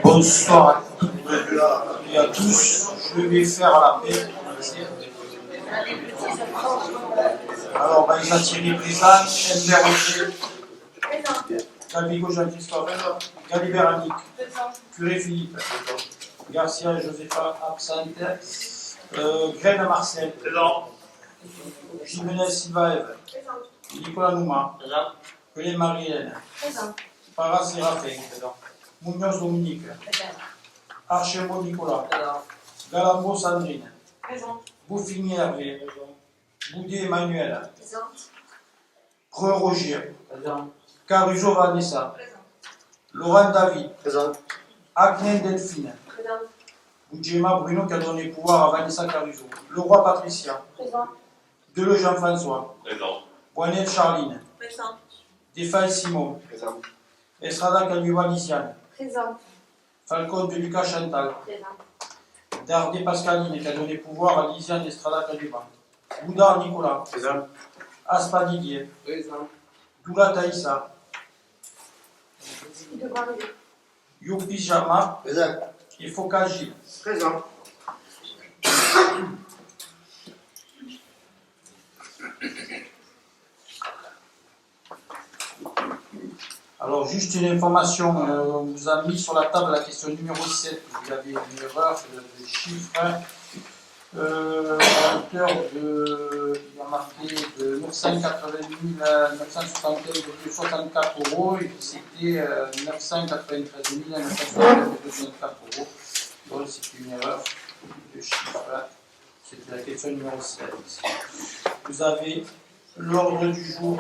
Bonsoir et à tous. Je vais faire la paix. Alors, ben, les attirés présents, Ember André, Galvigo Jean-Christophe, Galibert Annick, Curé Philippe, Garcia Josepha absente, Graine Marcel, Jiménez Silva Eve, Nicolas Nouma, Pelé Marie-Hélène, Parra Séraphin, Munoz Dominique, Archembault Nicolas, Galambos Sandrine, Bouffigny Hervé, Boudet Emmanuel, Preux Roger, Caruso Vanessa, Laurent David, Agnen Delphine, Boudjema Bruno qui a donné pouvoir à Vanessa Caruso, Leroy Patricia, Deleu Jean-François, Boinel Charline, Defay Simon, Estrada Caluva Lisiane, Falcon de Lucas Chantal, Dardé Pascaline qui a donné pouvoir à Lisiane Estrada Caluva, Boudard Nicolas, Aspa Didier, Doula Taïssa, Youpi Jama et Foka Gilles. Alors, juste une information, on vous a mis sur la table la question numéro 7, vous avez une erreur de chiffre. À hauteur de, il a marqué de 980 975,64 €, et c'était 993 974 €. Donc, c'est une erreur de chiffre. C'était la question numéro 7. Vous avez l'ordre du jour.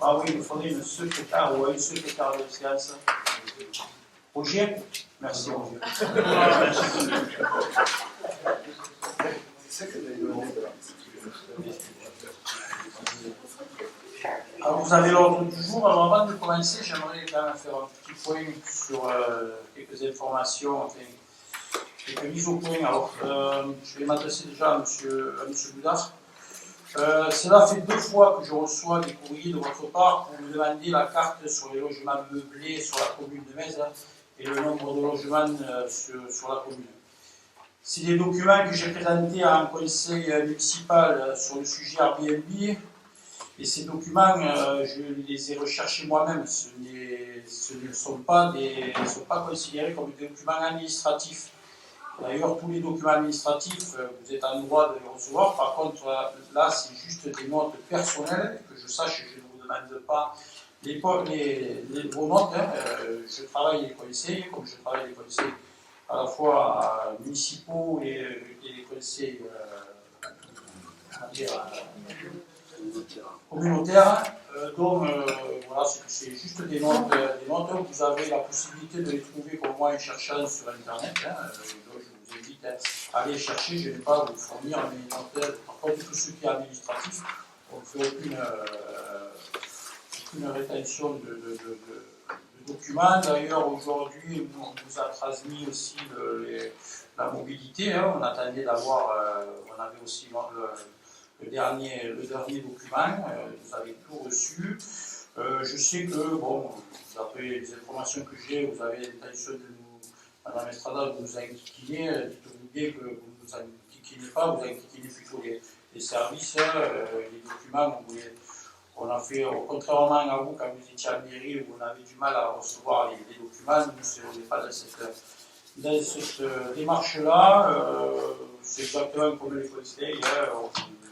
Ah oui, il faudrait une secrétaire ou une secrétaire de séance. Roger? Merci, Roger. Alors, vous avez l'ordre du jour. Alors, avant de commencer, j'aimerais quand même faire un petit point sur quelques informations, enfin, quelques mises au point. Alors, je vais m'adresser déjà à M. Boudard. Cela fait 2 fois que je reçois des courriers de votre part pour me demander la carte sur les logements meublés sur la commune de Metz et le nombre de logements sur la commune. C'est des documents que j'ai présentés à un conseil municipal sur le sujet Airbnb. Et ces documents, je les ai recherchés moi-même. Ce ne sont pas considérés comme des documents administratifs. D'ailleurs, tous les documents administratifs, vous êtes en droit de les recevoir. Par contre, là, c'est juste des notes personnelles. Que je sache, je ne vous demande pas vos notes. Je travaille les conseils, comme je travaille les conseils à la fois municipaux et les conseils communautaires. Donc, voilà, c'est juste des notes. Vous avez la possibilité de les trouver comme moi en cherchant sur Internet. Donc, je vous invite à aller chercher. Je ne vais pas vous fournir mes notes. Par contre, tout ce qui est administratif, on ne fait aucune rétention de documents. D'ailleurs, aujourd'hui, on nous a transmis aussi la mobilité. On attendait d'avoir, on avait aussi le dernier document. Vous avez tout reçu. Je sais que, bon, d'après les informations que j'ai, vous avez l'intention de nous, Madame Estrada, de nous enquiquiner. Dites-vous bien que vous ne nous enquiquinez pas, vous enquiquinez plutôt les services, les documents. On a fait, contrairement à vous, quand vous étiez à la mairie, où on avait du mal à recevoir les documents, nous, on n'est pas dans cette démarche-là. C'est exactement comme les conseils.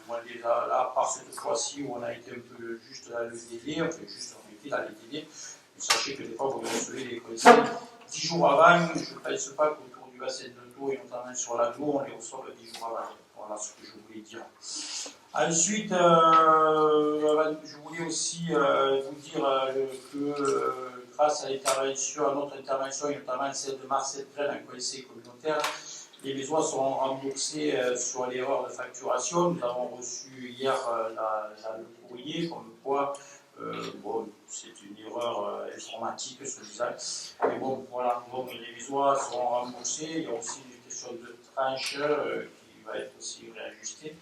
Moi, déjà, là, à part cette fois-ci où on a été un peu juste dans le délai, enfin, juste on était dans les délais, mais sachez que des fois, vous recevez les conseils 10 jours avant. Je ne pense pas qu'autour du bassin de l'eau, et notamment sur l'aglo, on les reçoit 10 jours avant. Voilà ce que je voulais dire. Ensuite, je voulais aussi vous dire que grâce à notre intervention, et notamment celle de Marcel Grel, un conseil communautaire, Les besoins seront remboursés sur l'erreur de facturation. Nous avons reçu hier le courrier comme quoi bon, c'est une erreur informatique, soi-disant. Mais bon, voilà, donc les besoins seront remboursés. Il y a aussi une question de tranche qui va être aussi réajustée.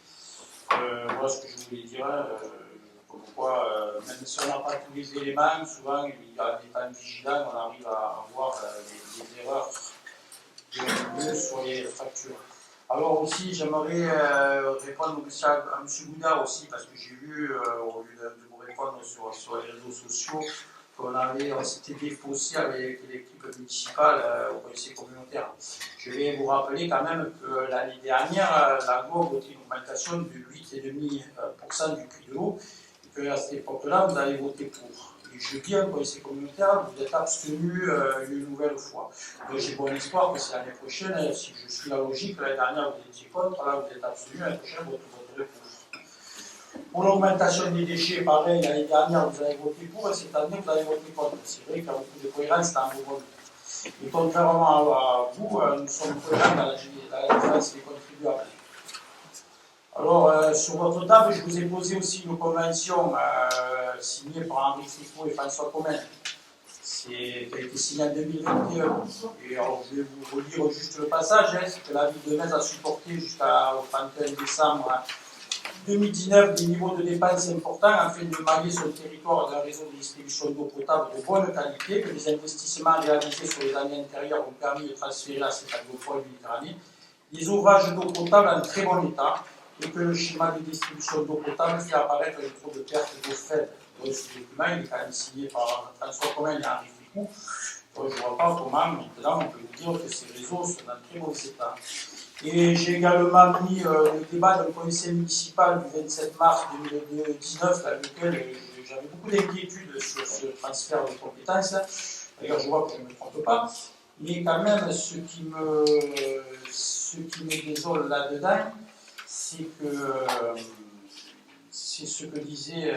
Voilà ce que je voulais dire. Comme quoi, même si on n'a pas tous les éléments, souvent, il y a des temps vigilants, on arrive à voir les erreurs sur les factures. Alors aussi, j'aimerais répondre aussi à M. Boudard aussi, parce que j'ai vu, au lieu de vous répondre sur les réseaux sociaux, on s'était défaussé avec l'équipe municipale au conseil communautaire. Je vais vous rappeler quand même que l'année dernière, l'AGO a voté une augmentation de 8,5% du prix de l'eau, et qu'à cette époque-là, vous avez voté pour. Et je dis au conseil communautaire, vous êtes abstenu une nouvelle fois. Donc j'ai bon espoir que c'est l'année prochaine, si je suis la logique, l'année dernière vous étiez contre, là vous êtes abstenu, l'année prochaine vous voterez pour. Pour l'augmentation des déchets, pareil, l'année dernière vous avez voté pour et cette année vous avez voté contre. C'est vrai qu'il y a beaucoup de cohérence dans vos votes. Et contrairement à vous, nous sommes cohérents dans la défense des contribuables. Alors, sur votre table, je vous ai posé aussi une convention signée par Henri Fricot et François Comène, qui a été signée en 2021. Et alors, je vais vous relire juste le passage, c'est que la ville de Metz a supporté jusqu'au 31 décembre 2019 des niveaux de dépenses importants afin de mailler son territoire d'un réseau de distribution d'eau potable de bonne qualité, que les investissements réalisés sur les années antérieures ont permis de transférer à cette agropole méditerranée des ouvrages d'eau potable en très bon état, et que le schéma de distribution d'eau potable fait apparaître un taux de perte d'eau faible. Donc, ce document, il est quand même signé par François Comène et Henri Fricot. Je ne vois pas comment, maintenant, on peut vous dire que ces réseaux sont dans très bon état. Et j'ai également mis le débat d'un conseil municipal du 27 mars 2019, dans lequel j'avais beaucoup d'inquiétudes sur ce transfert de compétences. D'ailleurs, je vois que je ne me trompe pas. Mais quand même, ce qui me désole là-dedans, c'est ce que disait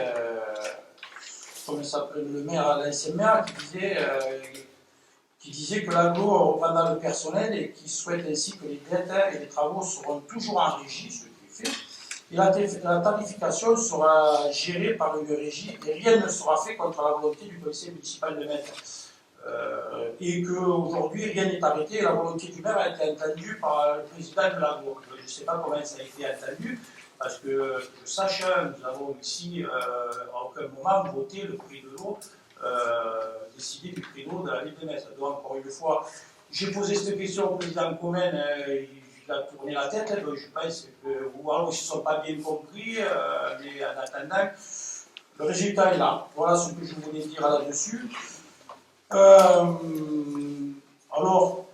le maire, l'ancien maire, qui disait que l'aglo reprendra le personnel et qui souhaite ainsi que les dettes et les travaux seront toujours en régie, ce qui est fait, et la tarification sera gérée par une régie et rien ne sera fait contre la volonté du conseil municipal de Metz. Et qu'aujourd'hui rien n'est arrêté et la volonté du maire a été entendue par le président de l'aglo. Je ne sais pas comment ça a été entendu, parce que je sache, nous avons ici à aucun moment voté le prix de l'eau, décidé du prix de l'eau de la ville de Metz. Donc encore une fois, j'ai posé cette question au président Comène, il a tourné la tête, donc je pense que ou alors ils ne se sont pas bien compris, mais en attendant, le résultat est là. Voilà ce que je voulais dire là-dessus. Alors,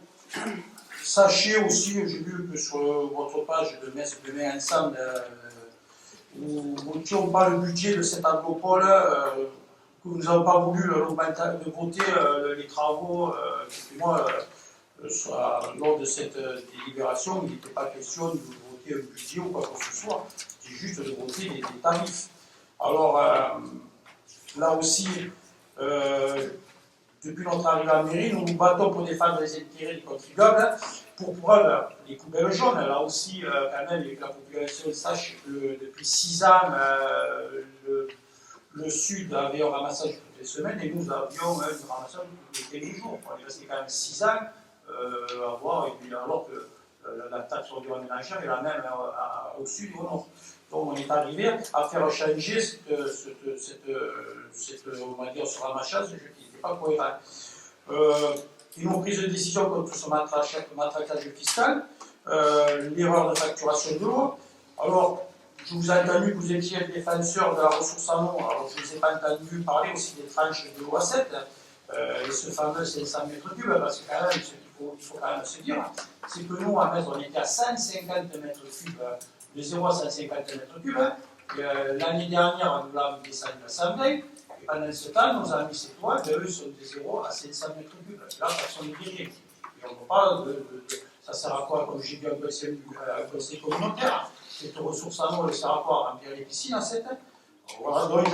sachez aussi, j'ai vu que sur votre page de Metz Demain Ensemble, nous n'étions pas le budget de cette agropole, que nous n'avons pas voulu de voter les travaux, effectivement, lors de cette délibération, il n'était pas question de voter un budget ou quoi que ce soit, c'est juste de voter des tarifs. Alors, là aussi, depuis notre arrivée à la mairie, nous nous battons pour défendre les intérêts des contribuables. Pour preuve, les poubelles jaunes, là aussi, quand même, que la population sache que depuis 6 ans, le Sud avait un ramassage toutes les semaines et nous avions un ramassage tous les jours. On est resté quand même 6 ans à voir, et puis alors que la taxe sur le ménagère est la même au Sud et au Nord. Donc on est arrivé à faire changer on va dire, ce ramassage qui n'était pas cohérent. Ils ont pris une décision contre ce matraquage fiscal, l'erreur de facturation de l'eau. Alors, je vous ai entendu que vous étiez le défenseur de la ressource en eau, alors je ne vous ai pas entendu parler aussi des tranches de l'eau à 7, et ce fameux 500 mètres cubes, parce que quand même, ce qu'il faut quand même se dire, c'est que nous, à Metz, on était à 150 mètres cubes, de 0 à 150 mètres cubes. L'année dernière, nous l'avons descendu à 120. Et pendant ce temps, nos amis sétois, eux, sont de 0 à 500 mètres cubes. Là, personne n'est viré. Et on ne parle ça sert à quoi, comme j'ai dit, un conseil communautaire. Cette ressource en eau, elle sert à quoi? À remplir les piscines à 7 ans. Voilà, donc,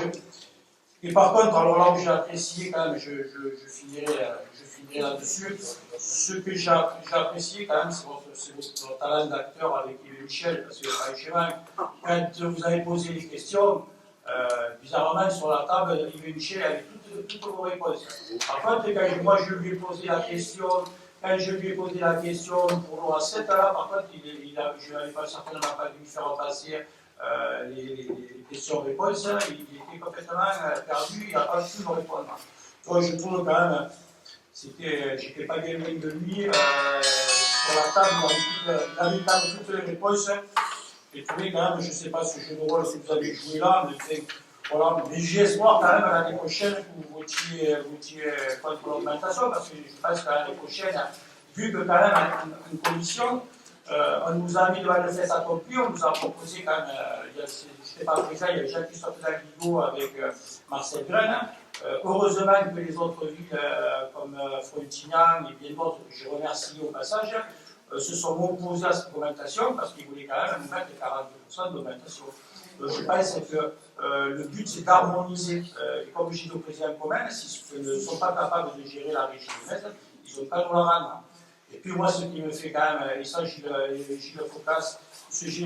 Et par contre, alors là où j'ai apprécié quand même, je finirai là-dessus, ce que j'ai apprécié quand même, c'est votre talent d'acteur avec Yves Michel, parce que quand vous avez posé les questions, bizarrement sur la table, Yves Michel avait toutes vos réponses. Par contre, quand moi je lui ai posé la question, pour Laura 7, là, par contre, je n'avais certainement pas dû me faire passer les questions-réponses, il était complètement perdu, il n'a pas pu me répondre. Donc je trouve quand même, j'étais pas bien loin de lui, sur la table, il avait quand même toutes les réponses. J'ai trouvé quand même, je ne sais pas ce jeu de rôle que vous avez joué là, mais voilà, mais j'ai espoir quand même l'année prochaine que vous votiez contre l'augmentation, parce que je pense qu'à l'année prochaine, vu que quand même en commission, on nous a mis devant le fait accompli, on nous a proposé quand même, je n'étais pas présent, il y avait Jean-Christophe Daguido avec Marcel Graine. Heureusement que les autres villes comme Frontignan et bien d'autres, que je remercie au passage, se sont opposés à cette augmentation parce qu'ils voulaient quand même nous mettre 40% d'augmentation. Je pense que le but c'est d'harmoniser. Et comme j'ai dit au président commun, s'ils ne sont pas capables de gérer la régie du maître, ils n'ont pas nous la rendre. Et puis moi, ce qui me fait quand même, et ça Gilles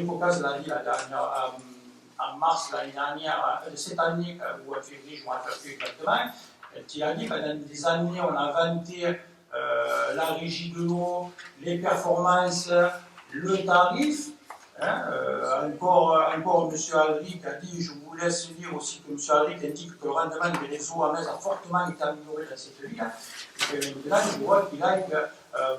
Focas l'a dit en mars l'année dernière, cette année, ou en février, je ne me rappelle plus exactement, qui a dit que pendant des années, on a vanté la régie de l'eau, les performances, le tarif. Encore M. Alric a dit, je vous laisse dire aussi que M. Alric indique que le rendement des réseaux à Metz a fortement été amélioré dans cette ville. Et maintenant, je vois qu'il a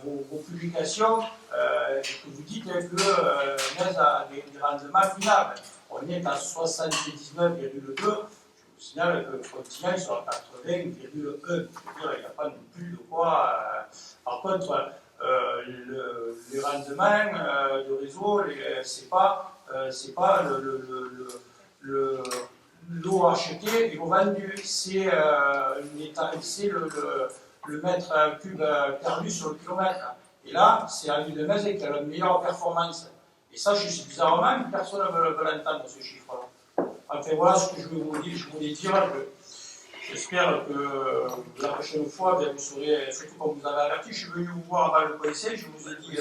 vos publications, que vous dites que Metz a des rendements finables. On est à 79,2. Je vous signale que Frontignan sont à 80,1. Je veux dire, il n'y a pas non plus de quoi. Par contre, les rendements de réseau, c'est pas l'eau achetée et l'eau vendue, c'est le mètre cube perdu sur le kilomètre. Et là, c'est à l'île de Metz qui a la meilleure performance. Et ça, bizarrement, personne ne veut l'entendre, ce chiffre-là. Enfin, voilà ce que je voulais dire. J'espère que la prochaine fois, bien, vous saurez, surtout comme vous avez averti, je suis venu vous voir avant le conseil, je vous ai dit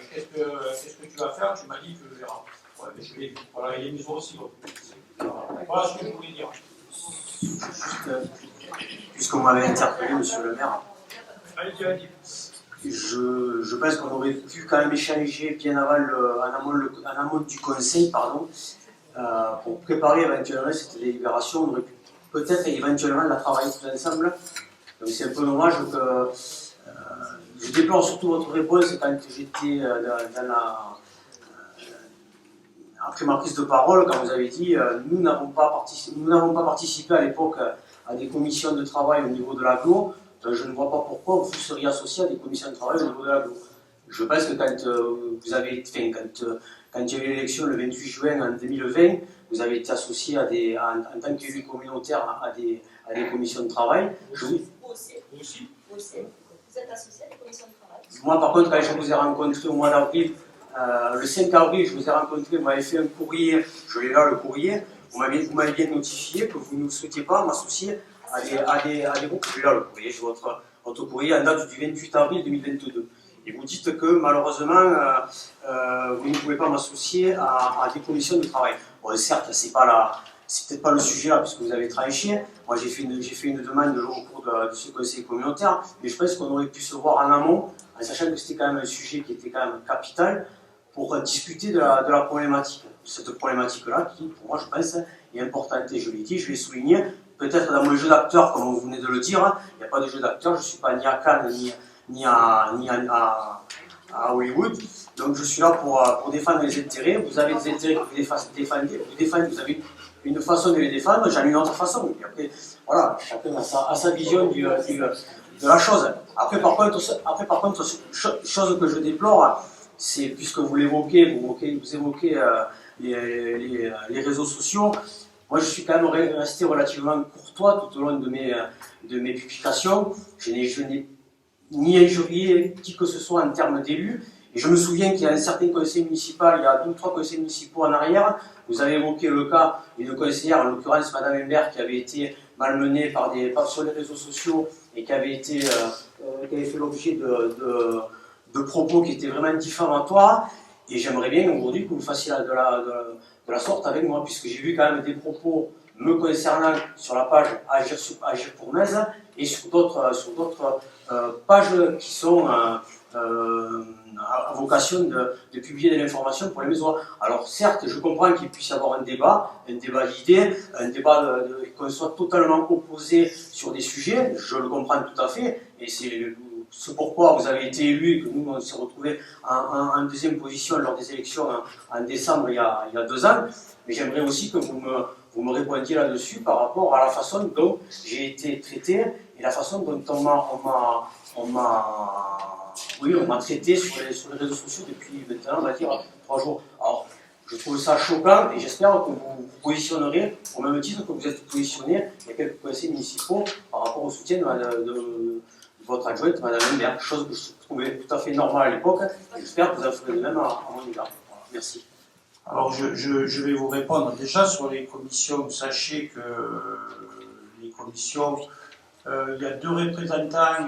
qu'est-ce que tu vas faire, tu m'as dit que je verrai. Ouais, mais je l'ai vu. Voilà, il est mis aussi. Voilà ce que je voulais dire. Puisqu'on m'avait interpellé, monsieur le maire, Allez-y. je pense qu'on aurait pu quand même échanger bien avant en amont du conseil, pour préparer éventuellement cette délibération. On aurait pu peut-être éventuellement la travailler tous ensemble. Donc c'est un peu dommage que je déplore surtout votre réponse quand j'étais après ma prise de parole, quand vous avez dit nous n'avons pas participé à l'époque à des commissions de travail au niveau de l'agglo. Je ne vois pas pourquoi vous seriez associé à des commissions de travail au niveau de l'agglo. Je pense que quand il y a eu l'élection le 28 juin en 2020, vous avez été associé en tant qu'élu communautaire à des commissions de travail. Aussi. Vous êtes associé à des commissions de travail? Moi, par contre, quand je vous ai rencontré au mois d'avril, le 5 avril, je vous ai rencontré, vous m'avez fait un courrier, je l'ai là le courrier, vous m'avez bien notifié que vous ne souhaitiez pas m'associer à des groupes. Je l'ai là le courrier, j'ai votre courrier en date du 28 avril 2022. Et vous dites que malheureusement, vous ne pouvez pas m'associer à des commissions de travail. Bon, certes, c'est peut-être pas le sujet là, puisque vous avez tranché. Moi, j'ai fait une demande au cours de ce conseil communautaire, mais je pense qu'on aurait pu se voir en amont, en sachant que c'était quand même un sujet qui était quand même capital, pour discuter de la problématique. Cette problématique-là, qui, pour moi, je pense, est importante. Et je l'ai dit, je l'ai souligné. Peut-être dans mon jeu d'acteur, comme vous venez de le dire, il n'y a pas de jeu d'acteur, je ne suis pas ni à Cannes, ni à Hollywood. Donc je suis là pour défendre les intérêts. Vous avez des intérêts que vous défendez, vous avez une façon de les défendre, j'en ai une autre façon. Et après, voilà, chacun a sa vision de la chose. Après par contre, chose que je déplore, c'est, puisque vous l'évoquez, vous évoquez les réseaux sociaux, moi je suis quand même resté relativement courtois tout au long de mes publications. Je n'ai ni injurié qui que ce soit en termes d'élus. Et je me souviens qu'il y a un certain conseil municipal, il y a 2 ou 3 conseils municipaux en arrière, vous avez évoqué le cas d'une conseillère, en l'occurrence Madame Imbert, qui avait été malmenée sur les réseaux sociaux et qui avait fait l'objet de propos qui étaient vraiment diffamatoires. Et j'aimerais bien aujourd'hui que vous fassiez de la sorte avec moi, puisque j'ai vu quand même des propos me concernant sur la page Agir pour Metz et sur d'autres pages qui sont à vocation de publier de l'information pour les Mésois. Alors certes, je comprends qu'il puisse y avoir un débat d'idées, un débat qu'on soit totalement opposé sur des sujets, je le comprends tout à fait, et c'est pourquoi vous avez été élu et que nous on s'est retrouvés en deuxième position lors des élections en décembre il y a 2 ans. Mais j'aimerais aussi que vous me répondiez là-dessus par rapport à la façon dont j'ai été traité et la façon dont on m'a traité sur les réseaux sociaux depuis maintenant, on va dire, 3 jours. Alors, je trouve ça choquant et j'espère que vous vous positionnerez au même titre que vous êtes positionné il y a quelques conseils municipaux par rapport au soutien de votre adjointe, Mme Lambert, chose que je trouvais tout à fait normale à l'époque, et j'espère que vous en ferez de même à mon égard. Voilà, merci. Alors je vais vous répondre déjà sur les commissions. Sachez que les commissions, il y a 2 représentants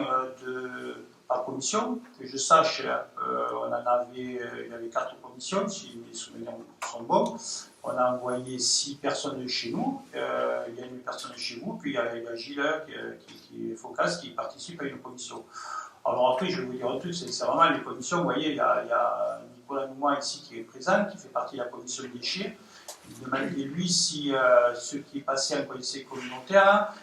par commission, que je sache, il y avait 4 commissions, si mes souvenirs sont bons. On a envoyé 6 personnes de chez nous, il y a une personne de chez vous, puis il y a Gilles qui est Focas qui participe à une commission. Alors après, je vais vous dire un truc, c'est vraiment les commissions, vous voyez, il y a Nicolas Noumois ici qui est présent, qui fait partie de la commission déchets. Demandez-lui si ce qui est passé en conseil communautaire,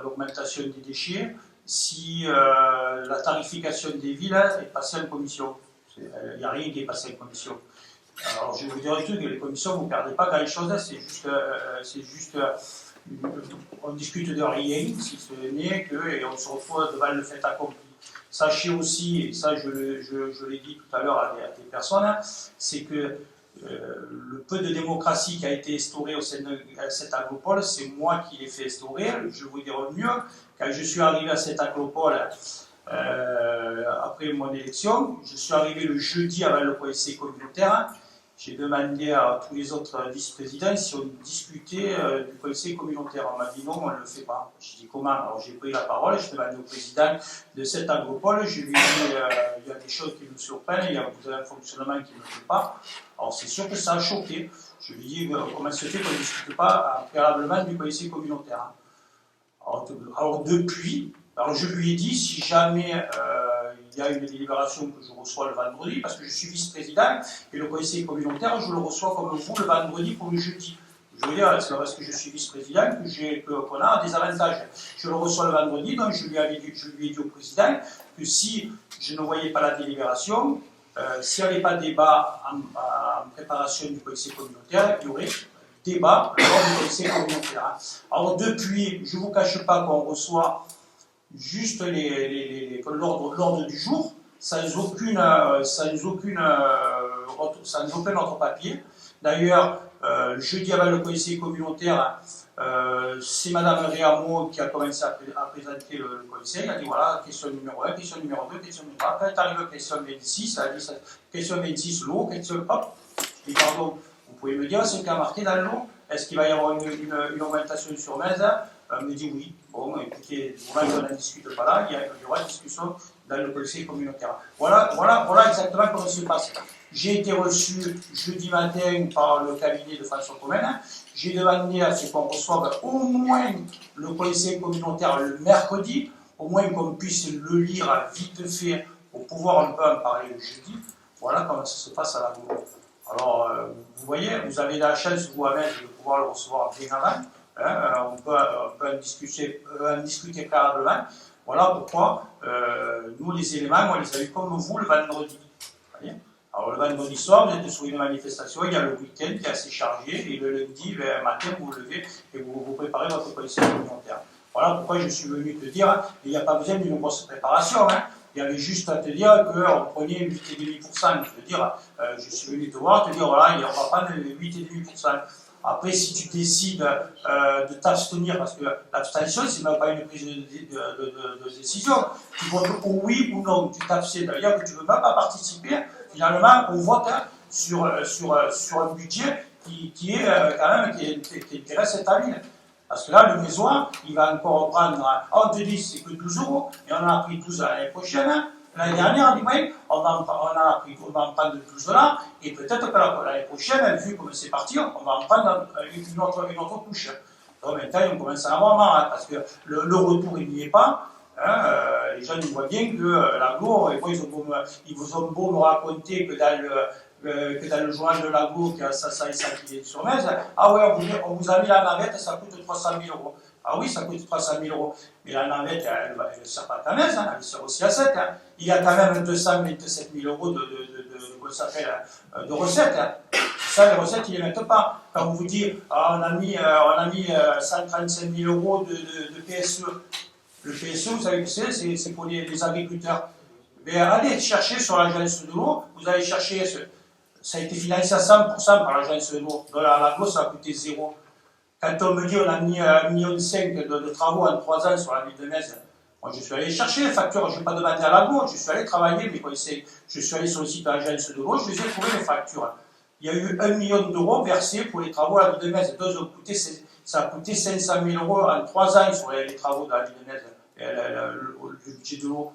l'augmentation des déchets, si la tarification des villes est passée en commission. Il n'y a rien qui est passé en commission. Alors je vais vous dire un truc, les commissions, vous ne perdez pas grand-chose, c'est juste on discute de rien, si ce n'est qu'on se retrouve devant le fait accompli. Sachez aussi, et ça je l'ai dit tout à l'heure à des personnes, c'est que le peu de démocratie qui a été instauré au sein de cette agropole, c'est moi qui l'ai fait instaurer. Je vais vous dire mieux, quand je suis arrivé à cette agropole, après mon élection, je suis arrivé le jeudi avant le conseil communautaire. J'ai demandé à tous les autres vice-présidents si on discutait du conseil communautaire. On m'a dit non, on ne le fait pas. J'ai dit comment? Alors j'ai pris la parole, je demandé au président de cette agropole, je lui ai dit il y a des choses qui me surprennent, il y a un fonctionnement qui ne me plaît pas. Alors c'est sûr que ça a choqué. Je lui ai dit comment se fait qu'on ne discute pas préalablement du conseil communautaire. Alors depuis, je lui ai dit si jamais il y a une délibération que je reçois le vendredi, parce que je suis vice-président, et le conseil communautaire, je le reçois comme vous le vendredi pour le jeudi. Je veux dire, c'est parce que je suis vice-président qu'on a des avantages. Je le reçois le vendredi, donc je lui ai dit au président que si je ne voyais pas la délibération, s'il n'y avait pas de débat en préparation du conseil communautaire, il y aurait débat lors du conseil communautaire. Alors depuis, je ne vous cache pas qu'on reçoit juste l'ordre du jour, sans aucun autre papier. D'ailleurs, jeudi avant le conseil communautaire, c'est Mme Réamo qui a commencé à présenter le conseil. Elle a dit voilà, question numéro 1, question numéro 2, question numéro 3. Quand elle arrive à question 26, elle a dit question 26, l'eau, question hop. Je dis pardon, vous pouvez me dire ce qu'il y a marqué dans l'eau? Est-ce qu'il va y avoir une augmentation sur Metz? Elle me dit oui. Bon, écoutez, on n'en discute pas là, il y aura une discussion dans le conseil communautaire. Voilà exactement comment ça se passe. J'ai été reçu jeudi matin par le cabinet de François Comène. J'ai demandé à ce qu'on reçoive au moins le conseil communautaire le mercredi, au moins qu'on puisse le lire vite fait pour pouvoir un peu en parler le jeudi. Voilà comment ça se passe à la bourre. Alors, vous voyez, vous avez la chance vous-même de pouvoir le recevoir bien avant. On peut en discuter préalablement. Voilà pourquoi nous, les éléments, on les a eu comme vous le vendredi. Voyez. Alors le vendredi soir, vous êtes sur une manifestation, il y a le week-end qui est assez chargé, et le lundi matin, vous vous levez et vous préparez votre conseil communautaire. Voilà pourquoi je suis venu te dire, il n'y a pas besoin d'une grosse préparation. Il y avait juste à te dire qu'on prenait 8,5%. Je suis venu te voir, te dire voilà, on va prendre 8,5%. Après, si tu décides de t'abstenir, parce que l'abstention, c'est même pas une prise de décision, tu votes oui ou non, tu t'abstiens, c'est-à-dire que tu ne veux même pas participer, finalement, au vote sur un budget qui intéresse ta ville. Parce que là, le Mésois, il va encore prendre, on te dit c'est que 12 euros, et on en a pris 12 l'année prochaine. L'année dernière, on dit, oui, on va en prendre 12 là, et peut-être que l'année prochaine, vu comme c'est parti, on va en prendre une autre couche. Donc maintenant, on commence à en avoir marre, hein, parce que le retour, il n'y est pas. Hein, les gens ils voient bien que l'aglo, ils vous ont beau me raconter que dans le journal de l'aglo, qui a ça et ça qui est sur Metz, ah ouais, on vous a mis la navette, ça coûte 300 000 euros. Ah oui, ça coûte 300 000 euros. Mais la navette, elle ne sert pas qu'à Metz, hein, elle sert aussi à 7. Hein. Il y a quand même 227 000 euros de recettes. Hein. Ça, les recettes, ils ne les mettent pas. Quand on vous dit, ah, on a mis 135 000 euros de PSE. Le PSE, vous savez ce que c'est pour les agriculteurs. Mais allez chercher sur l'agence de l'eau, vous allez chercher, ça a été financé à 100% par l'agence de l'eau. Dans l'aglo, ça a coûté zéro. Quand on me dit on a mis 1,5 million de travaux en 3 ans sur la ville de Metz, moi je suis allé chercher les factures, je n'ai pas demandé à l'aglo, je suis allé travailler, mais je suis allé sur le site de l'agence de l'eau, je les ai trouvés les factures. Il y a eu 1 million d'euros versés pour les travaux à la ville de Metz. Ça a coûté 500 000 euros en 3 ans sur les travaux de la ville de Metz, le budget de l'eau.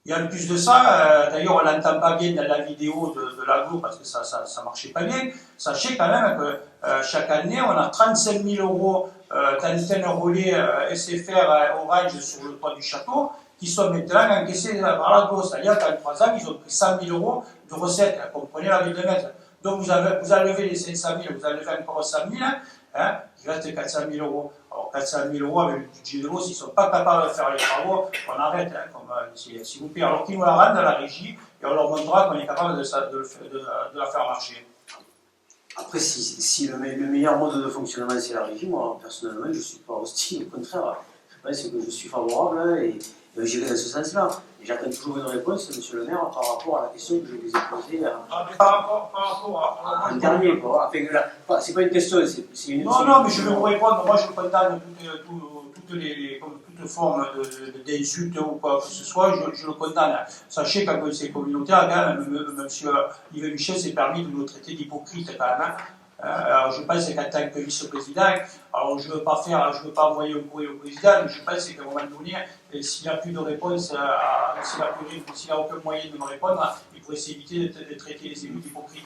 Et en plus de ça, d'ailleurs on n'entend pas bien dans la vidéo de l'aglo parce que ça marchait pas bien. Sachez quand même que chaque année on a 35 000 euros d'antennes relais SFR Orange sur le toit du château qui sont maintenant encaissés par l'aglo. C'est-à-dire qu'en 3 ans ils ont pris 100 000 euros de recettes, comprenez la ville de Metz. Donc vous enlevez les 500 000, vous enlevez encore 100 000, hein, il reste 400 000 euros. Alors 400 000 euros avec le budget de l'eau, s'ils ne sont pas capables de faire les travaux, on arrête, hein, s'il vous plaît. Alors qu'ils nous la rendent à la régie et on leur montrera qu'on est capable de la faire marcher. Après, si le meilleur mode de fonctionnement c'est la régie, moi personnellement je ne suis pas hostile, au contraire, je pense que je suis favorable hein, et j'irai dans ce sens-là. J'attends toujours une réponse, monsieur le maire, par rapport à la question que je vous ai posée. Par rapport à. Un dernier, quoi. Enfin, c'est pas une question, c'est une. Non, mais je vais vous répondre. Moi, je condamne toute forme d'insulte ou quoi que ce soit, je le condamne. Sachez qu'en conseil communautaire, quand même, monsieur Yves Michel s'est permis de nous traiter d'hypocrite quand même. Hein. Alors, je pense qu'en tant que vice-président, alors je ne veux pas envoyer un courrier au président, mais je pense qu'à un moment donné, s'il n'a plus de réponse, s'il n'a aucun moyen de me répondre, il pourrait s'éviter de traiter les élus d'hypocrites.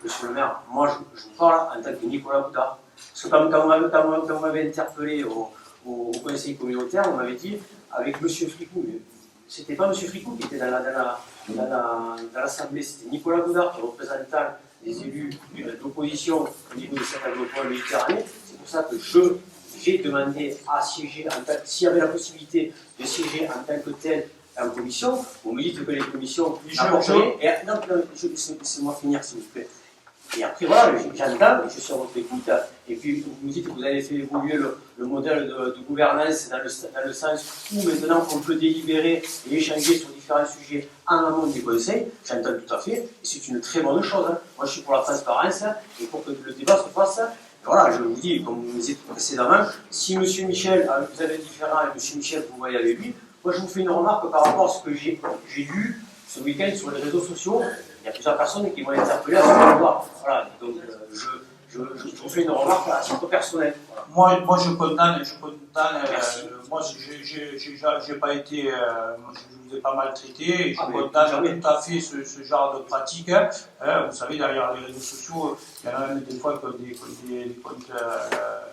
Monsieur le maire, moi je vous parle en tant que Nicolas Boudard. Parce que quand vous m'avez interpellé au conseil communautaire, on m'avait dit avec monsieur Fricou, mais c'était pas monsieur Fricou qui était dans l'assemblée, c'était Nicolas Boudard qui représentait des élus d'opposition au niveau de cette agropole Méditerranée. C'est pour ça que j'ai demandé à siéger, s'il y avait la possibilité de siéger en tant que tel en commission. Vous me dites que les commissions n'apporteraient. Laissez-moi finir s'il vous plaît. Et après voilà, j'entends, je suis à votre écoute, et puis vous me dites que vous avez fait évoluer le modèle de gouvernance dans le sens où maintenant on peut délibérer et échanger sur différents sujets en amont des conseils, j'entends tout à fait, et c'est une très bonne chose. Hein. Moi je suis pour la transparence, et pour que le débat se fasse, voilà, je vous dis, comme vous me disiez précédemment, si M. Michel, vous avez différent et M. Michel, vous voyez avec lui, moi je vous fais une remarque par rapport à ce que j'ai lu ce week-end sur les réseaux sociaux. Il y a plusieurs personnes qui m'ont interpellé à ce moment-là. Voilà, donc je vous fais une remarque à titre personnel. Voilà. Moi je condamne. Moi j'ai pas été, je vous ai pas maltraité, et je condamne tout à fait ce genre de pratique. Hein. Vous savez, derrière les réseaux sociaux, il y en a même des fois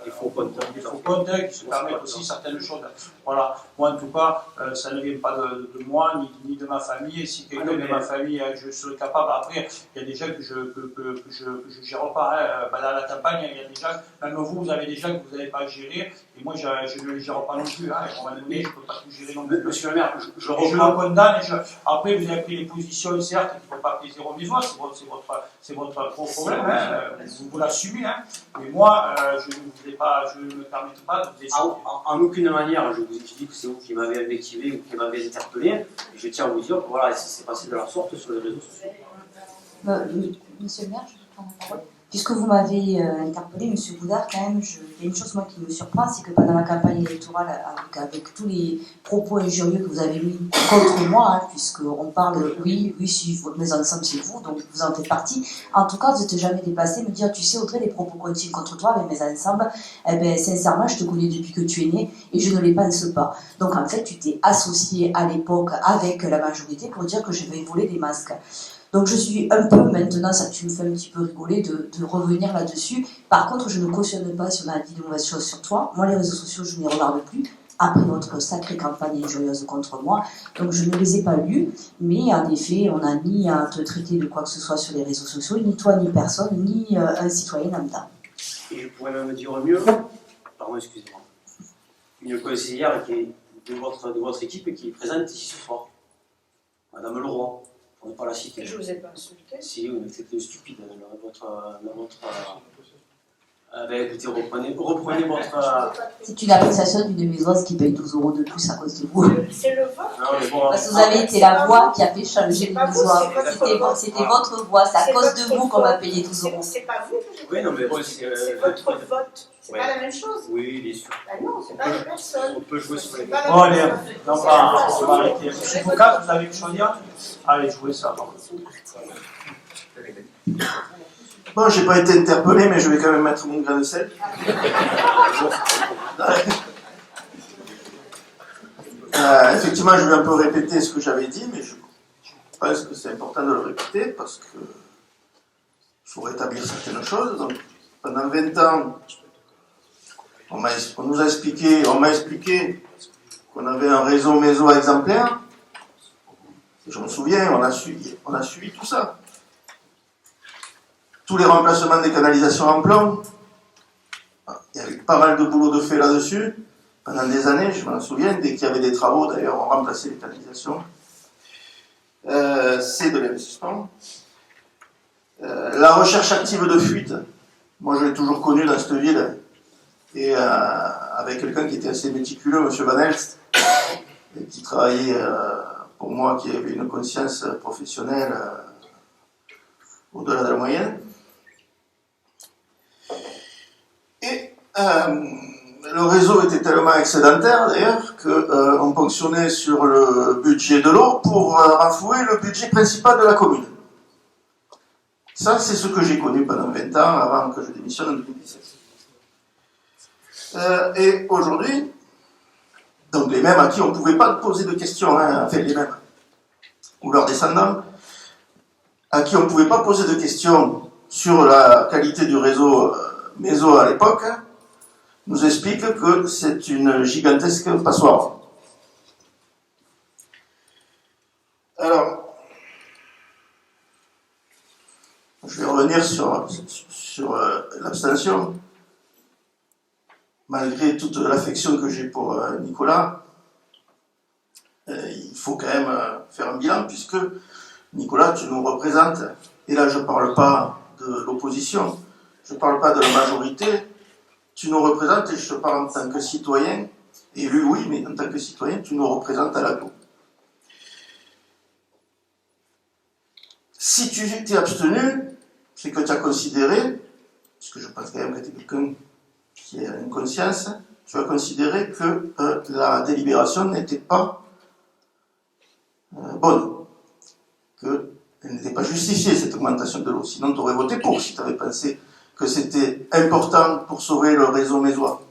des faux comptes qui se permettent aussi certaines choses. Voilà. Moi en tout cas, ça ne vient pas de moi ni de ma famille. Et si quelqu'un de ma famille, je serais capable. Après, il y a des gens que je gère pas. Hein. Dans la campagne, il y a des gens, même vous avez des gens que vous n'avez pas géré, et moi je ne les gère pas non plus. Hein. À un moment donné, je ne peux pas tout gérer non plus. Monsieur le maire, je le condamne. Après, vous avez pris les positions, certes, qui ne font pas plaisir aux Mésois, c'est votre gros problème. Hein. Vous l'assumez. Hein. Mais moi, je ne me permets pas de vous décider. En aucune manière, je vous ai dit que c'est vous qui m'avez invectivé ou qui m'avez interpellé. Et je tiens à vous dire que voilà, c'est passé de la sorte sur les réseaux sociaux. Monsieur le maire, je vais prendre la parole. Puisque vous m'avez interpellé, M. Boudard, quand même, il y a une chose moi qui me surprend, c'est que pendant la campagne électorale, avec tous les propos injurieux que vous avez mis contre moi, hein, puisqu'on parle, oui, si mes ensemble c'est vous, donc vous en faites partie, en tout cas, vous n'êtes jamais déplacé, me dire, tu sais, Audrey, les propos continuent contre toi avec mes ensembles, eh bien, sincèrement, je te connais depuis que tu es né, et je ne les pense pas. Donc, en fait, tu t'es associé à l'époque avec la majorité pour dire que je vais voler des masques. Donc je suis un peu, maintenant, ça tu me fais un petit peu rigoler de revenir là-dessus. Par contre, je ne cautionne pas si on a dit de mauvaises choses sur toi. Moi, les réseaux sociaux, je ne les regarde plus, après votre sacrée campagne injurieuse contre moi. Donc je ne les ai pas lus, mais en effet, on n'a ni à te traiter de quoi que ce soit sur les réseaux sociaux, ni toi, ni personne, ni un citoyen lambda. Et je pourrais même dire mieux, pardon, excusez-moi, une conseillère qui est de votre équipe et qui est présente ici ce soir, Madame Leroy. On ne pas la citer. Je ne vous ai pas insulté. Si, vous êtes stupide dans votre écoutez, reprenez votre... C'est une appréciation d'une maison qui paye 12 € de plus à cause de vous. C'est le vôtre. Non, mais bon, Parce que vous avez été la voix qui a fait changer les maisons. C'était votre voix, c'est à cause de vous qu'on va payer 12 €. C'est pas vous que oui, non, mais bon, c'est votre vote. C'est pas la même chose. Oui, bien sûr. Ah non, c'est pas la personne. On peut jouer sur les... Bon, allez, non, pas, on va arrêter. Monsieur Foucault, vous avez une chose à dire? Allez, jouez ça. Bon, j'ai pas été interpellé, mais je vais quand même mettre mon grain de sel. Effectivement, je vais un peu répéter ce que j'avais dit, mais je pense que c'est important de le répéter parce que faut rétablir certaines choses. Donc, pendant 20 ans, on m'a expliqué qu'on avait un réseau méso exemplaire. Je me souviens, on a suivi tout ça. Tous les remplacements des canalisations en plomb, il y avait pas mal de boulot de fait là-dessus. Pendant des années, je m'en souviens, dès qu'il y avait des travaux, d'ailleurs, on remplaçait les canalisations. C'est de l'investissement. La recherche active de fuite, moi je l'ai toujours connu dans cette ville, et avec quelqu'un qui était assez méticuleux, M. Van Elst, et qui travaillait pour moi, qui avait une conscience professionnelle au-delà de la moyenne. Et le réseau était tellement excédentaire d'ailleurs qu'on ponctionnait sur le budget de l'eau pour renflouer le budget principal de la commune. Ça, c'est ce que j'ai connu pendant 20 ans avant que je démissionne en 2017. Et aujourd'hui, donc les mêmes à qui on ne pouvait pas poser de questions, hein, enfin les mêmes, ou leurs descendants, à qui on ne pouvait pas poser de questions sur la qualité du réseau méso à l'époque, nous explique que c'est une gigantesque passoire. Alors, je vais revenir sur l'abstention. Malgré toute l'affection que j'ai pour Nicolas, il faut quand même faire un bilan, puisque Nicolas, tu nous représentes, et là je ne parle pas de l'opposition, je ne parle pas de la majorité, tu nous représentes, et je te parle en tant que citoyen, élu oui, mais en tant que citoyen, tu nous représentes à l'AGLO. Si tu t'es abstenu, c'est que tu as considéré, parce que je pense quand même que tu es quelqu'un qui a une conscience, tu as considéré que la délibération n'était pas bonne, qu'elle n'était pas justifiée, cette augmentation de l'eau. Sinon, tu aurais voté pour, si tu avais pensé que c'était important pour sauver le réseau mésois.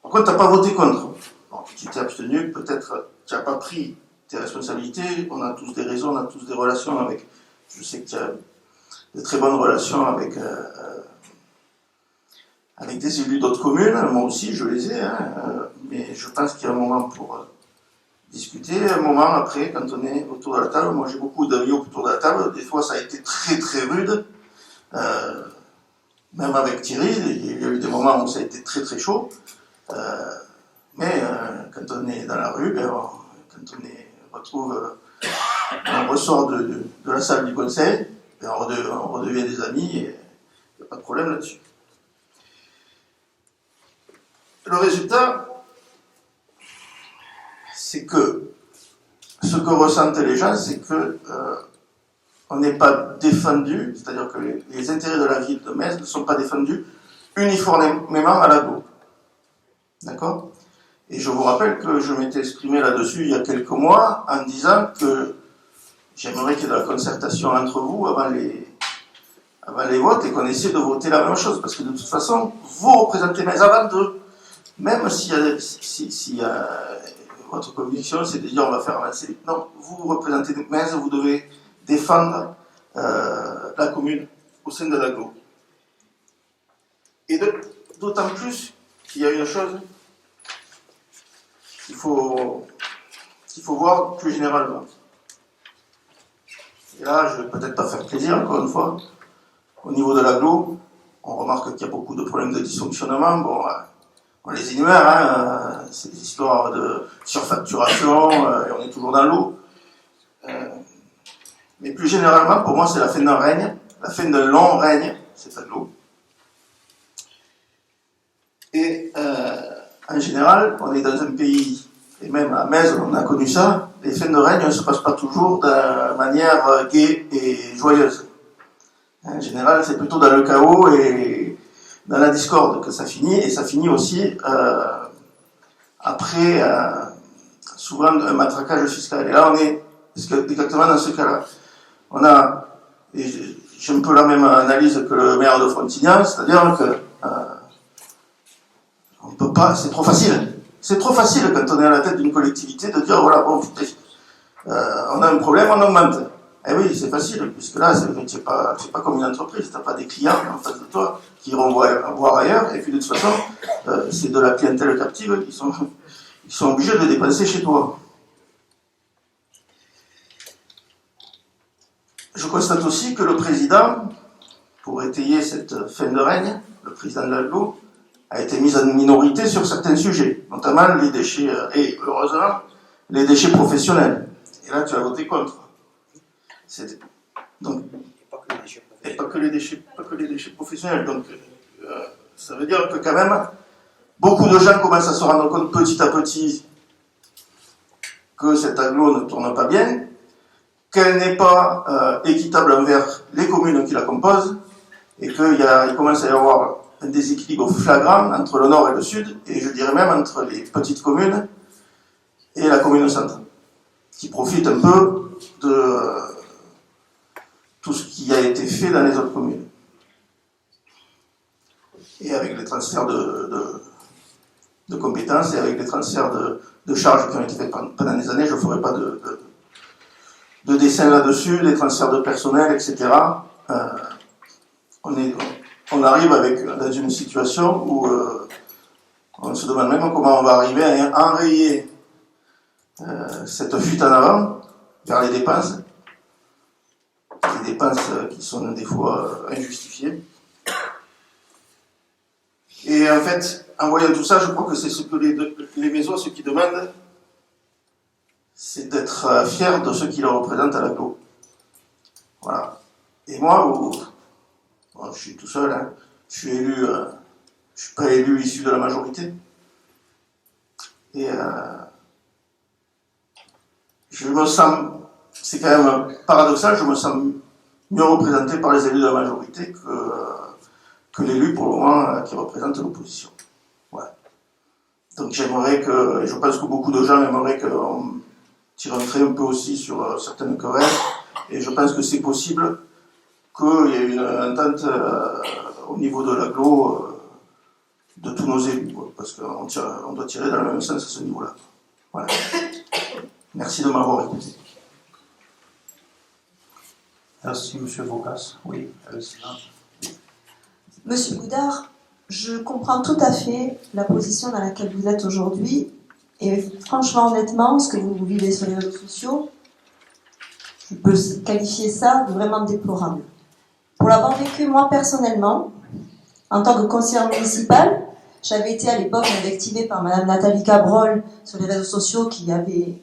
Par contre, tu n'as pas voté contre. Bon, tu t'es abstenu, peut-être tu n'as pas pris tes responsabilités, on a tous des réseaux, on a tous des relations avec... Je sais que tu as de très bonnes relations avec des élus d'autres communes, moi aussi je les ai, mais je pense qu'il y a un moment pour discuter, un moment après, quand on est autour de la table. Moi j'ai beaucoup d'amis autour de la table, des fois ça a été très très rude, même avec Thierry, il y a eu des moments où ça a été très très chaud, mais quand on est dans la rue, quand on ressort de la salle du conseil, on redevient des amis, et il n'y a pas de problème là-dessus. Le résultat, c'est que ce que ressentent les gens, c'est que on n'est pas défendu, c'est-à-dire que les intérêts de la ville de Metz ne sont pas défendus uniformément à l'agglo. D'accord? Et je vous rappelle que je m'étais exprimé là-dessus il y a quelques mois en disant que j'aimerais qu'il y ait de la concertation entre vous avant les votes et qu'on essaie de voter la même chose. Parce que de toute façon, vous représentez Metz avant d'eux. Même si votre conviction, c'est de dire on va faire avancer. Non, vous représentez Metz, vous devez défendre la commune au sein de l'agglo. Et d'autant plus qu'il y a une chose qu'il faut voir plus généralement. Et là, je ne vais peut-être pas faire plaisir, encore une fois. Au niveau de l'agglo, on remarque qu'il y a beaucoup de problèmes de dysfonctionnement. Bon, on les énumère, hein, c'est des histoires de surfacturation, et on est toujours dans l'eau. Mais plus généralement, pour moi, c'est la fin d'un règne, la fin d'un long règne, c'est l'agglo. Et en général, on est dans un pays, et même à Metz, on a connu ça, les fins de règne ne se passent pas toujours de manière gaie et joyeuse. En général, c'est plutôt dans le chaos et dans la discorde que ça finit, et ça finit aussi après souvent un matraquage fiscal. Et là, on est exactement dans ce cas-là. On a, et j'ai un peu la même analyse que le maire de Frontignan, c'est-à-dire que on peut pas, c'est trop facile. C'est trop facile quand on est à la tête d'une collectivité de dire voilà, bon, on a un problème, on augmente. Eh oui, c'est facile, puisque là, c'est pas comme une entreprise, t'as pas des clients en face de toi qui iront voir ailleurs, et puis de toute façon, c'est de la clientèle captive qui sont obligés de dépenser chez toi. Je constate aussi que le président, pour étayer cette fin de règne, le président de l'agglo, a été mis en minorité sur certains sujets, notamment les déchets, et heureusement, les déchets professionnels. Et là, tu as voté contre. Donc, et pas que les déchets professionnels. Donc, ça veut dire que quand même, beaucoup de gens commencent à se rendre compte petit à petit que cette agglo ne tourne pas bien, qu'elle n'est pas équitable envers les communes qui la composent, et qu'il commence à y avoir un déséquilibre flagrant entre le nord et le sud, et je dirais même entre les petites communes et la commune centre, qui profite un peu de tout ce qui a été fait dans les autres communes. Et avec les transferts de compétences et avec les transferts de charges qui ont été faits pendant des années, je ne ferai pas de dessin là-dessus, les transferts de personnel, etc. On arrive dans une situation où on se demande même comment on va arriver à enrayer cette fuite en avant vers les dépenses qui sont des fois injustifiées. Et en fait, en voyant tout ça, je crois que c'est ce que les Mésois, ce qu'ils demandent, c'est d'être fiers de ce qui leur représente à l'agglo. Voilà. Et moi, je suis tout seul, hein. Je suis élu, je suis pas élu issu de la majorité. Et je me sens, c'est quand même paradoxal, je me sens mieux représenté par les élus de la majorité que l'élu pour le moment qui représente l'opposition. Voilà. Donc j'aimerais et je pense que beaucoup de gens aimeraient qu'on tire un trait un peu aussi sur certaines querelles, et je pense que c'est possible qu'il y ait une entente au niveau de l'agglo de tous nos élus, parce qu'on doit tirer dans le même sens à ce niveau-là. Voilà. Merci de m'avoir écouté. Merci, M. Vocas. Oui, Monsieur Boudard, je comprends tout à fait la position dans laquelle vous êtes aujourd'hui, et franchement, honnêtement, ce que vous vivez sur les réseaux sociaux, je peux qualifier ça de vraiment déplorable. Pour l'avoir vécu moi personnellement, en tant que conseillère municipale, j'avais été à l'époque invectivée par Madame Nathalie Cabrol sur les réseaux sociaux qui m'avait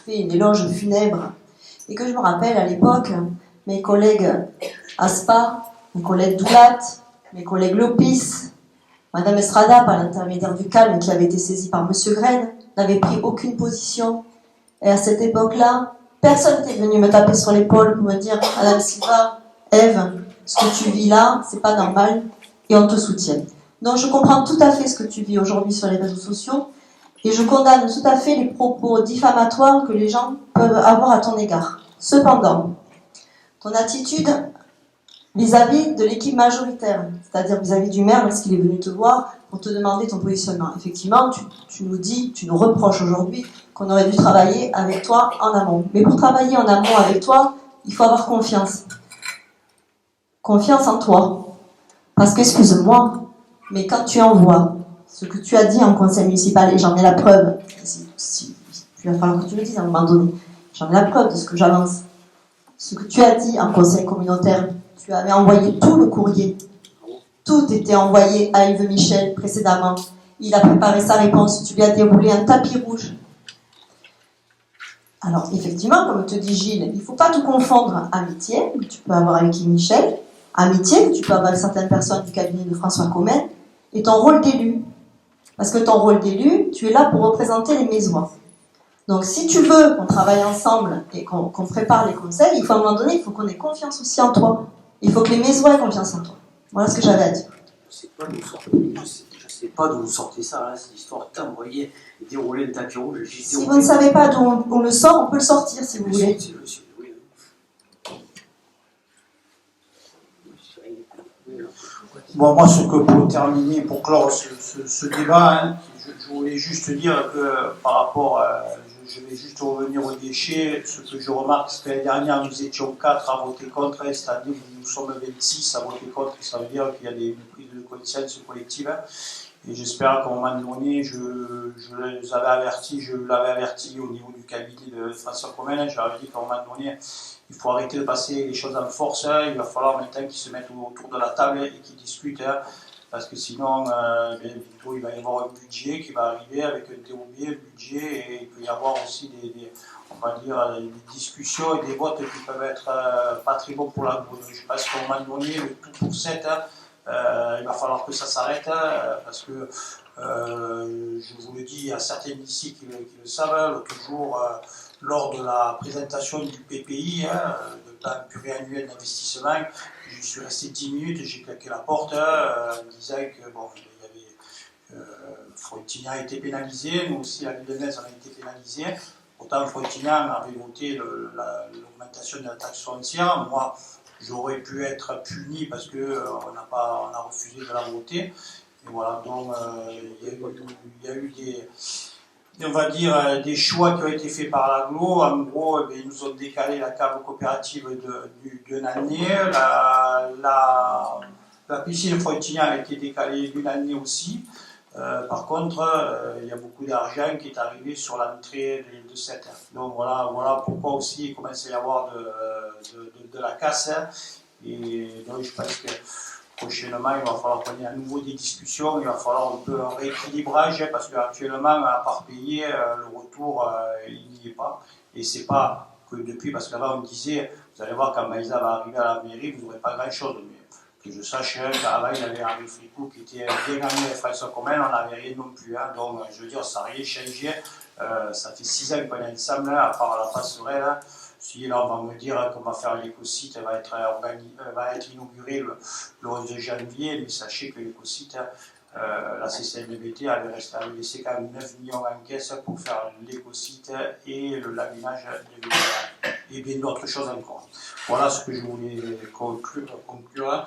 fait une éloge funèbre, et que je me rappelle à l'époque, mes collègues Aspa, mes collègues Doulat, mes collègues Lopis, Madame Estrada, par l'intermédiaire du Calme, qui avait été saisie par Monsieur Graine, n'avait pris aucune position. Et à cette époque-là, Personne n'est venu me taper sur l'épaule pour me dire « Madame Silva, Ève, ce que tu vis là, c'est pas normal et on te soutient. » Donc je comprends tout à fait ce que tu vis aujourd'hui sur les réseaux sociaux et je condamne tout à fait les propos diffamatoires que les gens peuvent avoir à ton égard. Cependant, ton attitude vis-à-vis de l'équipe majoritaire, c'est-à-dire vis-à-vis du maire lorsqu'il est venu te voir pour te demander ton positionnement. Effectivement, tu nous reproches aujourd'hui qu'on aurait dû travailler avec toi en amont. Mais pour travailler en amont avec toi, il faut avoir confiance. Confiance en toi. Parce qu'excuse-moi, mais quand tu envoies ce que tu as dit en conseil municipal, et j'en ai la preuve, il va falloir que tu le dises à un moment donné, j'en ai la preuve de ce que j'avance. Ce que tu as dit en conseil communautaire, tu avais envoyé tout le courrier. Tout était envoyé à Yves Michel précédemment. Il a préparé sa réponse, tu lui as déroulé un tapis rouge. Alors, effectivement, comme te dit Gilles, il ne faut pas tout confondre amitié, que tu peux avoir avec Yves Michel, amitié, que tu peux avoir avec certaines personnes du cabinet de François Comène, et ton rôle d'élu. Parce que ton rôle d'élu, tu es là pour représenter les Mésois. Donc, si tu veux qu'on travaille ensemble et qu'on prépare les conseils, il faut à un moment donné, il faut qu'on ait confiance aussi en toi. Il faut que les Mésois aient confiance en toi. Voilà ce que j'avais à dire. Je sais pas d'où vous sortez ça, là, cette histoire de t'envoyer et dérouler le tapis rouge. Si vous ne savez pas d'où on le sort, on peut le sortir si vous voulez. Bon, moi, pour terminer, pour clore ce débat, hein, je voulais juste dire que par rapport, je vais juste revenir aux déchets, ce que je remarque, c'est que l'année dernière, nous étions 4 à voter contre, et cette année, nous sommes 26 à voter contre, et ça veut dire qu'il y a des prises de conscience collectives. Et j'espère qu'à un moment donné, je l'avais averti au niveau du cabinet de François Comène, je leur ai dit qu'à un moment donné, il faut arrêter de passer les choses en force, il va falloir maintenant qu'ils se mettent autour de la table et qu'ils discutent, parce que sinon, bientôt il va y avoir un budget qui va arriver avec un TOB, un budget, et il peut y avoir aussi on va dire, des discussions et des votes qui peuvent être pas très bons pour la Gaulle. Je pense qu'à un moment donné, le tout pour 7, il va falloir que ça s'arrête, parce que je vous le dis, il y a certains ici qui le savent, l'autre jour, lors de la présentation du PPI, le plan pluriannuel d'investissement, je suis resté 10 minutes, j'ai claqué la porte en disant que bon, Frontignan a été pénalisé, nous aussi la ville de Metz a été pénalisée. Pourtant, Frontignan avait voté l'augmentation de la taxe foncière. Moi, j'aurais pu être puni parce qu'on a refusé de la voter. Et voilà, donc il y a eu on va dire, des choix qui ont été faits par l'aglo. En gros, ils nous ont décalé la cave coopérative d'une année. La piscine Frontignan a été décalée d'une année aussi. Par contre, il y a beaucoup d'argent qui est arrivé sur l'entrée de cette. Donc voilà pourquoi aussi il commence à y avoir de la casse. Et donc je pense que prochainement, il va falloir qu'on ait à nouveau des discussions, il va falloir un peu un rééquilibrage, parce qu'actuellement, à part payer, le retour, il n'y est pas. Et c'est pas que depuis, parce qu'avant on disait, vous allez voir, quand Maïsa va arriver à la mairie, vous n'aurez pas grand-chose. Mais que je sache, qu'avant, il y avait Henri Fricot qui était bien gagné avec François Comène, on n'avait rien non plus. Hein. Donc, je veux dire, ça n'a rien changé. Ça fait 6 ans qu'on est ensemble, à part la passerelle. Si là, on va me dire qu'on va faire l'écosite, elle va être inaugurée le 11 janvier, mais sachez que l'écosite, la CCNBT avait laissé quand même 9 millions en caisse pour faire l'écosite et le laminage et bien d'autres choses encore. Voilà ce que je voulais conclure.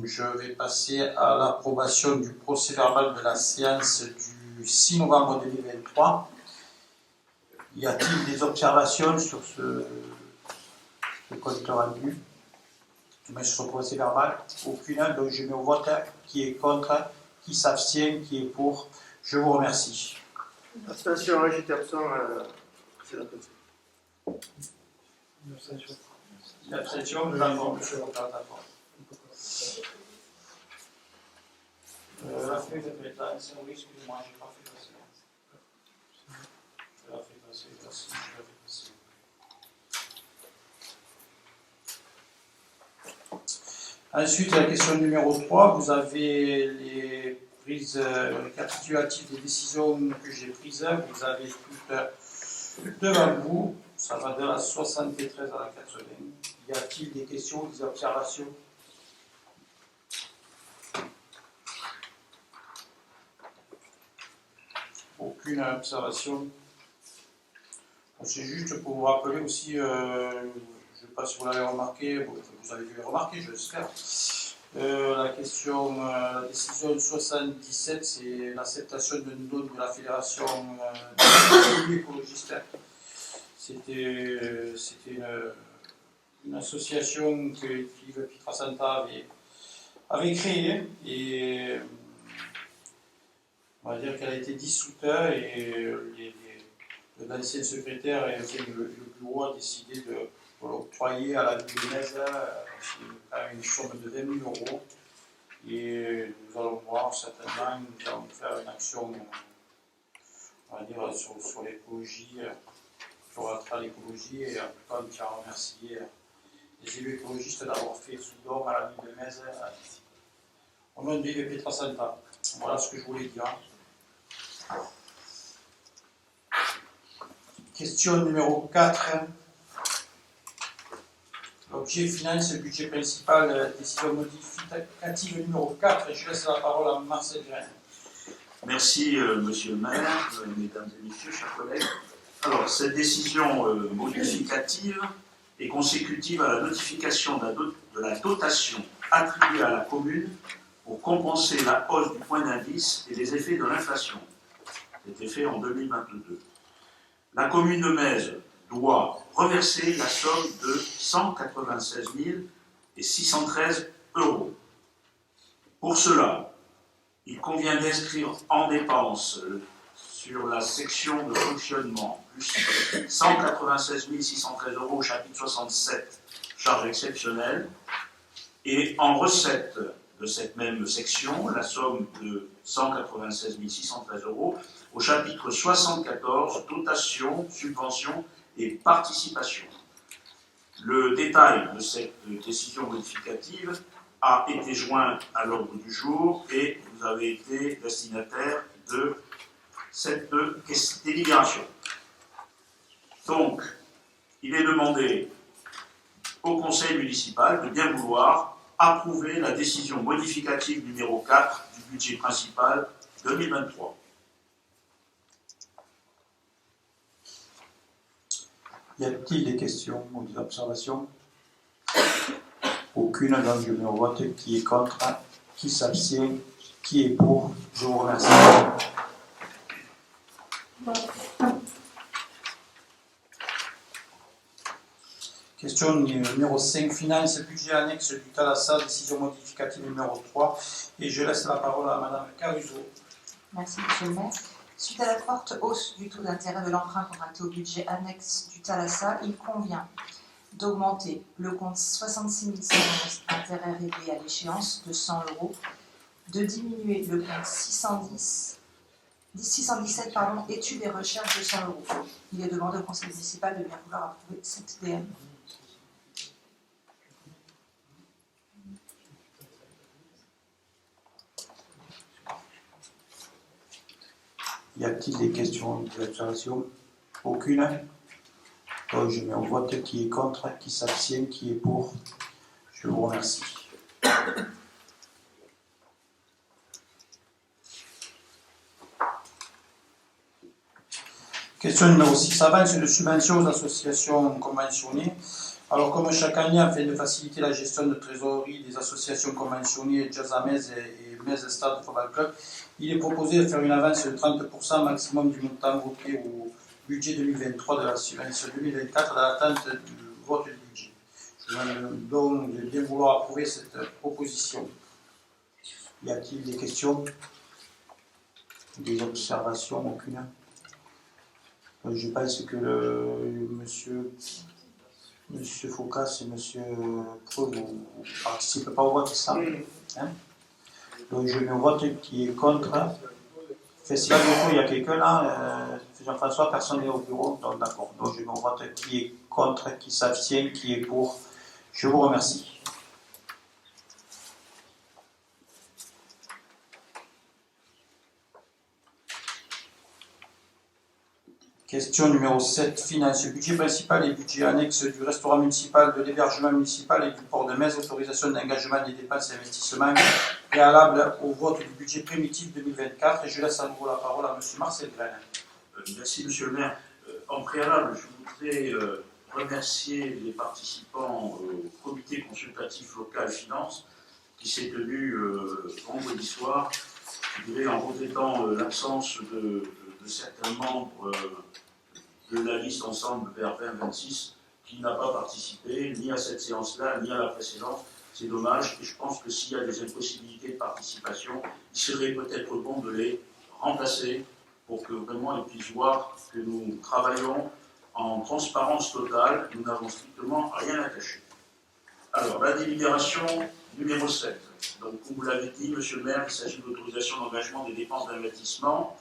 Je vais passer à l'approbation du procès-verbal de la séance du 6 novembre 2023. Y a-t-il des observations sur ce compte rendu? Je mets sur ce procès-verbal. Aucune, donc je mets au vote qui est contre, qui s'abstient, qui est pour. Je vous remercie. Abstention, j'étais absent, c'est la question. L'abstention, d'accord, monsieur le d'accord. La feuille de pétence, oui, excusez-moi, j'ai pas fait passer. Je la fais passer, merci, je la fais passer. Ensuite, la question numéro 3, vous avez les prises récapitulatives des décisions que j'ai prises. Vous avez toutes devant vous, ça va de la 73 à la 80. Y a-t-il des questions, des observations? Aucune observation. C'est juste pour vous rappeler aussi, je ne sais pas si vous l'avez remarqué, vous avez dû le remarquer, je l'espère. La décision 77, c'est l'acceptation d'une don de la Fédération des écologistes. C'était une association que Yves Pietrasanta avait créée et on va dire qu'elle a été dissoute et l'ancien secrétaire et le bureau a décidé de l'octroyer à la ville de Metz à une somme de 20 000 euros. Et nous allons voir certainement, nous allons faire une action, on va dire, sur l'écologie, sur l'écologie, et en tout cas, nous tiens à remercier les élus écologistes d'avoir fait ce don à la ville de Metz au nom de Yves Pietrasanta. Voilà ce que je voulais dire. Question numéro 4. L'objet finance, le budget principal, décision modificative numéro 4. Je laisse la parole à Marcel Grain. Merci, monsieur le maire, mesdames et messieurs, chers collègues. Alors, cette décision modificative est consécutive à la notification de la dotation attribuée à la commune pour compenser la hausse du point d'indice et les effets de l'inflation. C'était fait en 2022. La commune de Metz doit reverser la somme de 196 613 €. Pour cela, il convient d'inscrire en dépenses sur la section de fonctionnement plus 196 613 € au chapitre 67, charges exceptionnelles, et en recette de cette même section, la somme de 196 613 € au chapitre 74, dotation, subvention et participation. Le détail de cette décision modificative a été joint à l'ordre du jour et vous avez été destinataire de cette délibération. Donc, il est demandé au conseil municipal de bien vouloir approuver la décision modificative numéro 4 du budget principal 2023. Y a-t-il des questions ou des observations? Aucune, donc je mets au vote. Qui est contre? Qui s'abstient? Qui est pour? Je vous remercie. Question numéro 5, finance, budget annexe du Thalassa, décision modificative numéro 3. Et je laisse la parole à Madame Caruso. Merci, Monsieur le maire. Suite à la forte hausse du taux d'intérêt de l'emprunt contracté au budget annexe du Thalassa, il convient d'augmenter le compte 66 111 intérêt réglé à l'échéance de 100 €, de diminuer le compte 617 études et recherches de 100 €. Il est demandé au conseil municipal de bien vouloir approuver cette DM. Y a-t-il des questions ou des observations? Aucune. Donc je mets au vote. Qui est contre? Qui s'abstient? Qui est pour? Je vous remercie. Question numéro 6. Avance de subventions aux associations conventionnées. Alors, comme chaque année, afin de faciliter la gestion de trésorerie des associations conventionnées Jazz à Metz et Metz Stade Football Club, il est proposé de faire une avance de 30% maximum du montant voté au budget 2023 de la subvention 2024 dans l'attente du vote du budget. Je vous demande donc de bien vouloir approuver cette proposition. Y a-t-il des questions? Des observations? Aucune. Je pense que monsieur Foucault et monsieur Preux ne participent pas au vote, c'est ça? Hein? Donc je mets au vote. Qui est contre? Festival de Fou, il y a quelqu'un là, Jean-François, personne n'est au bureau, donc d'accord. Donc je mets au vote. Qui est contre? Qui s'abstient? Qui est pour? Je vous remercie. Question numéro 7, finances. Budget principal et budget annexe du restaurant municipal, de l'hébergement municipal et du port de Metz. Autorisation d'engagement des dépenses et investissements préalable au vote du budget primitif 2024. Et je laisse à nouveau la parole à M. Marcel Graine. Merci, Monsieur le maire. En préalable, je voudrais remercier les participants au comité consultatif local finance qui s'est tenu vendredi soir, je dirais en regrettant l'absence de certains membres de la liste ensemble vers 2026 qui n'a pas participé ni à cette séance-là, ni à la précédente. C'est dommage, et je pense que s'il y a des impossibilités de participation, il serait peut-être bon de les remplacer pour que vraiment ils puissent voir que nous travaillons en transparence totale, nous n'avons strictement rien à cacher. Alors, la délibération numéro 7. Donc, comme vous l'avez dit, Monsieur le maire, il s'agit d'autorisation d'engagement des dépenses d'investissement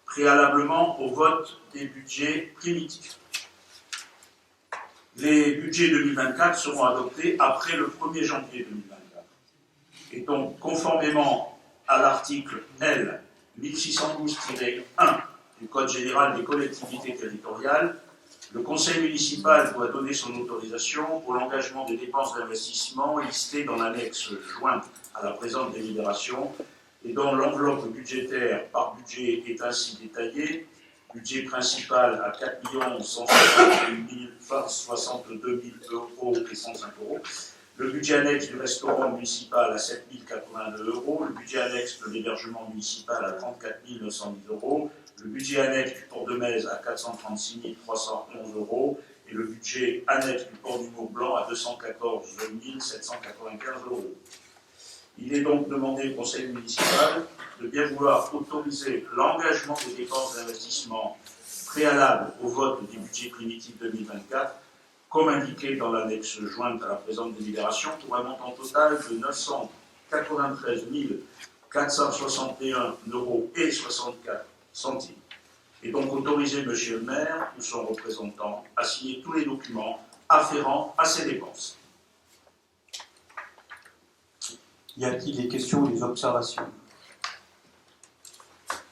préalablement au vote des budgets primitifs. Les budgets 2024 seront adoptés après le 1er janvier 2024. Et donc, conformément à l'article L 1612-1 du Code général des collectivités territoriales, le Conseil municipal doit donner son autorisation pour l'engagement des dépenses d'investissement listées dans l'annexe jointe à la présente délibération et dont l'enveloppe budgétaire par budget est ainsi détaillée. Budget principal à 4 162 000 euros et 105 euros. Le budget annexe du restaurant municipal à 7 082 euros. Le budget annexe de l'hébergement municipal à 34 910 euros. Le budget annexe du port de Metz à 436 311 euros. Et le budget annexe du port du Mont-Blanc à 214 795 euros. Il est donc demandé au Conseil municipal de bien vouloir autoriser l'engagement des dépenses d'investissement préalables au vote du budget primitif 2024, comme indiqué dans l'annexe jointe à la présente délibération, pour un montant total de 993 461 euros et 64 centimes. Et donc autoriser Monsieur le maire ou son représentant à signer tous les documents afférents à ces dépenses. Y a-t-il des questions ou des observations?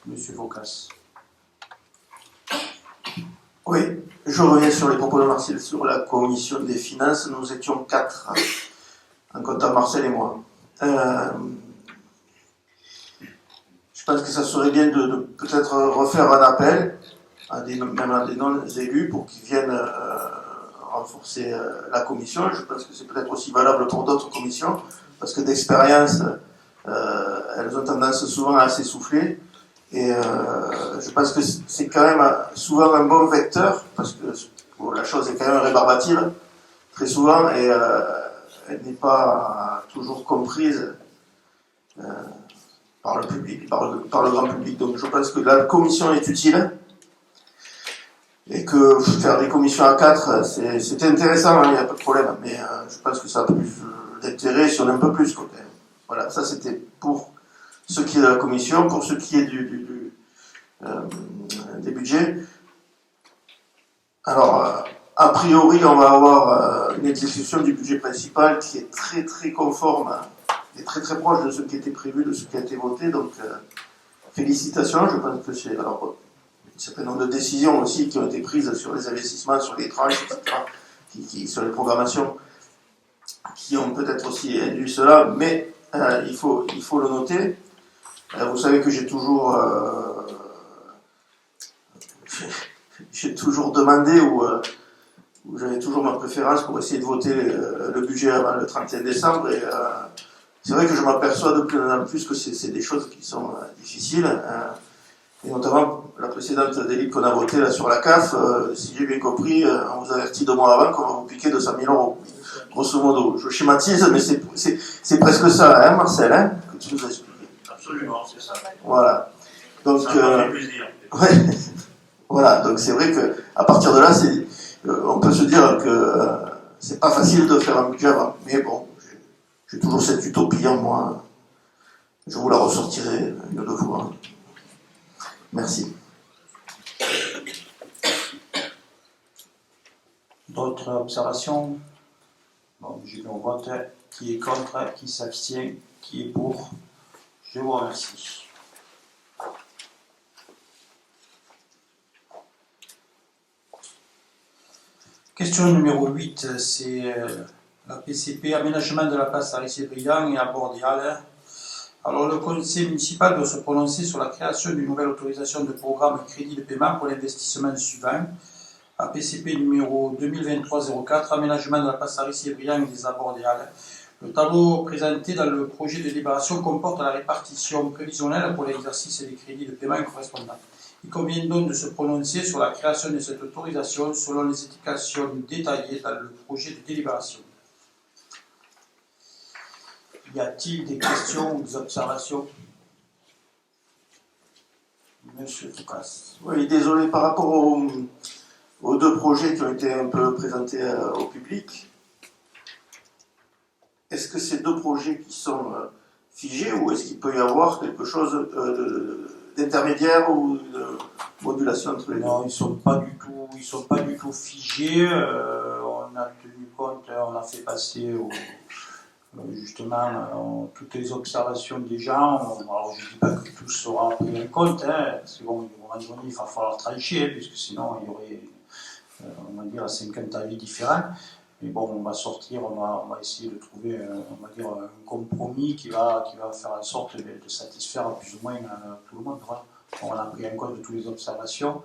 Monsieur Focas. Oui, je reviens sur les propos de Marcel sur la commission des finances. Nous étions 4, en comptant Marcel et moi. Je pense que ça serait bien de peut-être refaire un appel, même à des non-élus, pour qu'ils viennent renforcer la commission. Je pense que c'est peut-être aussi valable pour d'autres commissions, parce que d'expérience, elles ont tendance souvent à s'essouffler. Et je pense que c'est quand même souvent un bon vecteur, parce que bon, la chose est quand même rébarbative, très souvent, et elle n'est pas toujours comprise par le public, par le grand public. Donc je pense que la commission est utile, et que faire des commissions à 4, c'est intéressant, il n'y a pas de problème, mais je pense que ça a plus d'intérêt si on est un peu plus. Quoi. Voilà, ça c'était pour ce qui est de la commission. Pour ce qui est des budgets, alors a priori on va avoir une exécution du budget principal qui est très très conforme et très très proche de ce qui était prévu, de ce qui a été voté, donc félicitations. Je pense que c'est alors un certain nombre de décisions aussi qui ont été prises sur les investissements, sur les tranches, etc., sur les programmations, qui ont peut-être aussi induit cela, mais il faut le noter. Vous savez que j'ai toujours demandé, ou j'avais toujours ma préférence pour essayer de voter le budget avant le 31 décembre, et c'est vrai que je m'aperçois de plus en plus que c'est des choses qui sont difficiles, et notamment la précédente délib qu'on a votée là, sur la CAF, si j'ai bien compris, on vous avertit 2 mois avant qu'on va vous piquer 200 000 euros. Grosso modo, je schématise, mais c'est presque ça, hein, Marcel, hein, que tu nous as expliqué. Absolument, c'est ça. Voilà. Donc, ça me fait plaisir. Ouais. Voilà, donc c'est vrai que à partir de là, on peut se dire que c'est pas facile de faire un budget avant. Mais bon, j'ai toujours cette utopie en moi. Je vous la ressortirai une ou 2 fois. Merci. D'autres observations? Bon, je vais au vote. Qui est contre? Qui s'abstient? Qui est pour? Je vous remercie. Question numéro 8, c'est la PCP, aménagement de la place Arissier-Briand et à Bordial. Alors, le conseil municipal doit se prononcer sur la création d'une nouvelle autorisation de programme crédit de paiement pour l'investissement suivant. APCP numéro 2023-04, aménagement de la place Arissier-Briand et des abords des Halles. Le tableau présenté dans le projet de délibération comporte la répartition prévisionnelle pour l'exercice des crédits de paiement correspondants. Il convient donc de se prononcer sur la création de cette autorisation selon les indications détaillées dans le projet de délibération. Y a-t-il des questions ou des observations? Monsieur Foucasse. Oui, désolé, par rapport aux deux projets qui ont été un peu présentés au public, est-ce que ces deux projets qui sont figés ou est-ce qu'il peut y avoir quelque chose d'intermédiaire ou de modulation entre les deux? Non, ils sont pas du tout figés. On a tenu compte, on a fait passer justement toutes les observations des gens. Alors je ne dis pas que tout sera pris en compte, hein, parce que bon, à un moment donné, il va falloir trancher, puisque sinon il y aurait, on va dire, 50 avis différents. Mais bon, on va sortir, on va essayer de trouver, on va dire, un compromis qui va faire en sorte de satisfaire plus ou moins tout le monde. Voilà. On a pris en compte toutes les observations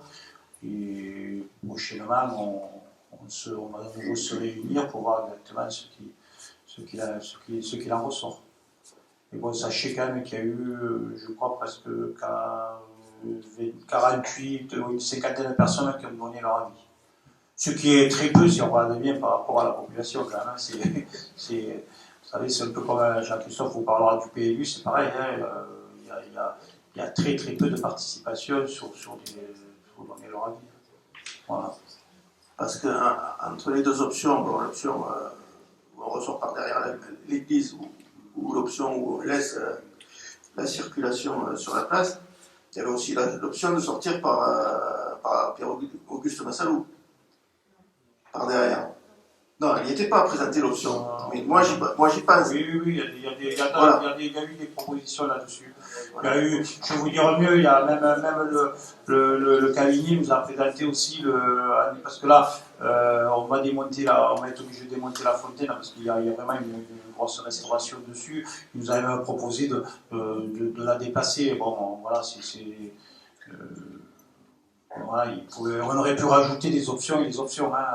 et prochainement, on va de nouveau se réunir pour voir exactement ce qu'il en ressort. Et bon, sachez quand même qu'il y a eu, je crois, presque 48 ou une cinquantaine de personnes qui ont donné leur avis. Ce qui est très peu si on regarde bien par rapport à la population quand même. Vous savez, c'est un peu comme Jean-Christophe vous parlera du PLU, c'est pareil. Hein, il y a très très peu de participation sur donner leur avis. Voilà. Parce que entre les deux options, bon, l'option où on ressort par derrière l'église ou l'option où on laisse la circulation sur la place, il y avait aussi l'option de sortir par Pierre-Auguste Massalou. Par derrière. Non, il n'y était pas à présenter l'option. Mais moi, j'y pense. Oui, il y a eu des propositions là-dessus. Il y a eu, je vais vous dire mieux, il y a même le cabinet nous a présenté aussi parce que là, on va être obligé de démonter la fontaine parce qu'il y a vraiment une grosse restauration dessus. Il nous a même proposé de la déplacer. Bon, voilà, voilà, on aurait pu rajouter des options et des options, hein,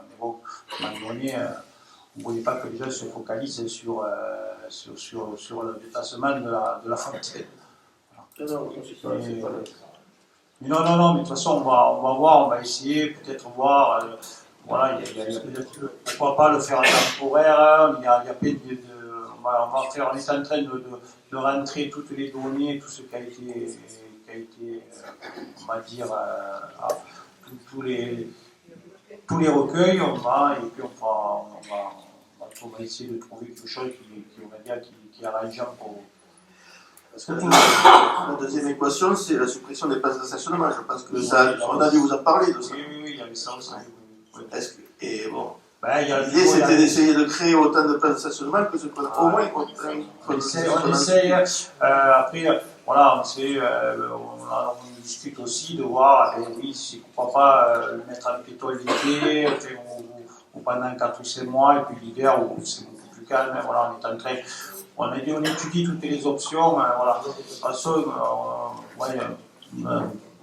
mais bon, à un moment donné, on ne voulait pas que les gens se focalisent sur le déplacement de la fontaine. Mais non, mais de toute façon, on va voir, on va essayer, peut-être voir, voilà, pourquoi pas le faire temporaire, il y a plein on est en train de rentrer toutes les données, tout ce qui a été on va dire, tous les recueils, et puis on va essayer de trouver quelque chose qui est arrangeant pour. Parce que la deuxième équation, c'est la suppression des places de stationnement. Je pense que on a dû vous en parler de ça. Oui, il y avait ça aussi. Oui. Et bon, l'idée c'était d'essayer de créer autant de places de stationnement que ce qu'on a au moins. On essaye. Après, voilà, on discute aussi de voir, oui, pourquoi pas le mettre en piéton l'été, ou pendant 4 ou 5 mois, et puis l'hiver, où c'est beaucoup plus calme. Voilà, on étudie toutes les options. Voilà. De toute façon,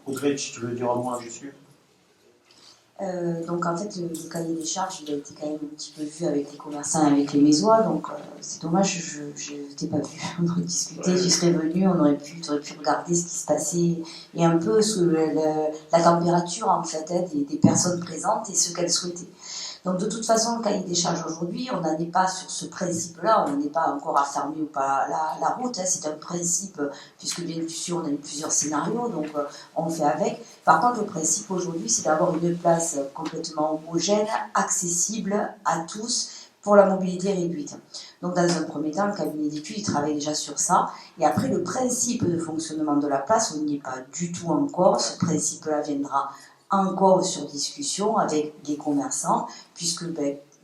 Audrey, si tu veux dire un mot là-dessus. Donc en fait, le cahier des charges, il a été quand même un petit peu vu avec les commerçants et avec les Mésois, donc c'est dommage, je ne t'ai pas vu. On aurait discuté, tu serais venu, tu aurais pu regarder ce qui se passait et un peu la température en fait des personnes présentes et ce qu'elles souhaitaient. Donc de toute façon, le cahier des charges aujourd'hui, on n'en est pas sur ce principe-là, on n'est pas encore à fermer ou pas la route, hein, c'est un principe, puisque bien sûr on a eu plusieurs scénarios, donc on fait avec. Par contre, le principe aujourd'hui, c'est d'avoir une place complètement homogène, accessible à tous, pour la mobilité réduite. Donc dans un premier temps, le cabinet d'études travaille déjà sur ça, et après le principe de fonctionnement de la place, on n'y est pas du tout encore, ce principe-là viendra encore sur discussion avec les commerçants, puisque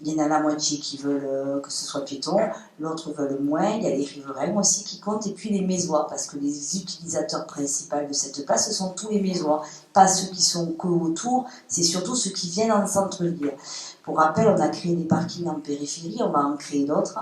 il y en a la moitié qui veulent que ce soit piéton, l'autre veulent moins, il y a les riverains aussi qui comptent, et puis les Mésois, parce que les utilisateurs principaux de cette place, ce sont tous les Mésois, pas ceux qui sont que autour, c'est surtout ceux qui viennent en centre-ville. Pour rappel, on a créé des parkings en périphérie, on va en créer d'autres,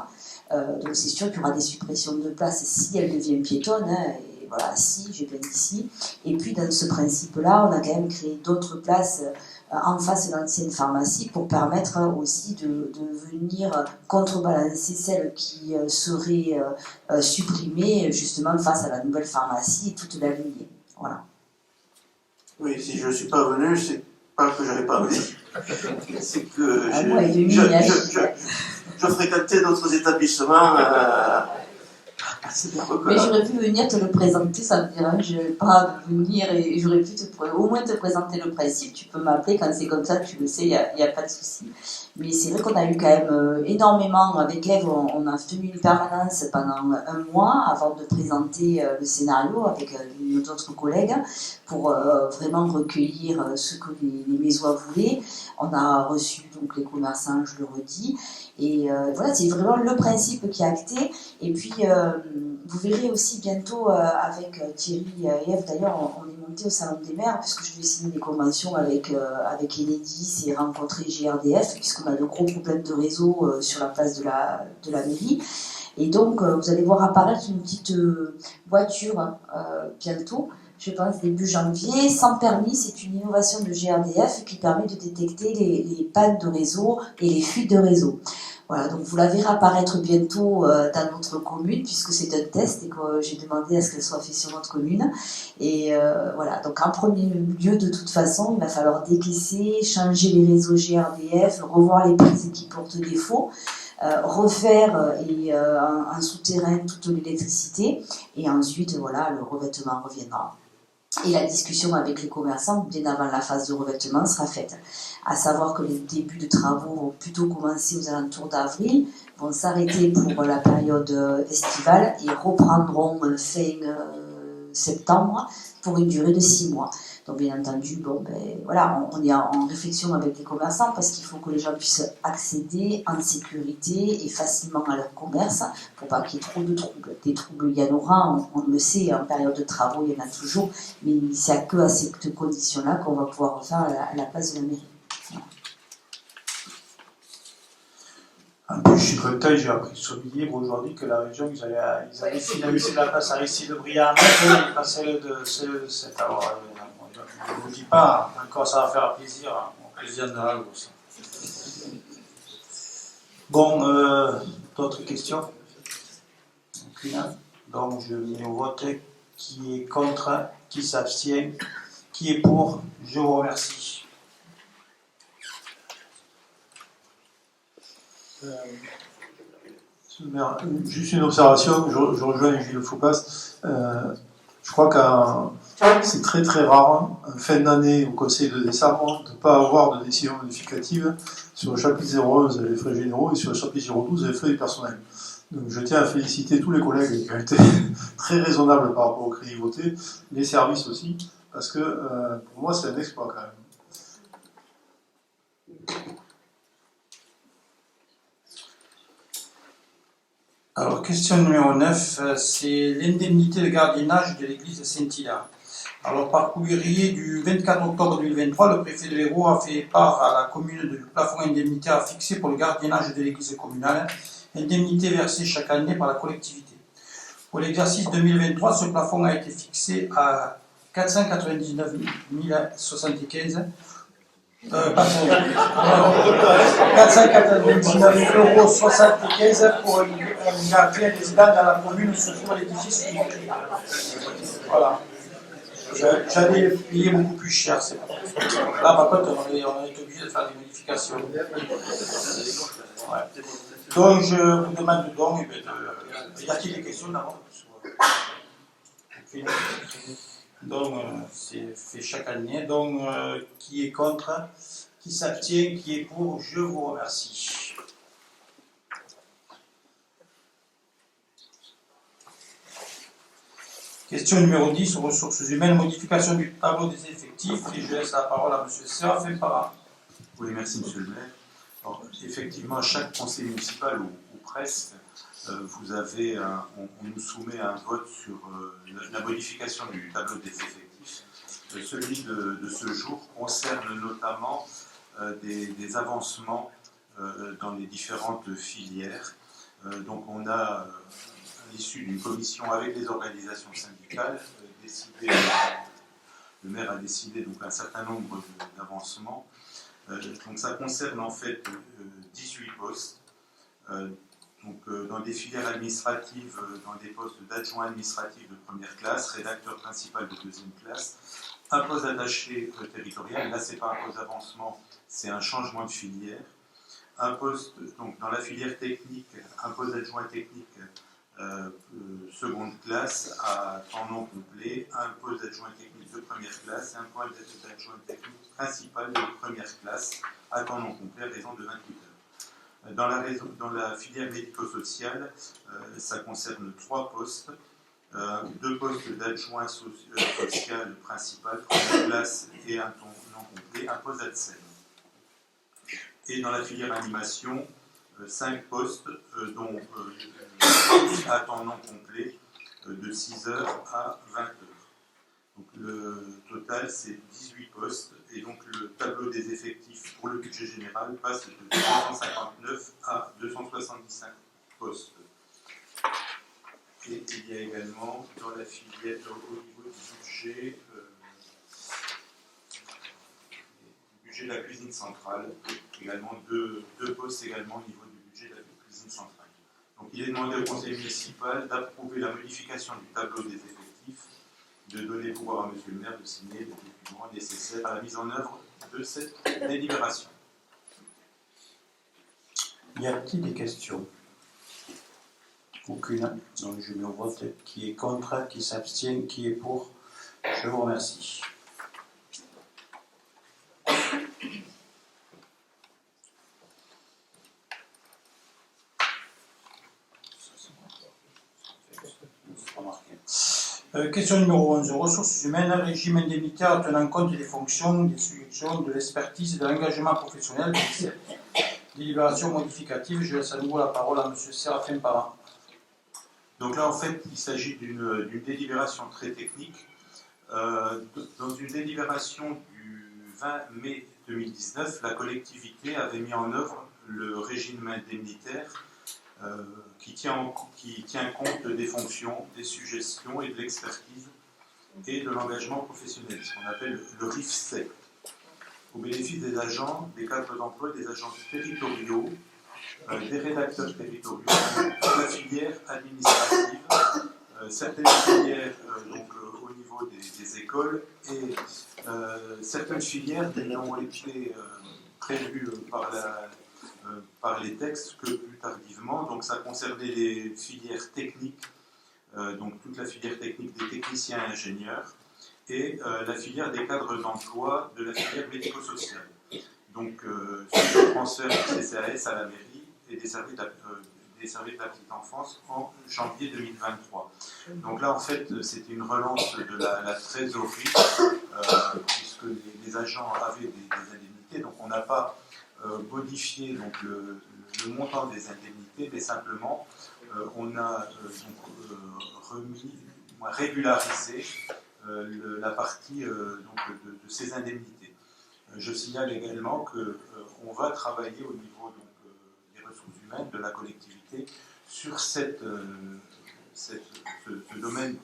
donc c'est sûr qu'il y aura des suppressions de places si elles deviennent piétonnes, hein, et voilà, si, j'ai bien dit si. Et puis dans ce principe-là, on a quand même créé d'autres places en face de l'ancienne pharmacie pour permettre aussi de venir contrebalancer celles qui seraient supprimées justement face à la nouvelle pharmacie et toute la lignée. Voilà. Oui, si je ne suis pas venu, c'est pas que je n'avais pas envie. C'est que je fréquentais d'autres établissements. Mais j'aurais pu venir te le présenter, ça me dérange pas de venir et j'aurais pu au moins te présenter le principe. Tu peux m'appeler quand c'est comme ça, tu le sais, il n'y a pas de souci. Mais c'est vrai qu'on a eu quand même énormément, avec Eve, on a tenu une permanence pendant un mois avant de présenter le scénario avec d'autres collègues pour vraiment recueillir ce que les Mésois voulaient. On a reçu donc les commerçants, je le redis, et voilà, c'est vraiment le principe qui est acté. Et puis, vous verrez aussi bientôt avec Thierry et Eve, d'ailleurs, on est monté au Salon des maires, puisque je vais signer des conventions avec Enedis et rencontrer GRDF, puisqu'on a de gros problèmes de réseau sur la place de la mairie. Et donc, vous allez voir apparaître une petite voiture bientôt, je pense début janvier, sans permis. C'est une innovation de GRDF qui permet de détecter les pannes de réseau et les fuites de réseau. Voilà, donc vous la verrez apparaître bientôt dans notre commune, puisque c'est un test et que j'ai demandé à ce qu'elle soit faite sur notre commune. Et voilà, donc en premier lieu, de toute façon, il va falloir décaisser, changer les réseaux GRDF, revoir les prises qui portent défaut, refaire en souterrain toute l'électricité, et ensuite, voilà, le revêtement reviendra. Et la discussion avec les commerçants, bien avant la phase de revêtement, sera faite. À savoir que les débuts de travaux vont plutôt commencer aux alentours d'avril, vont s'arrêter pour la période estivale et reprendront fin septembre pour une durée de 6 mois. Donc bien entendu, voilà, on est en réflexion avec les commerçants parce qu'il faut que les gens puissent accéder en sécurité et facilement à leur commerce pour pas qu'il y ait trop de troubles. Des troubles, il y en aura, on le sait, en période de travaux, il y en a toujours, mais c'est que à cette condition-là qu'on va pouvoir refaire la place de la mairie. En plus, je suis content, j'ai appris sur le livre aujourd'hui que la région, ils avaient finalisé la place à Aristide-Briand, et pas celle de cette. Alors, je ne vous dis pas, encore ça va faire plaisir au président de la Lagos. Bon, d'autres questions? Aucune. Donc, je mets au vote qui est contre, qui s'abstient, qui est pour. Je vous remercie. Juste une observation, je rejoins Gilles Foupas. Je crois que c'est très très rare, en fin d'année au Conseil de décembre, de ne pas avoir de décision modificative sur le chapitre 01, les frais généraux, et sur le chapitre 02, les frais du personnel. Donc je tiens à féliciter tous les collègues qui ont été très raisonnables par rapport au crédit voté, les services aussi, parce que pour moi c'est un exploit quand même. Alors, question numéro 9, c'est l'indemnité de gardiennage de l'église de Saint-Hilaire. Alors, par courrier du 24 octobre 2023, le préfet de l'Hérault a fait part à la commune du plafond indemnitaire fixé pour le gardiennage de l'église communale, indemnité versée chaque année par la collectivité. Pour l'exercice 2023, ce plafond a été fixé à 499 075 499,75 € pour un gardien résident dans la commune où se trouve l'édifice. Voilà. J'allais payer beaucoup plus cher. Là, par contre, on est obligé de faire des modifications. Ouais. Donc, je vous demande donc, y a-t-il des questions d'abord? Donc, c'est fait chaque année. Donc, qui est contre, qui s'abstient, qui est pour, je vous remercie. Question numéro 10, ressources humaines, modification du tableau des effectifs. Et je laisse la parole à M. Séraphin Parra. Oui, merci, monsieur le maire. Alors, effectivement, chaque conseil municipal, ou presque, vous avez on nous soumet un vote sur la modification du tableau des effectifs. Celui de ce jour concerne notamment des avancements dans les différentes filières. Donc on a, à l'issue d'une commission avec les organisations syndicales, décidé, le maire a décidé donc un certain nombre d'avancements. Donc ça concerne en fait 18 postes. Dans des filières administratives, dans des postes d'adjoint administratif de première classe, rédacteur principal de deuxième classe, un poste d'attaché territorial, là c'est pas un poste d'avancement, c'est un changement de filière. Un poste, donc dans la filière technique, un poste d'adjoint technique seconde classe à temps non complet, un poste d'adjoint technique de première classe et un poste d'adjoint technique principal de première classe à temps non complet à raison de 28 heures. Dans la filière médico-sociale, ça concerne 3 postes, 2 postes d'adjoint social principal, première classe et un temps non complet, un poste d'ADSEM. Et dans la filière animation, 5 postes, dont à temps non complet, de 6 heures à 20 heures. Donc le total, c'est 18 postes, et donc le tableau des effectifs pour le budget général passe de 259 à 275 postes. Et il y a également dans la filière, au niveau du budget de la cuisine centrale, également deux postes également au niveau du budget de la cuisine centrale. Donc il est demandé au conseil municipal d'approuver la modification du tableau des effectifs, de donner pouvoir à monsieur le maire de signer les documents nécessaires à la mise en œuvre de cette délibération. Y a-t-il des questions? Aucune. Donc je mets au vote qui est contre, qui s'abstient, qui est pour. Je vous remercie. Question numéro 11. Ressources humaines, régime indemnitaire tenant compte des fonctions, des sujétions, de l'expertise et de l'engagement professionnel. Délibération modificative. Je laisse à nouveau la parole à M. Séraphin Parent. Donc là, en fait, il s'agit d'une délibération très technique. Dans une délibération du 20 mai 2019, la collectivité avait mis en œuvre le régime indemnitaire qui tient compte des fonctions, des suggestions et de l'expertise et de l'engagement professionnel, ce qu'on appelle le RIFSEC, au bénéfice des agents, des cadres d'emploi, des agents territoriaux, des rédacteurs territoriaux, de la filière administrative, certaines filières au niveau des écoles et certaines filières n'ont été prévues par les textes que plus tardivement. Donc ça concernait les filières techniques, donc toute la filière technique des techniciens et ingénieurs, et la filière des cadres d'emploi de la filière médico-sociale. Donc suite au transfert du CCAS à la mairie et des services de la petite enfance en janvier 2023. Donc là, en fait, c'était une relance de la trésorerie, puisque les agents avaient des indemnités, donc on n'a pas modifié donc, le montant des indemnités, mais simplement on a régularisé la partie de ces indemnités. Je signale également qu'on va travailler au niveau des ressources humaines de la collectivité sur ce domaine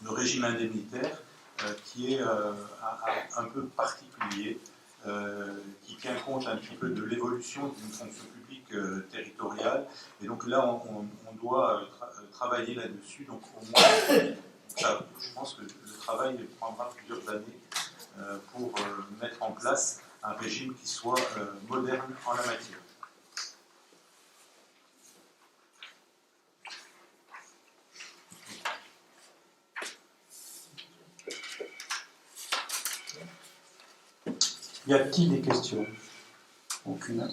le régime indemnitaire qui est un peu particulier, qui tient compte un petit peu de l'évolution d'une fonction publique territoriale. Et donc là, on doit travailler là-dessus. Donc au moins, je pense que le travail prendra plusieurs années pour mettre en place un régime qui soit moderne en la matière. Y a-t-il des questions? Aucune.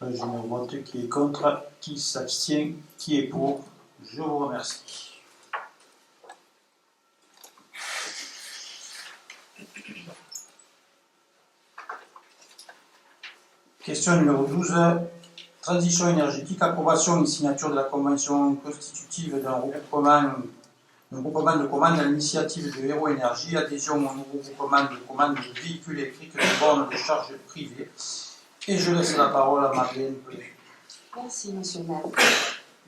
Je me vote qui est contre, qui s'abstient, qui est pour. Je vous remercie. Question numéro 12. Transition énergétique, approbation et signature de la convention constitutive d'un groupement de commandes à l'initiative de Héro Énergie, adhésion au nouveau groupement de commandes de véhicules électriques de bornes de charge privées. Et je laisse la parole à Marianne Pelé. Merci, Monsieur le maire.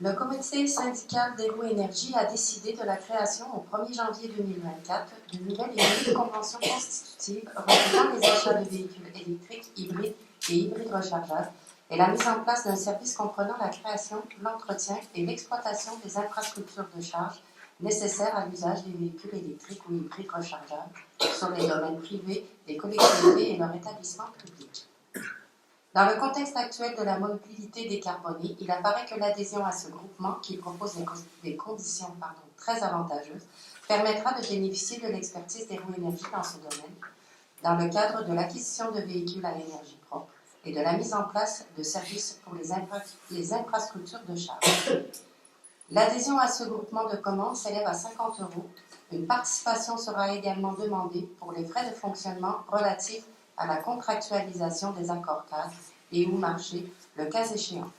Le comité syndical d'Héro Énergie a décidé de la création au 1er janvier 2024 de nouvelles et uniques conventions constitutives regroupant les achats de véhicules électriques, hybrides et hybrides rechargeables et la mise en place d'un service comprenant la création, l'entretien et l'exploitation des infrastructures de charge nécessaires à l'usage des véhicules électriques ou hybrides rechargeables sur les domaines privés des collectivités et leurs établissements publics. Dans le contexte actuel de la mobilité décarbonée, il apparaît que l'adhésion à ce groupement, qui propose des conditions très avantageuses, permettra de bénéficier de l'expertise d'Héro Énergie dans ce domaine, dans le cadre de l'acquisition de véhicules à énergie propre et de la mise en place de services pour les infrastructures de charge. L'adhésion à ce groupement de commandes s'élève à 50 €. Une participation sera également demandée pour les frais de fonctionnement relatifs à la contractualisation des accords cadres et ou marché, le cas échéant.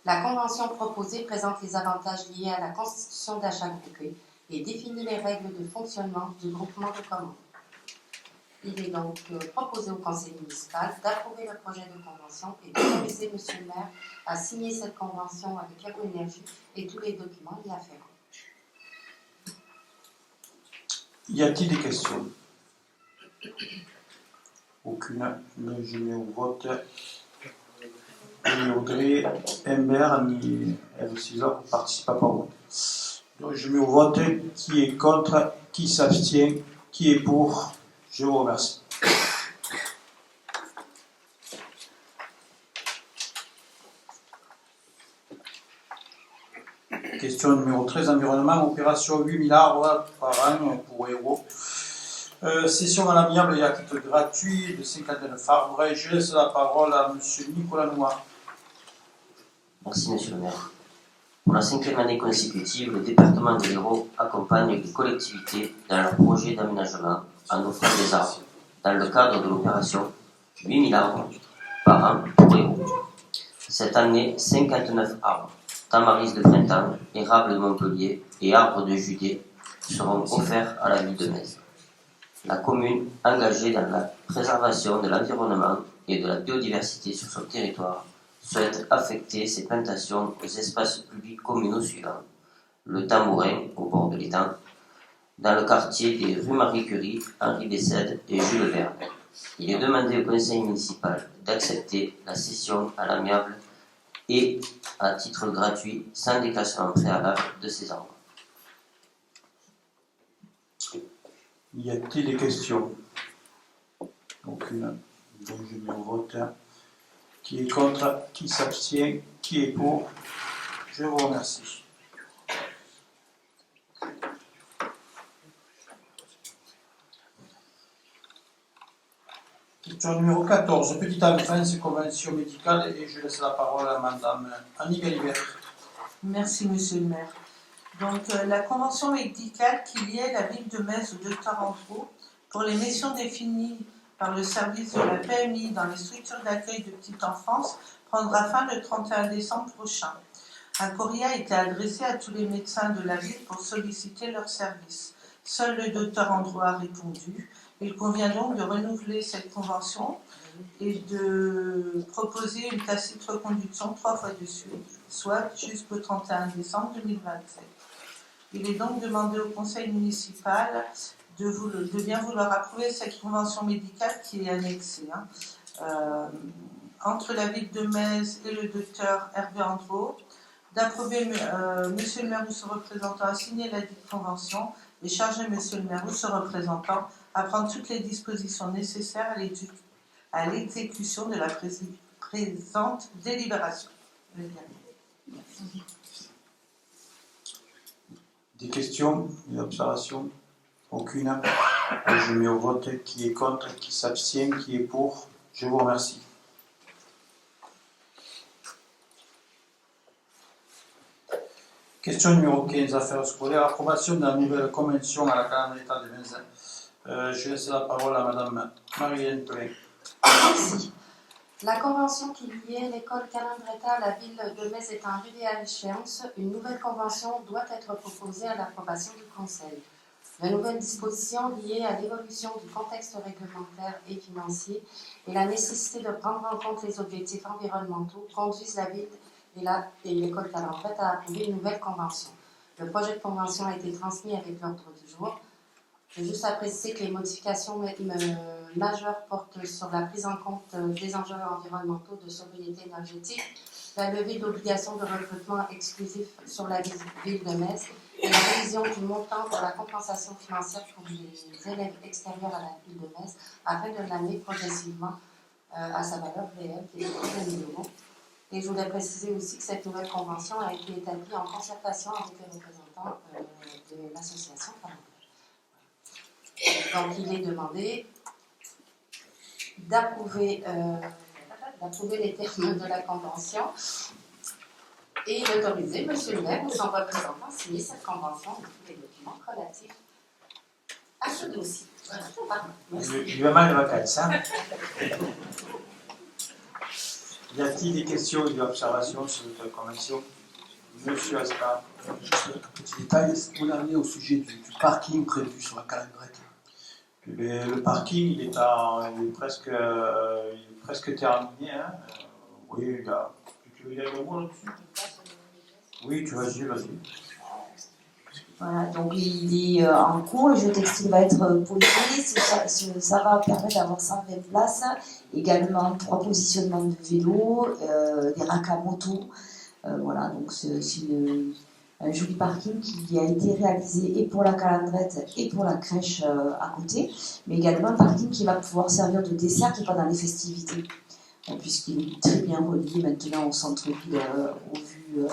La convention proposée présente les avantages liés à la constitution d'achats groupés et définit les règles de fonctionnement du groupement de commandes. Il est donc proposé au conseil municipal d'approuver le projet de convention et d'autoriser Monsieur le maire à signer cette convention avec Héro Énergie et tous les documents y afférents. Y a-t-il des questions? Aucune. Je mets au vote. Ni Audrey Imbert, ni elle aussi là, ne participe pas au vote. Donc je mets au vote qui est contre, qui s'abstient, qui est pour. Je vous remercie. Question numéro 13, environnement, opération 8 000 arbres par an pour Héro. Session à l'amiable et à titre gratuit de 59 arbres. Et je laisse la parole à M. Nicolas Noir. Merci, Monsieur le maire. Pour la 5e année consécutive, le département de l'Hérault accompagne les collectivités dans leurs projets d'aménagement en offrant des arbres, dans le cadre de l'opération 8 000 arbres par an pour Hérault. Cette année, 59 arbres, tamaris de printemps, érables de Montpellier et arbres de Judée seront offerts à la ville de Metz. La commune, engagée dans la préservation de l'environnement et de la biodiversité sur son territoire, souhaite affecter ces plantations aux espaces publics communaux suivants: le Tambourin, au bord de l'étang, dans le quartier des rues Marie-Curie, Henri Bessède et Jules Verne. Il est demandé au conseil municipal d'accepter la cession à l'amiable et à titre gratuit, sans déclassement préalable de ces arbres. Y a-t-il des questions? Aucune. Donc je mets au vote. Qui est contre? Qui s'abstient? Qui est pour? Je vous remercie. Question numéro 14. Petite enfance, convention médicale, et je laisse la parole à Madame Annie Galibert. Merci, Monsieur le maire. Donc, la convention médicale qui liait la ville de Metz au Dr Andro pour les missions définies par le service de la PMI dans les structures d'accueil de petite enfance prendra fin le 31 décembre prochain. Un courrier a été adressé à tous les médecins de la ville pour solliciter leurs services. Seul le Dr Andro a répondu. Il convient donc de renouveler cette convention et de proposer une tacite reconduction 3 fois de suite, soit jusqu'au 31 décembre 2027. Il est donc demandé au conseil municipal de bien vouloir approuver cette convention médicale qui est annexée entre la ville de Metz et le docteur Hervé Andro, d'approuver Monsieur le maire ou son représentant à signer la dite convention et charger Monsieur le maire ou son représentant à prendre toutes les dispositions nécessaires à l'exécution de la présente délibération. Merci. Des questions? Des observations? Aucune. Je mets au vote qui est contre, qui s'abstient, qui est pour. Je vous remercie. Question numéro 15, affaires scolaires, approbation de la nouvelle convention à la Calandre d'État de Metz. Je laisse la parole à Madame Marie-Hélène Pelé. Merci. La convention qui liait l'école Calendretta à la ville de Metz étant arrivée à l'échéance, une nouvelle convention doit être proposée à l'approbation du Conseil. De nouvelles dispositions liées à l'évolution du contexte réglementaire et financier et la nécessité de prendre en compte les objectifs environnementaux conduisent la ville et l'école Calendretta à approuver une nouvelle convention. Le projet de convention a été transmis avec l'ordre du jour. J'ai juste à préciser que les modifications majeures portent sur la prise en compte des enjeux environnementaux de sobriété énergétique, la levée d'obligations de recrutement exclusif sur la ville de Metz et la révision du montant de la compensation financière pour les élèves extérieurs à la ville de Metz afin de l'amener progressivement à sa valeur réelle qui est de 3 000 €. Et je voudrais préciser aussi que cette nouvelle convention a été établie en concertation avec les représentants de l'association Calendretta. Donc, il est demandé d'approuver les termes de la convention et d'autoriser M. le maire ou son représentant à signer cette convention et tous les documents relatifs à ce dossier. Voilà. Merci. Il va mal les vacances, hein? Y a-t-il des questions ou des observations sur cette convention? Monsieur Aspar. Juste un petit détail, est-ce qu'on en est au sujet du parking prévu sur la Calendretta? Le parking, il est presque terminé. Hein. Oui, tu veux dire le mot là-dessus? Oui, vas-y. Voilà, donc il est en cours, le jeu textile va être posé, ça va permettre d'avoir 120 places, également 3 positionnements de vélos, des racks à moto, voilà, donc c'est un joli parking qui a été réalisé et pour la Calendrette et pour la crèche à côté, mais également un parking qui va pouvoir servir de dessert pendant les festivités, puisqu'il est très bien relié maintenant au centre-ville au vu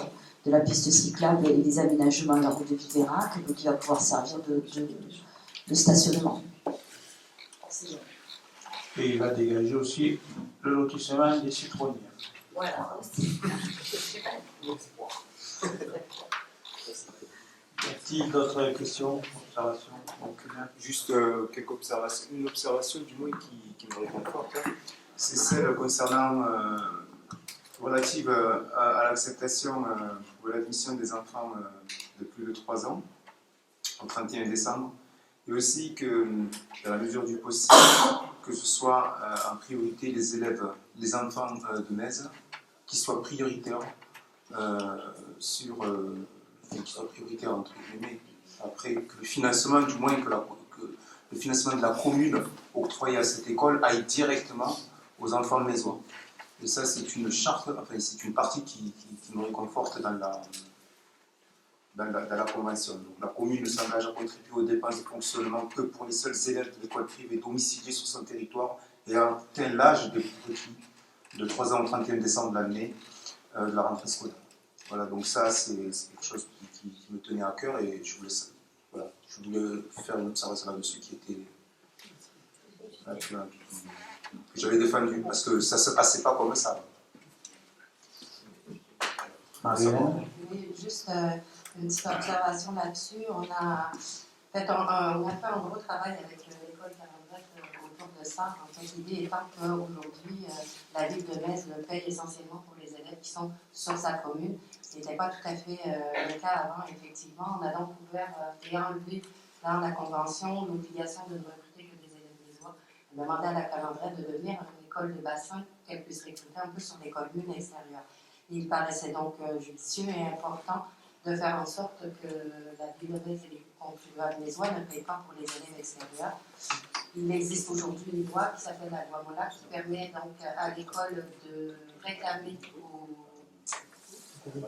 de la piste cyclable et des aménagements à la route de Viverac, donc il va pouvoir servir de stationnement. Et il va dégager aussi le lotissement des citronniers. Voilà, aussi. Y a-t-il d'autres questions, observations? Juste une observation du moins qui me réconforte. C'est celle concernant relative à l'acceptation ou à l'admission des enfants de plus de 3 ans au 31 décembre. Et aussi que, dans la mesure du possible, que ce soit en priorité les enfants de Metz qui soient prioritaires qui soient prioritaires entre guillemets, après que le financement, du moins que le financement de la commune octroyé à cette école aille directement aux enfants mésois. Et ça, c'est une charte, enfin, c'est une partie qui me réconforte dans la convention. Donc, la commune ne s'engage à contribuer aux dépenses de fonctionnement que pour les seuls élèves de l'école privée domiciliés sur son territoire et ayant atteint l'âge de 3 ans au 31 décembre de l'année de la rentrée scolaire. Voilà, donc ça, c'est quelque chose qui me tenait à cœur et je voulais faire une observation là-dessus que j'avais défendu, parce que ça ne se passait pas comme ça. Oui, juste une petite observation là-dessus. On a fait un gros travail avec l'école Calendrette autour de ça. En fait, l'idée étant qu'aujourd'hui, la ville de Metz le paye essentiellement pour les élèves qui sont sur sa commune. Ce n'était pas tout à fait le cas avant, effectivement. On a donc ouvert et enlevé dans la convention l'obligation de ne recruter que des élèves mésois. On a demandé à la Calendrette de devenir une école de bassin qu'elle puisse recruter un peu sur les communes extérieures. Il paraissait donc judicieux et important de faire en sorte que la ville de Metz et les contribuables mésois ne payent pas pour les élèves extérieurs. Il existe aujourd'hui une loi qui s'appelle la loi Mola qui permet donc à l'école de réclamer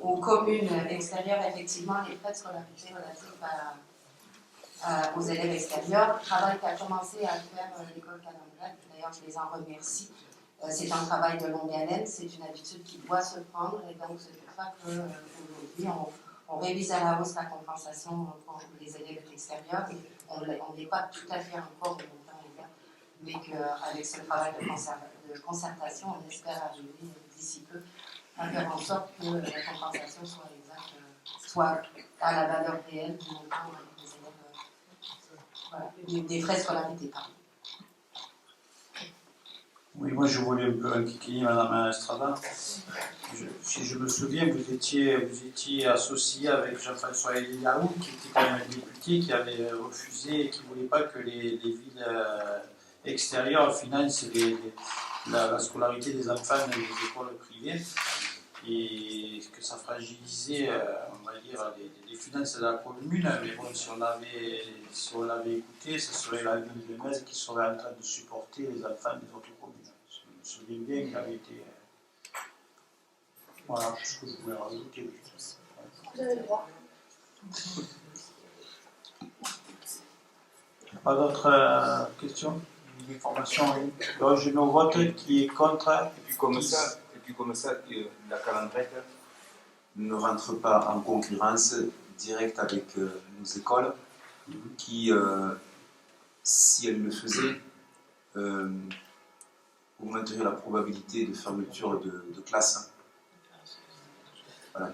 aux communes extérieures effectivement les frais de scolarité relatifs aux élèves extérieurs. Travail qu'a commencé à faire l'école Calendrette, d'ailleurs je les en remercie. C'est un travail de longue haleine, c'est une habitude qui doit se prendre et donc c'est pour ça qu'aujourd'hui on révise à la hausse la compensation pour les élèves extérieurs et on n'est pas tout à fait encore au montant égal, mais qu'avec ce travail de concertation, on espère arriver d'ici peu à faire en sorte que la compensation soit exacte, soit à la valeur réelle du montant des élèves, des frais de scolarité. Oui, moi je voulais un peu enquiquiner Madame Estrada. Si je me souviens, vous étiez associé avec Jean-François Eliaou, qui était quand même un député qui avait refusé et qui ne voulait pas que les villes extérieures financent la scolarité des enfants dans les écoles privées, et que ça fragilisait, on va dire, les finances de la commune. Mais bon, si on l'avait écouté, ce serait la ville de Metz qui serait en train de supporter les enfants des autres communes. Je me souviens bien qu'il avait été... Voilà, c'est ce que je voulais rajouter. Vous avez le droit. Pas d'autres questions? Des informations? Donc je mets au vote qui est contre. Et puis comme ça, la calandrette ne rentre pas en concurrence directe avec nos écoles qui, si elles le faisaient, augmenterait la probabilité de fermeture de classe. Voilà.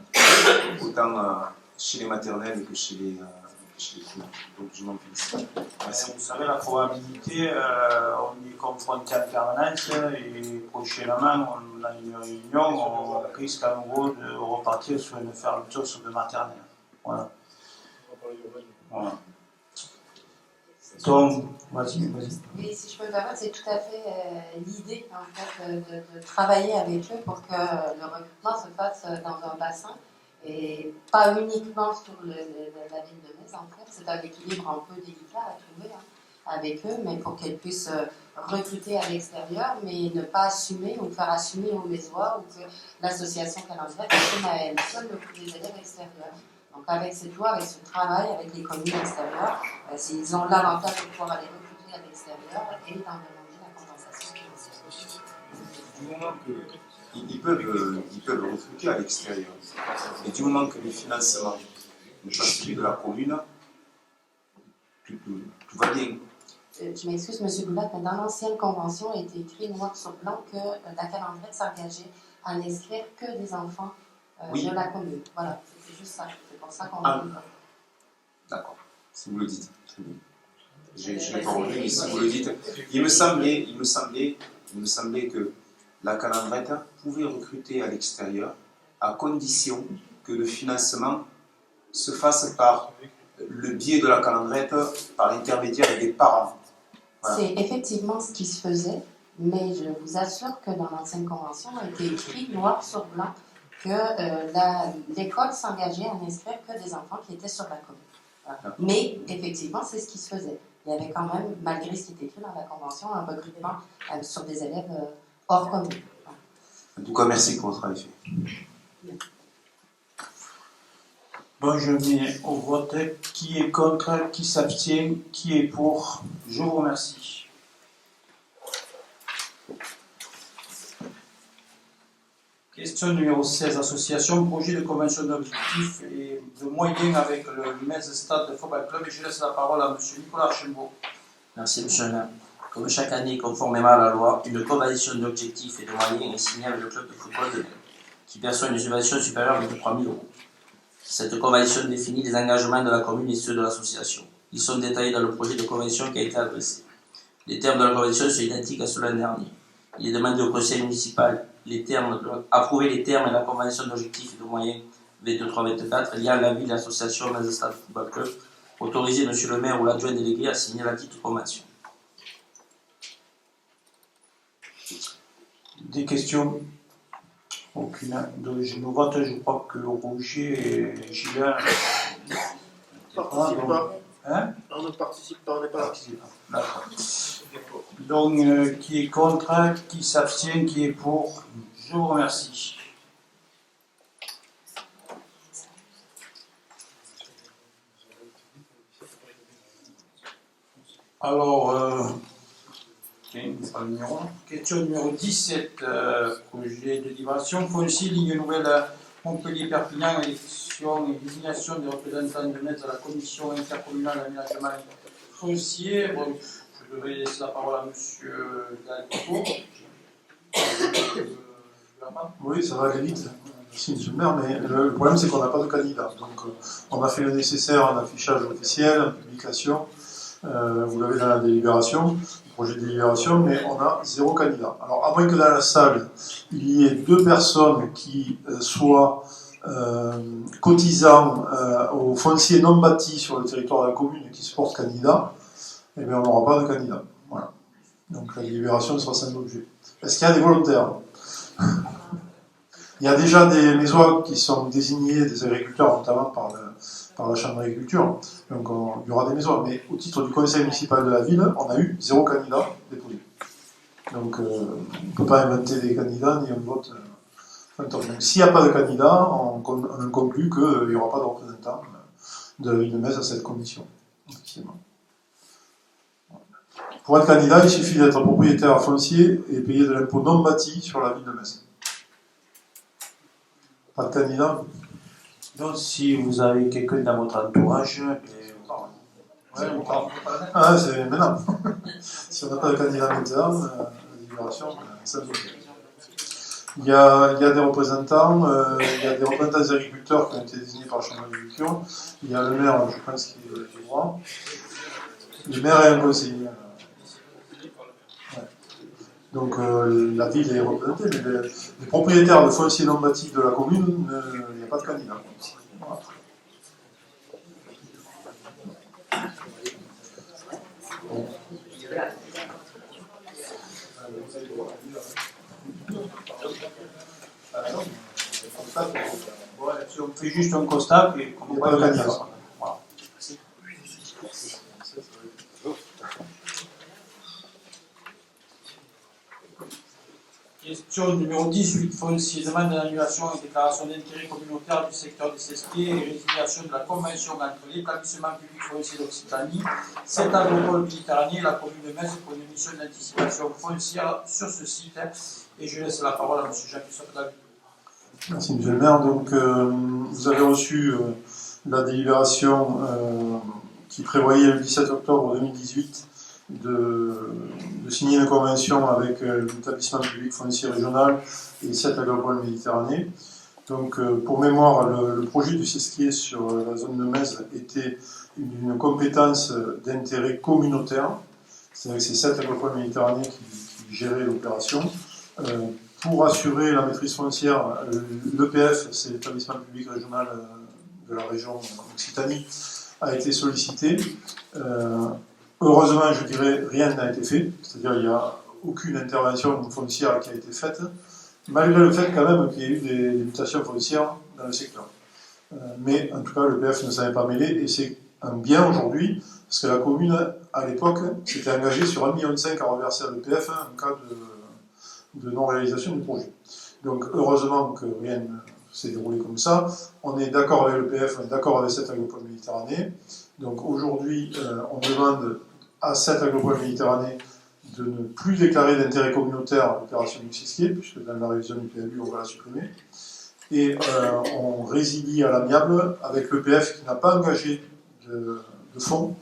Autant chez les maternelles que chez les primaires. Donc je m'en félicite. Merci. Vous savez, la probabilité, on est confronté en permanence et prochainement, on a une réunion, on risque à nouveau de repartir sur une fermeture sur de maternelles. Voilà. Voilà. Donc, vas-y. Oui, si je peux me permettre, c'est tout à fait l'idée en fait, de travailler avec eux pour que le recrutement se fasse dans un bassin et pas uniquement sur la ville de Metz. En fait, c'est un équilibre un peu délicat à trouver avec eux, mais pour qu'elles puissent recruter à l'extérieur, mais ne pas assumer ou faire assumer aux Mézois ou que l'association Calandrette assume à elle seule le coût des élèves extérieurs. Donc avec cette loi, avec ce travail, avec les communes extérieures, ils ont l'avantage de pouvoir aller recruter à l'extérieur et d'en demander la compensation financière. Du moment qu'ils peuvent recruter à l'extérieur, et du moment que les financements ne passent plus de la commune, tout va bien. Je m'excuse, M. Boulat, mais dans l'ancienne convention, il a été écrit noir sur blanc que la Calandrette s'engageait à n'inscrire que des enfants de la commune. Voilà, c'est juste ça. C'est pour ça qu'on a dit. D'accord, si vous le dites. Très bien. Je l'ai pas relevé, mais si vous le dites. Il me semblait que la Calandrette pouvait recruter à l'extérieur à condition que le financement se fasse par le biais de la Calandrette, par l'intermédiaire des parents. Voilà. C'est effectivement ce qui se faisait, mais je vous assure que dans l'ancienne convention, il a été écrit noir sur blanc que l'école s'engageait à n'inscrire que des enfants qui étaient sur la commune. Voilà. Mais effectivement, c'est ce qui se faisait. Il y avait quand même, malgré ce qui était écrit dans la convention, un recrutement sur des élèves hors commune. Voilà. En tout cas, merci pour votre travail fait. Bon, je mets au vote qui est contre, qui s'abstient, qui est pour. Je vous remercie. Question numéro 16, association, projet de convention d'objectifs et de moyens avec le Metz Stade de Football Club. Et je laisse la parole à M. Nicolas Archambault. Merci, M. le maire. Comme chaque année, conformément à la loi, une convention d'objectifs et de moyens est signée avec le club de football de Metz, qui perçoit une subvention supérieure à 23 000 €. Cette convention définit les engagements de la commune et ceux de l'association. Ils sont détaillés dans le projet de convention qui a été adressé. Les termes de la convention sont identiques à ceux de l'an dernier. Il est demandé au conseil municipal approuver les termes et la convention d'objectifs et de moyens 23-24 liant la ville et l'association Metz Stade Football Club. Autoriser M. le maire ou l'adjoint délégué à signer la dite convention. Des questions? Aucune. Donc, je me vote, je crois que Roger et Gilles On ne participe pas. Hein? On ne participe pas, on n'est pas là. D'accord. Donc, qui est contre, qui s'abstient, qui est pour? Je vous remercie. Alors, question numéro 17, projet de libération foncier, ligne nouvelle Montpellier-Perpignan, élection et désignation des représentants de Metz à la commission intercommunale d'aménagement foncier. Bon, je devrais laisser la parole à M. Galtico. Oui, ça va aller vite. Merci, M. le maire, mais le problème, c'est qu'on n'a pas de candidat. Donc, on a fait le nécessaire en affichage officiel, en publication. vous l'avez dans la délibération, le projet de délibération, mais on a 0 candidat. Alors, à moins que dans la salle, il y ait 2 personnes qui soient cotisants au foncier non bâti sur le territoire de la commune et qui se portent candidat, eh bien, on n'aura pas de candidat. Voilà. Donc, la délibération sera sans objet. Est-ce qu'il y a des volontaires? Il y a déjà des maisons qui sont désignés des agriculteurs, notamment par la Chambre d'agriculture. Donc il y aura des maisons. Mais au titre du conseil municipal de la ville, on a eu 0 candidat déposé. Donc on ne peut pas inventer des candidats ni un vote fantôme. Donc s'il n'y a pas de candidat, on conclut qu'il n'y aura pas de représentant de la ville de Metz à cette commission. Effectivement. Pour être candidat, il suffit d'être propriétaire foncier et payer de l'impôt non bâti sur la ville de Metz. Pas de candidat. Donc, si vous avez quelqu'un dans votre entourage, Ouais, ah, c'est maintenant. Si on n'a pas de candidat maintenant, la délibération, ça nous fait. Il y a des représentants, il y a des représentants des agriculteurs qui ont été désignés par la Chambre d'agriculture. Il y a le maire, je pense qu'il est du droit. Le maire et un conseiller. Ouais. Donc la ville est représentée, mais les propriétaires de fonciers non bâtis de la commune, il n'y a pas de candidat. Voilà. On fait juste un constat et qu'on ne voit pas de candidat. Voilà. Question numéro 18, foncier, demande d'annulation et déclaration d'intérêt communautaire du secteur des Cesquiers et résiliation de la convention entre l'établissement public foncier d'Occitanie, cet agropole méditerranée et la commune de Metz pour une mission d'anticipation foncière sur ce site. Et je laisse la parole à M. Jean-Christophe David. Merci, M. le maire. Donc, vous avez reçu la délibération qui prévoyait le 17 octobre 2018 de signer une convention avec l'établissement public foncier régional et 7 agropoles Méditerranée. Donc, pour mémoire, le projet du Cesquier sur la zone de Metz était une compétence d'intérêt communautaire. C'est-à-dire que c'est 7 agropoles Méditerranée qui géraient l'opération. Pour assurer la maîtrise foncière, l'EPF, c'est l'établissement public régional de la région Occitanie, a été sollicité. Heureusement, je dirais, rien n'a été fait, c'est-à-dire il n'y a aucune intervention foncière qui a été faite, malgré le fait quand même qu'il y ait eu des mutations foncières dans le secteur. Mais en tout cas, l'EPF ne s'avait pas mêlé, et c'est un bien aujourd'hui, parce que la commune, à l'époque, s'était engagée sur 1,5 million à reverser à l'EPF en cas de non-réalisation du projet. Donc heureusement que rien ne s'est déroulé comme ça. On est d'accord avec l'EPF, on est d'accord avec 7 agropoles Méditerranée. Donc aujourd'hui, on demande à 7 agropoles Méditerranée de ne plus déclarer d'intérêt communautaire à l'opération du Cesquier, puisque dans la révision du PLU, on va la supprimer. Et on résilie à l'amiable avec l'EPF qui n'a pas engagé de fonds,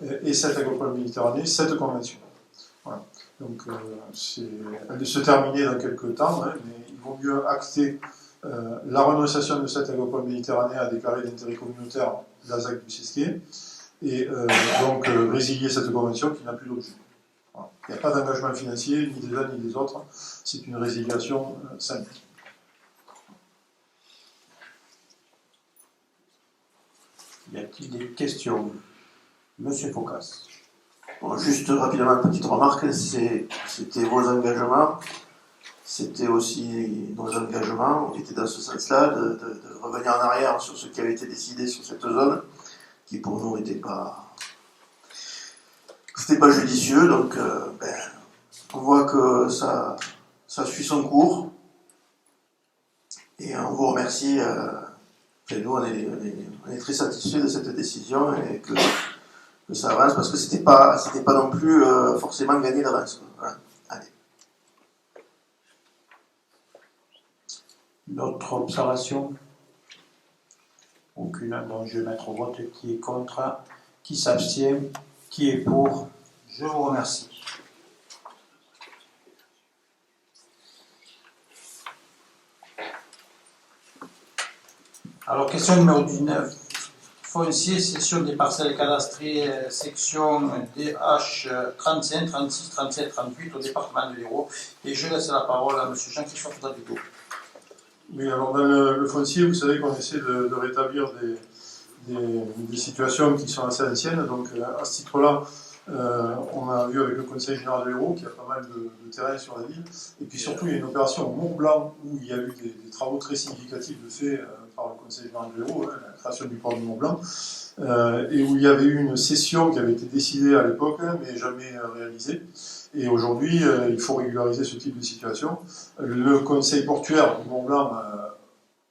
et 7 agropoles Méditerranée, cette convention. Voilà. Donc, elle va se terminer dans quelques temps, hein, mais il vaut mieux acter la renonciation de cette agropole Méditerranée à déclarer d'intérêt communautaire la ZAC du Cesquier, et donc résilier cette convention qui n'a plus d'objet. Voilà. Il n'y a pas d'engagement financier, ni des uns ni des autres, c'est une résiliation simple. Y a-t-il des questions? Monsieur Focas. Bon, juste rapidement, une petite remarque, c'était vos engagements, c'était aussi nos engagements, on était dans ce sens-là, de revenir en arrière sur ce qui avait été décidé sur cette zone, qui pour nous n'était pas judicieux, donc on voit que ça suit son cours, et on vous remercie, nous on est très satisfaits de cette décision, et que ça avance, parce que c'était pas non plus forcément gagné d'avance. Voilà. Allez. D'autres observations? Aucune. Donc je vais mettre au vote qui est contre, qui s'abstient, qui est pour. Je vous remercie. Alors, question numéro 19. foncier, cession des parcelles cadastrées, section DH 35, 36, 37, 38 au département de l'Hérault. Et je laisse la parole à M. Jean-Christophe Davido. Oui, alors dans le foncier, vous savez qu'on essaie de rétablir des situations qui sont assez anciennes. Donc à ce titre-là, on a vu avec le Conseil général de l'Hérault qu'il y a pas mal de terrain sur la ville. Et puis surtout, il y a une opération au Mont-Blanc où il y a eu des travaux très significatifs de fait par le Conseil général de l'Hérault, la création du port du Mont-Blanc, et où il y avait eu une cession qui avait été décidée à l'époque, mais jamais réalisée. Et aujourd'hui, il faut régulariser ce type de situation. Le Conseil portuaire du Mont-Blanc,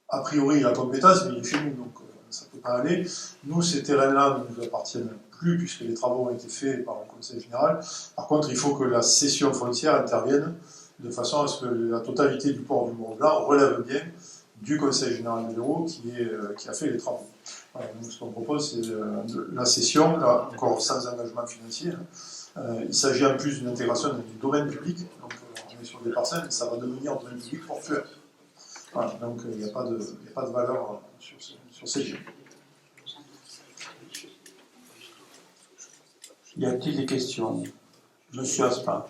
a priori, il a compétence, mais il est chez nous, donc ça ne peut pas aller. Nous, ces terrains-là ne nous appartiennent plus, puisque les travaux ont été faits par le Conseil général. Par contre, il faut que la cession foncière intervienne de façon à ce que la totalité du port du Mont-Blanc relève bien du Conseil général de l'Hérault qui a fait les travaux. Voilà, donc ce qu'on propose, c'est la cession, là, encore sans engagement financier. Il s'agit en plus d'une intégration du domaine public, donc on est sur des parcelles, ça va devenir domaine public portuaire. Voilà, donc il n'y a pas de valeur sur ces biens. Y a-t-il des questions? Monsieur Aspin.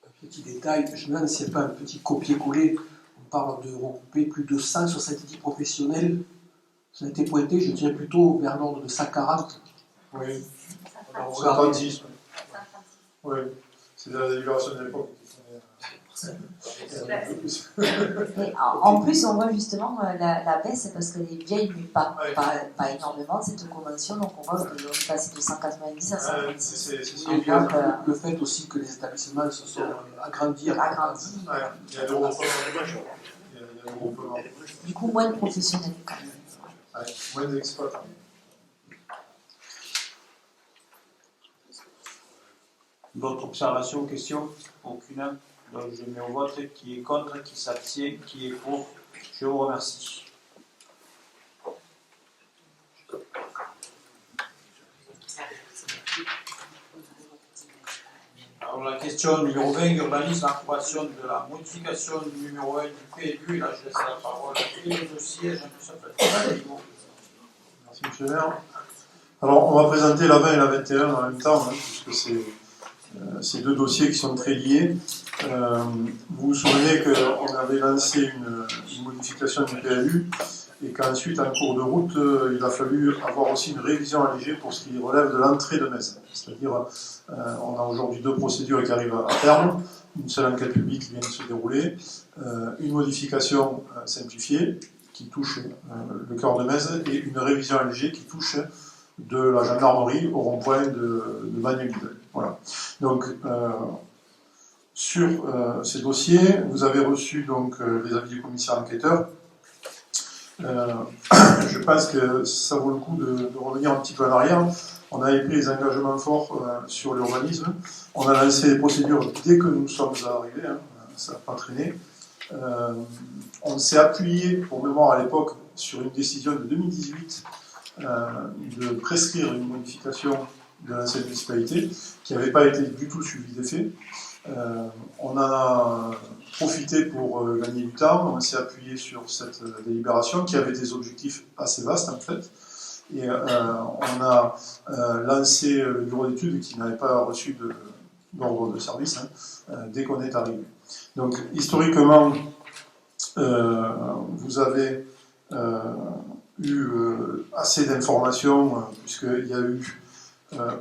Un petit détail, je me demande s'il n'y a pas un petit copier-coller. On parle de regrouper plus de 170 professionnels. Ça a été pointé, je dirais plutôt vers l'ordre de 140. Oui. 136. Oui, c'est la délibération de l'époque. Mais en plus, on voit justement la baisse parce qu'elle est vieille, mais pas énormément, cette convention. Donc on voit qu'on est passé de 190 à 136. Le fait aussi que les établissements se sont agrandis. Il y a le regroupement. Du coup, moins de professionnels quand même. Moins d'exploitants. D'autres observations, questions? Aucune. Donc je mets au vote qui est contre, qui s'abstient, qui est pour. Je vous remercie. Alors la question numéro 20, urbanisme, approbation de la modification du numéro 1 du PLU. Là je laisse la parole et le dossier. Jean-Christophe Davido. Merci monsieur le maire. Alors on va présenter la 20 et la 21 en même temps, puisque c'est ces deux dossiers qui sont très liés. Vous vous souvenez qu'on avait lancé une modification du PLU et qu'ensuite, en cours de route, il a fallu avoir aussi une révision allégée pour ce qui relève de l'entrée de Metz. C'est-à-dire, on a aujourd'hui deux procédures qui arrivent à terme, une seule enquête publique qui vient de se dérouler, une modification simplifiée qui touche le cœur de Metz et une révision allégée qui touche de la gendarmerie au rond-point de Bagnols-Guibel. Voilà. Donc, sur ces dossiers, vous avez reçu donc les avis du commissaire enquêteur. Je pense que ça vaut le coup de revenir un petit peu en arrière. On avait pris des engagements forts sur l'urbanisme. On a lancé les procédures dès que nous sommes arrivés, ça n'a pas traîné. On s'est appuyé, pour mémoire à l'époque, sur une décision de 2018 de prescrire une modification de l'ancienne municipalité qui n'avait pas été du tout suivie des faits. On en a profité pour gagner du temps, on s'est appuyé sur cette délibération qui avait des objectifs assez vastes en fait, et on a lancé le bureau d'études qui n'avait pas reçu d'ordre de service dès qu'on est arrivé. Donc historiquement, vous avez eu assez d'informations, puisqu'il y a eu,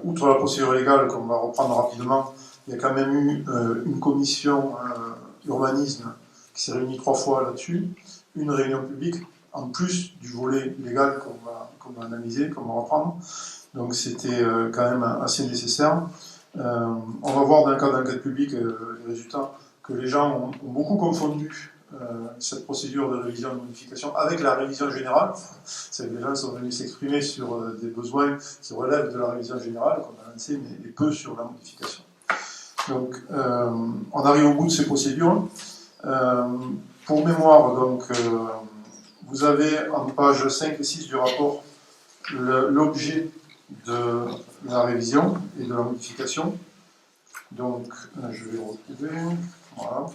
outre la procédure légale qu'on va reprendre rapidement, il y a quand même eu une commission urbanisme qui s'est réunie 3 fois là-dessus, une réunion publique, en plus du volet légal qu'on va analyser, qu'on va reprendre. Donc c'était quand même assez nécessaire. On va voir dans le cadre d'enquête publique les résultats que les gens ont beaucoup confondu cette procédure de révision et de modification avec la révision générale. C'est que les gens sont venus s'exprimer sur des besoins qui relèvent de la révision générale qu'on a lancée, mais peu sur la modification. Donc, on arrive au bout de ces procédures. Pour mémoire, donc, vous avez en page 5 et 6 du rapport l'objet de la révision et de la modification. Donc, je vais retrouver. Voilà.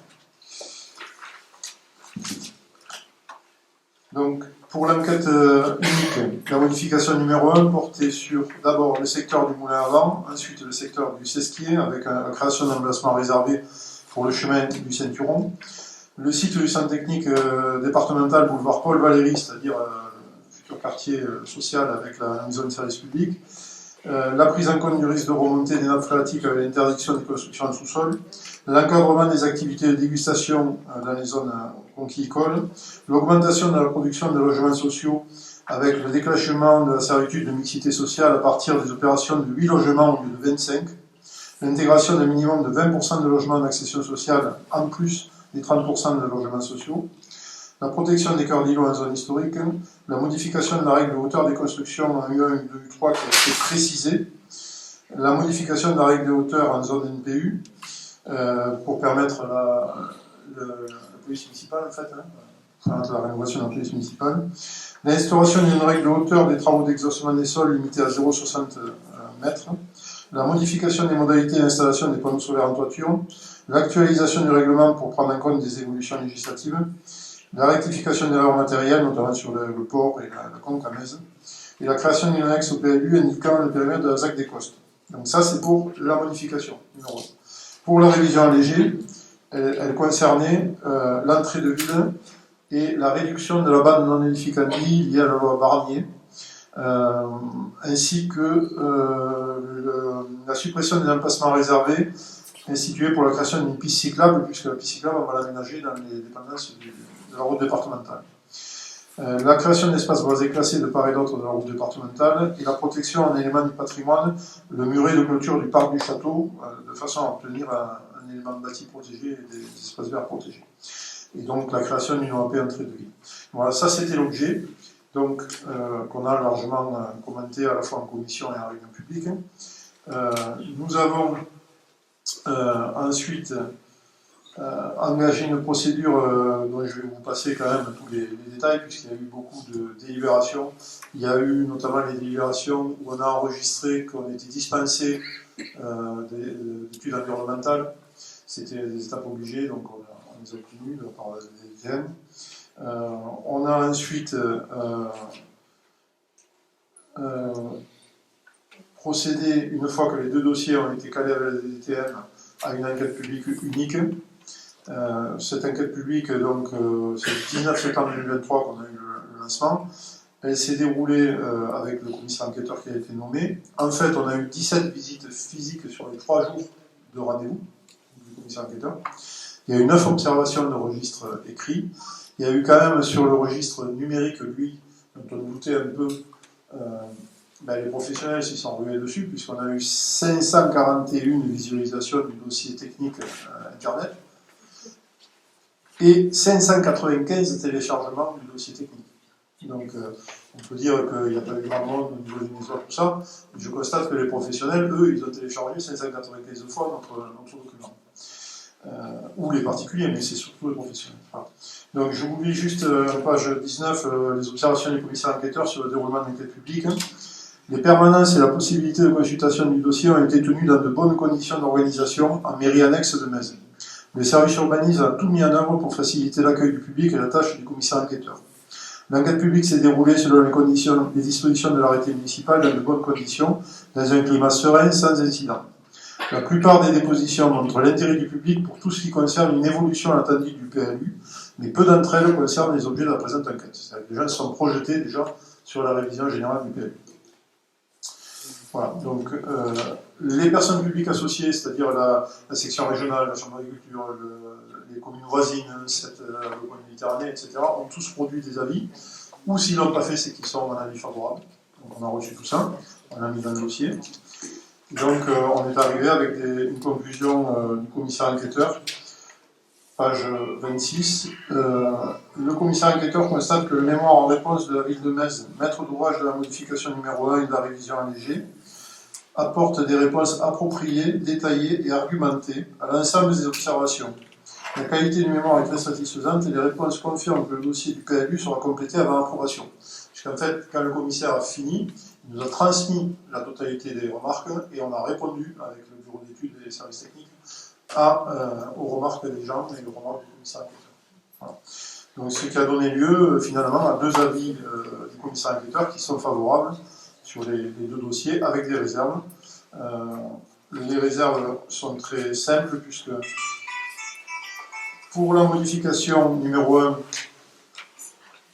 Donc, Pour l'enquête unique, la modification numéro 1 portait sur d'abord le secteur du Moulin à Vent, ensuite le secteur du Sesquier, avec la création d'un emplacement réservé pour le chemin du Ceinturon, le site du centre technique départemental boulevard Paul Valéry, c'est-à-dire futur quartier social avec la maison de service public, la prise en compte du risque de remontée des nappes phréatiques avec l'interdiction des constructions en sous-sol, l'encadrement des activités de dégustation dans les zones conquicoles, l'augmentation de la production de logements sociaux avec le déclenchement de la servitude de mixité sociale à partir des opérations de 8 logements au lieu de 25, l'intégration d'un minimum de 20% de logements d'accession sociale en plus des 30% de logements sociaux, la protection des cœurs d'îlots en zone historique, la modification de la règle de hauteur des constructions en U1, U2, U3 qui a été précisée, la modification de la règle de hauteur en zone NPU pour permettre la police municipale, en fait, la rénovation de la police municipale, l'instauration d'une règle de hauteur des travaux d'exhaussement des sols limitée à 0,60 mètres, la modification des modalités d'installation des panneaux solaires en toiture, l'actualisation du règlement pour prendre en compte des évolutions législatives, la rectification d'erreurs matérielles, notamment sur le port et la conque à Metz, et la création d'une annexe au PLU indiquant le périmètre de la ZAC des Costes. Donc ça, c'est pour la modification, numéro 1. Pour la révision allégée, elle concernait l'entrée de ville et la réduction de la bande non édificandi liée à la loi Barnier, ainsi que la suppression des emplacements réservés institués pour la création d'une piste cyclable, puisque la piste cyclable, on va l'aménager dans les dépendances de la route départementale. La création d'espaces boisés classés de part et d'autre de la route départementale et la protection en élément du patrimoine, le muret de clôture du parc du château, de façon à obtenir un élément bâti protégé et des espaces verts protégés. Et donc la création d'une OAP entrée de ville. Voilà, ça c'était l'objet, donc qu'on a largement commenté à la fois en commission et en réunion publique. Nous avons ensuite engagé une procédure dont je vais vous passer quand même tous les détails, puisqu'il y a eu beaucoup de délibérations. Il y a eu notamment les délibérations où on a enregistré qu'on était dispensé d'études environnementales. C'était des étapes obligées, donc on les a obtenues par les DTM. On a ensuite procédé, une fois que les deux dossiers ont été calés avec la DTM, à une enquête publique unique. Cette enquête publique, donc, c'est le 19 septembre 2023 qu'on a eu le lancement. Elle s'est déroulée avec le commissaire enquêteur qui a été nommé. En fait, on a eu 17 visites physiques sur les 3 jours de rendez-vous du commissaire enquêteur. Il y a eu 9 observations de registre écrit. Il y a eu quand même sur le registre numérique, lui, dont on doutait un peu, les professionnels s'y sont rués dessus, puisqu'on a eu 541 visualisations du dossier technique Internet et 595 téléchargements du dossier technique. Donc, on peut dire qu'il n'y a pas eu grand monde au niveau du ministère, tout ça. Je constate que les professionnels, eux, ils ont téléchargé 595 fois notre document. Ou les particuliers, mais c'est surtout les professionnels. Voilà. Donc, je vous lis juste, page 19, les observations des commissaires enquêteurs sur le déroulement de l'enquête publique. Les permanences et la possibilité de consultation du dossier ont été tenues dans de bonnes conditions d'organisation en mairie annexe de Metz. Le service urbanisme a tout mis en œuvre pour faciliter l'accueil du public et la tâche du commissaire enquêteur. L'enquête publique s'est déroulée selon les dispositions de l'arrêté municipal dans de bonnes conditions, dans un climat serein, sans incident. La plupart des dépositions montrent l'intérêt du public pour tout ce qui concerne une évolution attendue du PLU, mais peu d'entre elles concernent les objets de la présente enquête. C'est-à-dire que les gens se sont projetés déjà sur la révision générale du PLU. Voilà, donc les personnes publiques associées, c'est-à-dire la section régionale, la Chambre d'agriculture, les communes voisines, le coin de Méditerranée, etc., ont tous produit des avis, ou s'ils ne l'ont pas fait, c'est qu'ils sont en avis favorable. Donc on a reçu tout ça, on l'a mis dans le dossier. Donc on est arrivé avec une conclusion du commissaire enquêteur, page 26. Le commissaire enquêteur constate que le mémoire en réponse de la ville de Metz, maître d'ouvrage de la modification numéro 1 et de la révision allégée, apporte des réponses appropriées, détaillées et argumentées à l'ensemble des observations. La qualité du mémoire est très satisfaisante et les réponses confirment que le dossier du PLU sera complété avant approbation. Puisqu'en fait, quand le commissaire a fini, il nous a transmis la totalité des remarques et on a répondu avec le bureau d'études et les services techniques aux remarques des gens et aux remarques du commissaire enquêteur. Voilà. Donc, ce qui a donné lieu finalement à 2 avis du commissaire enquêteur qui sont favorables sur les 2 dossiers avec des réserves. Les réserves sont très simples puisque pour la modification numéro 1,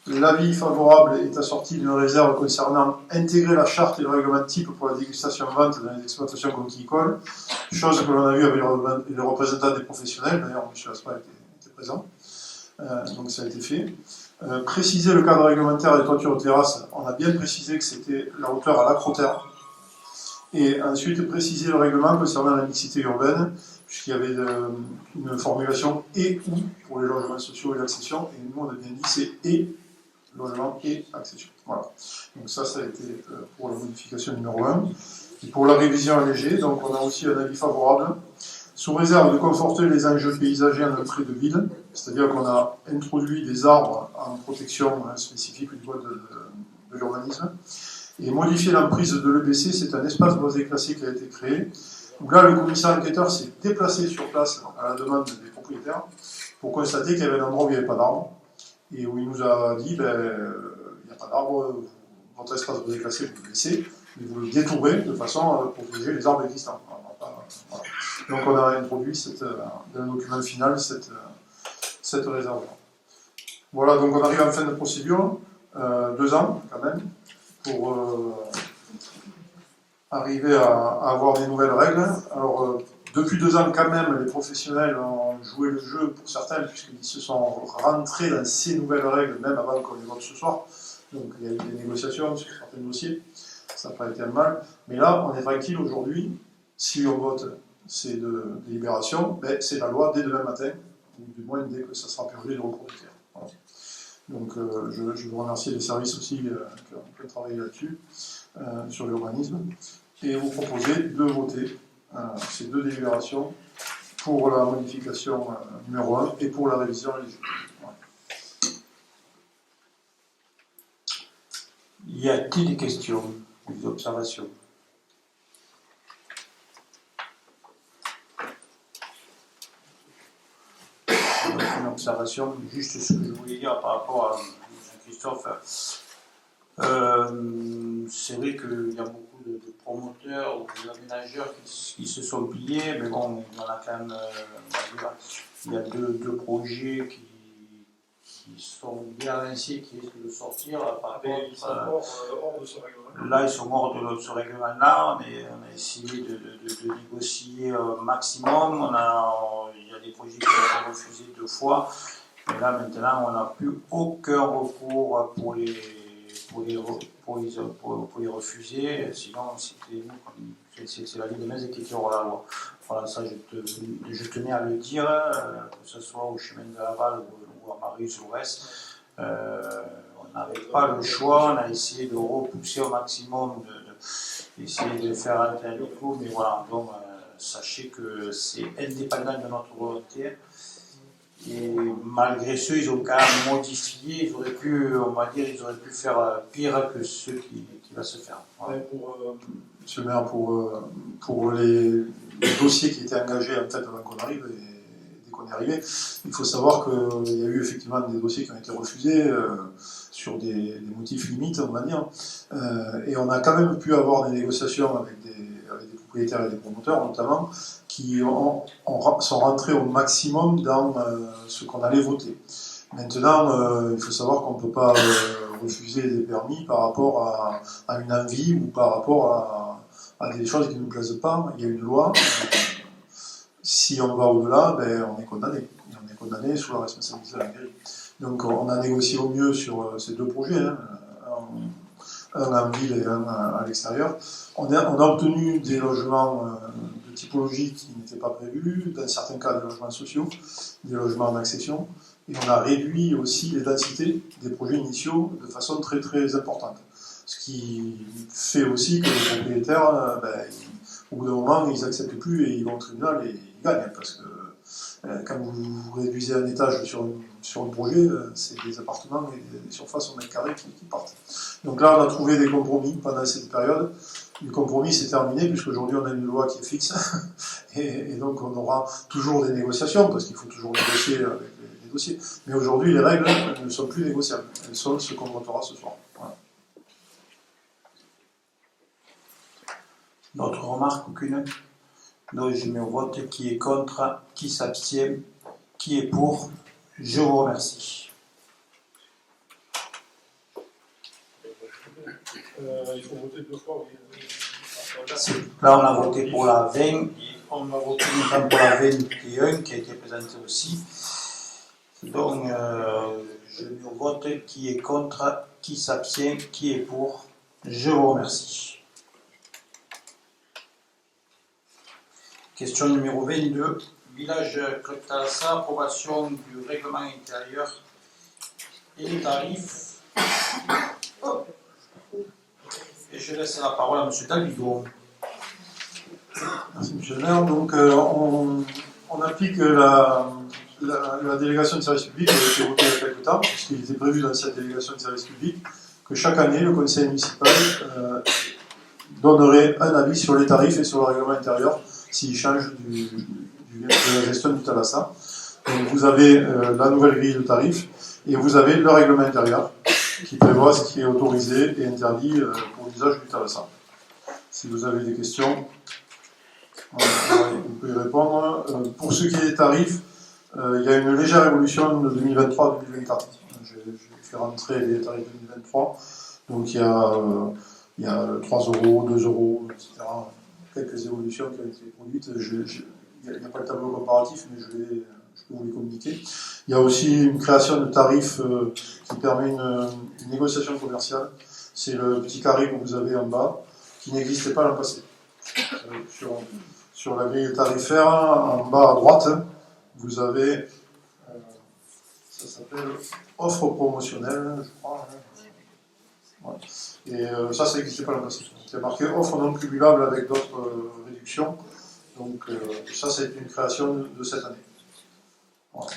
l'avis favorable est assorti d'une réserve concernant intégrer la charte et le règlement type pour la dégustation-vente dans les exploitations conquicoles, chose que l'on a vue avec les représentants des professionnels, d'ailleurs M. Aspra était présent, donc ça a été fait. Préciser le cadre réglementaire des toitures de terrasse, on a bien précisé que c'était la hauteur à l'acrotère. Et ensuite préciser le règlement concernant la mixité urbaine, puisqu'il y avait une formulation et ou pour les logements sociaux et l'accession, et nous on a bien dit c'est et logement et accession. Voilà. Donc ça a été pour la modification numéro 1. Et pour la révision allégée, donc on a aussi un avis favorable, sous réserve de conforter les enjeux paysagers en entrée de ville, c'est-à-dire qu'on a introduit des arbres en protection spécifique du code de l'urbanisme, et modifier l'emprise de l'EBC, c'est un espace boisé classé qui a été créé, où là le commissaire enquêteur s'est déplacé sur place à la demande des propriétaires pour constater qu'il y avait un endroit où il n'y avait pas d'arbres, et où il nous a dit, il n'y a pas d'arbres, votre espace boisé classé, vous le laissez, mais vous le détourez de façon à protéger les arbres existants. Voilà. Donc on a introduit dans le document final cette réserve. Voilà, donc on arrive en fin de procédure, 2 ans quand même, pour arriver à avoir des nouvelles règles. Alors, depuis 2 ans quand même, les professionnels ont joué le jeu pour certains, puisqu'ils se sont rentrés dans ces nouvelles règles, même avant qu'on les vote ce soir. Donc il y a eu des négociations sur certains dossiers, ça n'a pas été un mal. Mais là, on est tranquille aujourd'hui, si on vote ces 2 délibérations, c'est la loi dès demain matin, ou du moins dès que ça sera purgé de propriétaires. Voilà. Donc je veux remercier les services aussi qui ont travaillé là-dessus, sur l'urbanisme, et vous proposer de voter ces 2 délibérations pour la modification numéro 1 et pour la révision allégée. Voilà. Y a-t-il des questions ou des observations? Une observation, juste ce que je voulais dire par rapport à Jean-Christophe. C'est vrai qu'il y a beaucoup de promoteurs ou d'aménageurs qui se sont pliés, mais bon, il y en a quand même. Il y a deux projets qui sont bien avancés, qui risquent de sortir. Par contre, ils sont hors de ce règlement. Là, ils sont hors de ce règlement-là. On a essayé de négocier au maximum. Il y a des projets qui ont été refusés 2 fois. Et là, maintenant, on n'a plus aucun recours pour les refuser. Sinon, c'est la vie des mains qui était hors la loi. Voilà, ça, je tenais à le dire, que ce soit au chemin de Laval ou à Marius ou Ouest. On n'avait pas le choix, on a essayé de repousser au maximum, d'essayer de faire un coup, mais voilà, donc sachez que c'est indépendant de notre volonté. Et malgré ce, ils ont quand même modifié, ils auraient pu faire pire que ce qui va se faire. Voilà. Monsieur le maire, pour les dossiers qui étaient engagés en fait avant qu'on arrive, et dès qu'on est arrivé, il faut savoir qu'il y a eu effectivement des dossiers qui ont été refusés sur des motifs limites, on va dire, et on a quand même pu avoir des négociations avec des propriétaires et des promoteurs notamment, qui sont rentrés au maximum dans ce qu'on allait voter. Maintenant, il faut savoir qu'on ne peut pas refuser des permis par rapport à une envie ou par rapport à des choses qui ne nous plaisent pas. Il y a une loi. Si on va au-delà, on est condamné. Et on est condamné sous la responsabilité de la mairie. Donc on a négocié au mieux sur ces 2 projets, un en ville et un à l'extérieur. On a obtenu des logements de typologie qui n'étaient pas prévus, dans certains cas des logements sociaux, des logements en accession, et on a réduit aussi les densités des projets initiaux de façon très très importante. Ce qui fait aussi que les propriétaires, au bout d'un moment, ils n'acceptent plus et ils vont au tribunal et ils gagnent, parce que quand vous réduisez un étage sur un projet, c'est des appartements et des surfaces au mètre carré qui partent. Donc là, on a trouvé des compromis pendant cette période. Le compromis s'est terminé, puisqu'aujourd'hui on a une loi qui est fixe, et donc on aura toujours des négociations, parce qu'il faut toujours négocier avec les des dossiers. Mais aujourd'hui, les règles ne sont plus négociables. Elles sont ce qu'on votera ce soir. Voilà. D'autres remarques? Aucune? Donc je mets au vote. Qui est contre? Qui s'abstient? Qui est pour? Je vous remercie. Il faut voter 2 fois, oui. Là, on a voté pour la 20 et on a voté notamment pour la 21 qui a été présentée aussi. Donc, je mets au vote. Qui est contre? Qui s'abstient? Qui est pour? Je vous remercie. Question numéro 22. Village Club Thalassa, approbation du règlement intérieur et les tarifs. Et je laisse la parole à M. Dalbigo. Merci, M. le maire. Donc, on applique la délégation de service public qui a été votée il y a quelque temps, puisqu'il était prévu dans cette délégation de service public que chaque année, le conseil municipal donnerait un avis sur les tarifs et sur le règlement intérieur s'il change de la gestion du Thalassa. Donc, vous avez la nouvelle grille de tarifs et vous avez le règlement intérieur qui prévoit ce qui est autorisé et interdit pour l'usage du Thalassa. Si vous avez des questions, vous pouvez y répondre. Pour ce qui est des tarifs, il y a une légère évolution de 2023 à 2024. J'ai fait rentrer les tarifs 2023. Donc il y a 3 euros, 2 euros, etc. Quelques évolutions qui ont été produites. Il n'y a pas de tableau comparatif, mais je peux vous les communiquer. Il y a aussi une création de tarifs qui permet une négociation commerciale. C'est le petit carré que vous avez en bas, qui n'existait pas l'an passé. Sur la grille tarifaire, en bas à droite, vous avez, ça s'appelle offre promotionnelle, je crois. Ouais. Et ça n'existait pas l'an passé. C'est marqué offre non cumulable avec d'autres réductions. Donc ça, c'est une création de cette année. Voilà.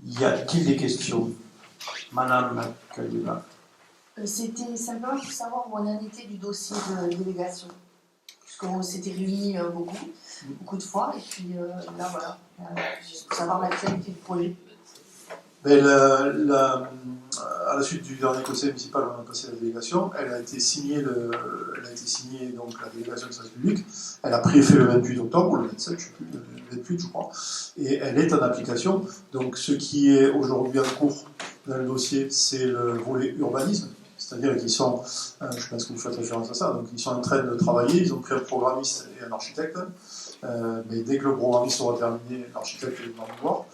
Y a-t-il des questions? Madame Kalila. C'était simplement pour savoir où on en était du dossier de délégation. Puisqu'on s'était réunis beaucoup de fois, et puis là voilà, juste pour savoir l'actualité du projet. Mais à la suite du dernier conseil municipal, on a passé la délégation. Elle a été signée, donc la délégation de service public. Elle a pris effet le 28 octobre, ou le 27, je sais plus, le 28 je crois. Et elle est en application. Donc ce qui est aujourd'hui en cours dans le dossier, c'est le volet urbanisme. C'est-à-dire qu'ils sont, je pense que vous faites référence à ça, donc ils sont en train de travailler, ils ont pris un programmiste et un architecte. Mais dès que le programmiste aura terminé, l'architecte est dans le voir.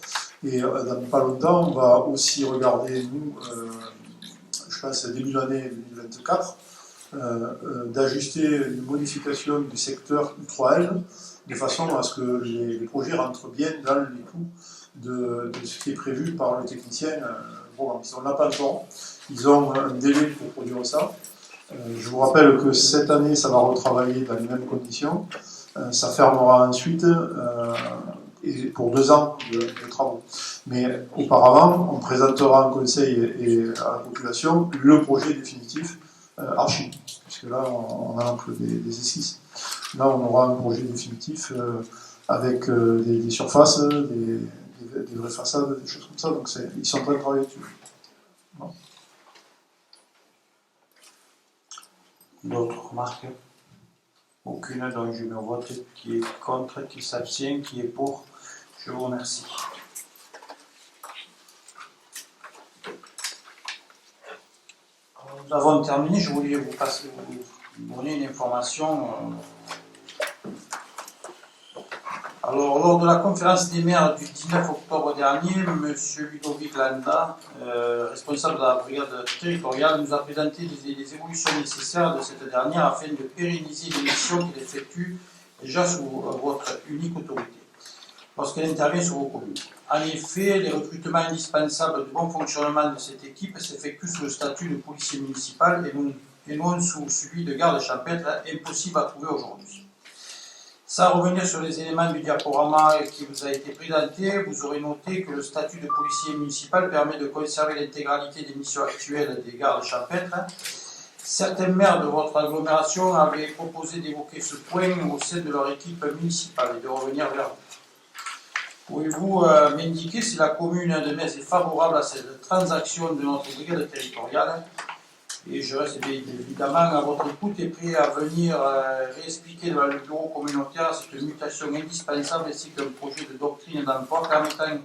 Et dans pas longtemps, on va aussi regarder, nous, je pense début de l'année 2024, d'ajuster une modification du secteur U3L de façon à ce que les projets rentrent bien dans les coûts de ce qui est prévu par le technicien programmiste. On n'a pas le temps, ils ont un délai pour produire ça. Je vous rappelle que cette année, ça va retravailler dans les mêmes conditions. Ça fermera ensuite et pour 2 ans de travaux. Mais auparavant, on présentera en conseil et à la population le projet définitif archi, puisque là, on a un peu des esquisses. Là, on aura un projet définitif avec des surfaces, des vraies façades, des choses comme ça. Donc, ils sont en train de travailler dessus. Bon. D'autres remarques? Aucune, donc je mets au vote. Qui est contre, qui s'abstient, qui est pour? Je vous remercie. Nous avons terminé. Je voulais vous donner une information. Alors, lors de la conférence des maires du 19 octobre dernier, M. Ludovic Landa, responsable de la brigade territoriale, nous a présenté les évolutions nécessaires de cette dernière afin de pérenniser les missions qu'il effectue déjà sous votre unique autorité, lorsqu'elle intervient sur vos communes. En effet, les recrutements indispensables du bon fonctionnement de cette équipe s'effectuent sous le statut de policier municipal et non sous celui de garde champêtre, impossible à trouver aujourd'hui. Sans revenir sur les éléments du diaporama qui vous a été présenté, vous aurez noté que le statut de policier municipal permet de conserver l'intégralité des missions actuelles des gardes champêtres Certains maires de votre agglomération avaient proposé d'évoquer ce point au sein de leur équipe municipale et de revenir vers vous. Pouvez-vous m'indiquer si la commune de Metz est favorable à cette transaction de notre brigade territoriale? Et je reste bien évidemment à votre écoute et prêt à venir réexpliquer devant le bureau communautaire cette mutation indispensable ainsi qu'un projet de doctrine d'emploi permettant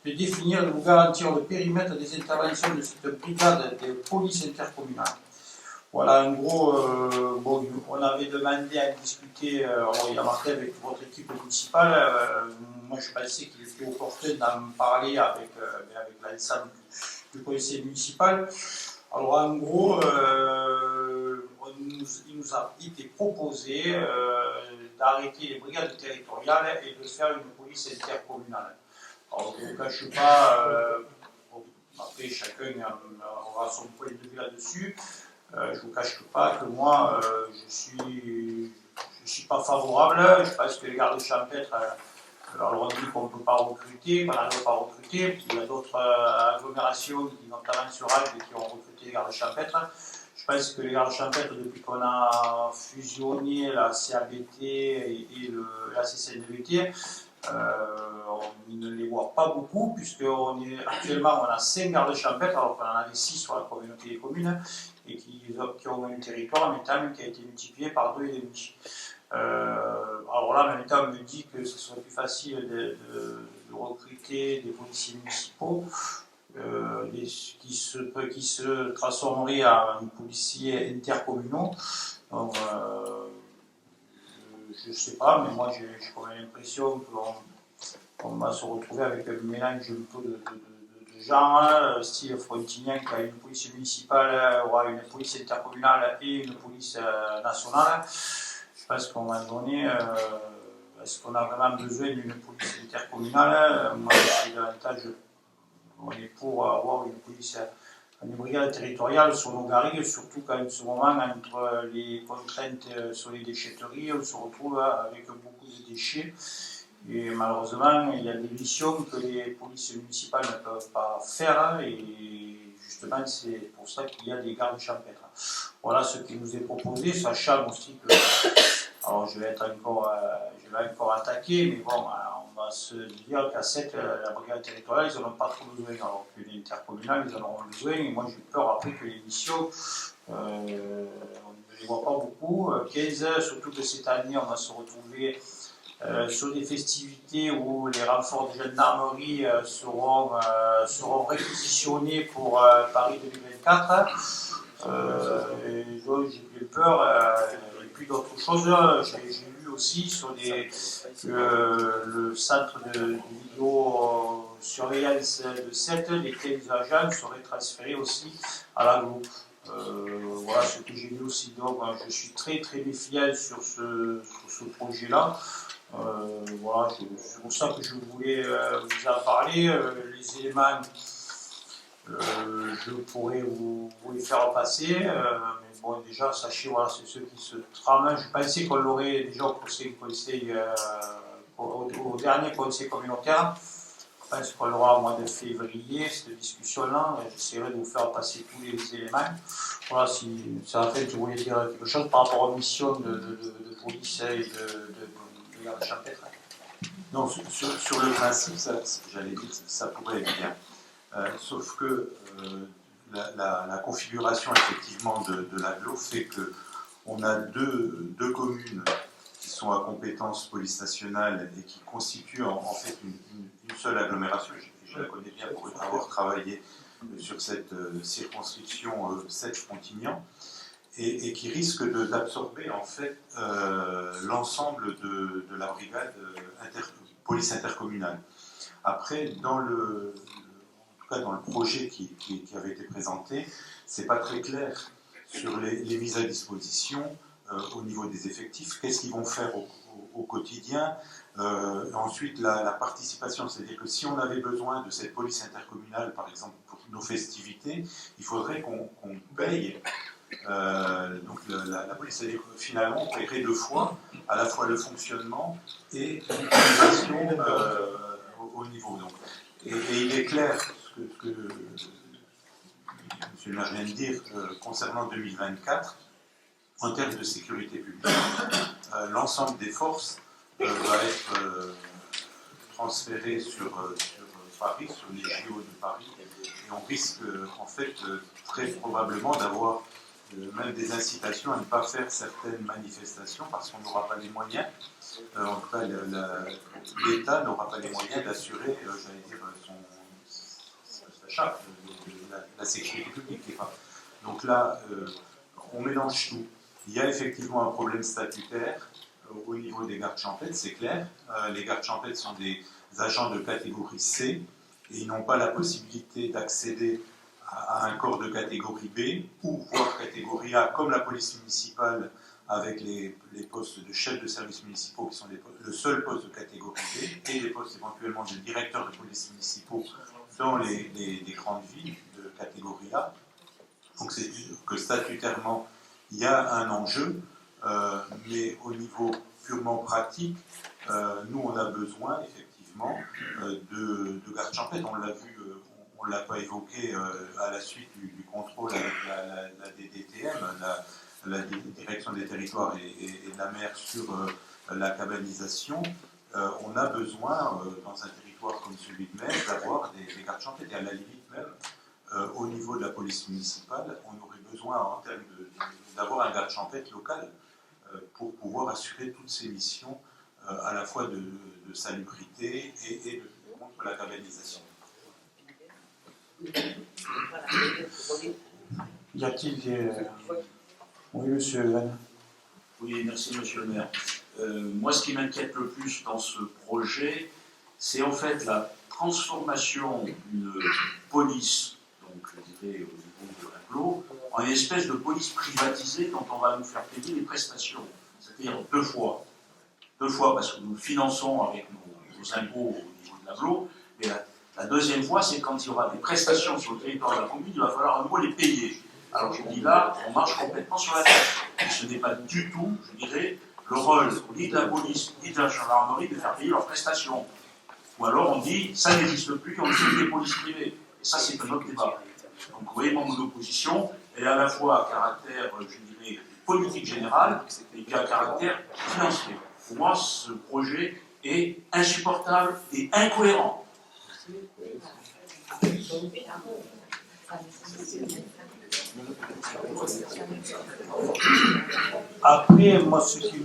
de définir et de vous garantir le périmètre des interventions de cette brigade de police intercommunale. Voilà, en gros, bon, on avait demandé à discuter, il y a marqué avec votre équipe municipale. Moi, je pensais qu'il était opportun d'en parler avec l'ensemble du conseil municipal. Alors, en gros, il nous a été proposé d'arrêter les brigades territoriales et de faire une police intercommunale. Alors, je ne vous cache pas, après, chacun aura son point de vue là-dessus. Je ne vous cache pas que moi, je suis pas favorable. Je pense que les gardes champêtres, alors on dit qu'on ne peut pas recruter, qu'on n'arrive pas à recruter. Il y a d'autres agglomérations, notamment sur Alpes, qui ont recruté les gardes champêtres. Je pense que les gardes champêtres, depuis qu'on a fusionné la CABT et la CCNVT, on ne les voit pas beaucoup, puisque actuellement on a 5 gardes champêtres, alors qu'on en avait 6 sur la communauté des communes, et qui ont un territoire en même temps qui a été multiplié par 2,5. Alors là, en même temps, on me dit que ce serait plus facile de recruter des policiers municipaux qui se transformeraient en policiers intercommunaux. Donc, je ne sais pas, mais moi j'ai quand même l'impression qu'on va se retrouver avec un mélange un peu de gens, style Frontignan qui a une police municipale, aura une police intercommunale et une police nationale. Je pense qu'à un moment donné, est-ce qu'on a vraiment besoin d'une police intercommunale? Moi, je suis davantage, on est pour avoir une police, une brigade territoriale sur nos garrigues, surtout qu'en ce moment, entre les contraintes sur les déchetteries, on se retrouve avec beaucoup de déchets. Et malheureusement, il y a des missions que les polices municipales ne peuvent pas faire, et justement, c'est pour ça qu'il y a des gardes champêtres. Voilà ce qui nous est proposé, sachant aussi que, alors je vais encore attaquer, mais bon, on va se dire qu'à 7, la brigade territoriale, ils n'en ont pas trop besoin, alors que les intercommunales, ils en auront besoin, et moi j'ai peur après que les missions, on ne les voit pas beaucoup. 15, surtout que cette année, on va se retrouver sur des festivités où les renforts de gendarmerie seront réquisitionnés pour Paris 2024. Et donc j'ai bien peur. Et puis d'autres choses, j'ai lu aussi sur le centre de vidéosurveillance de 7, les 15 agents seraient transférés aussi à l'aglo. Voilà ce que j'ai lu aussi. Donc je suis très très méfiant sur ce projet-là. Voilà, c'est pour ça que je voulais vous en parler. Les éléments, je pourrais vous les faire passer, mais bon, déjà, sachez, voilà, c'est ceux qui se trament. Je pensais qu'on l'aurait déjà au dernier conseil communautaire. Je pense qu'on l'aura au mois de février, cette discussion-là. J'essaierai de vous faire passer tous les éléments. Voilà, si ça a fait que je voulais dire quelque chose par rapport aux missions de police et de garde champêtre. Non, sur le principe, j'allais dire, ça pourrait être bien. Sauf que la configuration effectivement de l'agglo fait qu'on a deux communes qui sont à compétence police nationale et qui constituent en fait une seule agglomération. Je la connais bien pour avoir travaillé sur cette circonscription 7 Frontignan, et qui risque d'absorber en fait l'ensemble de la brigade police intercommunale. Après, dans le projet qui avait été présenté, c'est pas très clair sur les mises à disposition au niveau des effectifs, qu'est-ce qu'ils vont faire au quotidien. Ensuite, la participation, c'est-à-dire que si on avait besoin de cette police intercommunale, par exemple, pour nos festivités, il faudrait qu'on paye donc la police, c'est-à-dire que finalement, on paierait 2 fois, à la fois le fonctionnement et l'utilisation au niveau. Donc. Et il est clair, ce que M. le maire vient de dire, concernant 2024, en termes de sécurité publique, l'ensemble des forces va être transféré sur Paris, sur les JO de Paris, et on risque en fait très probablement d'avoir même des incitations à ne pas faire certaines manifestations parce qu'on n'aura pas les moyens, en tout cas l'État n'aura pas les moyens d'assurer, j'allais dire, sa charte, la sécurité publique. Donc là, on mélange tout. Il y a effectivement un problème statutaire au niveau des gardes champêtres, c'est clair. Les gardes champêtres sont des agents de catégorie C et ils n'ont pas la possibilité d'accéder à un corps de catégorie B ou voire catégorie A comme la police municipale avec les postes de chefs de services municipaux qui sont le seul poste de catégorie B et les postes éventuellement de directeurs de police municipaux dans les grandes villes de catégorie A. Donc c'est sûr que statutairement il y a un enjeu, mais au niveau purement pratique, nous on a besoin effectivement de gardes champêtres. On l'a vu, on ne l'a pas évoqué à la suite du contrôle avec la DDTM, la Direction des Territoires et de la mer sur la cabanisation. On a besoin, dans un territoire comme celui de Metz, d'avoir des gardes champêtres. Et à la limite même, au niveau de la police municipale, on aurait besoin en termes d'avoir un garde champêtre local pour pouvoir assurer toutes ces missions à la fois de salubrité et de contre la cabanisation. Y a-t-il des... Oui, monsieur Van. Oui, merci monsieur le maire. Moi, ce qui m'inquiète le plus dans ce projet, c'est en fait la transformation d'une police, donc je dirais au niveau de l'aglo, en une espèce de police privatisée dont on va nous faire payer les prestations. C'est-à-dire deux fois. Deux fois parce que nous le finançons avec nos impôts au niveau de l'aglo, mais la deuxième fois, c'est quand il y aura des prestations sur le territoire de la commune, il va falloir à nouveau les payer. Alors je dis là, on marche complètement sur la tête. Et ce n'est pas du tout, je dirais, le rôle ni de la police, ni de la gendarmerie de faire payer leurs prestations. Ou alors on dit, ça n'existe plus, on fait des polices privées. Et ça, c'est un autre débat. Donc vous voyez, mon opposition, elle est à la fois à caractère, je dirais, politique générale, et puis à caractère financier. Pour moi, ce projet est insupportable et incohérent. Après, moi, ce qui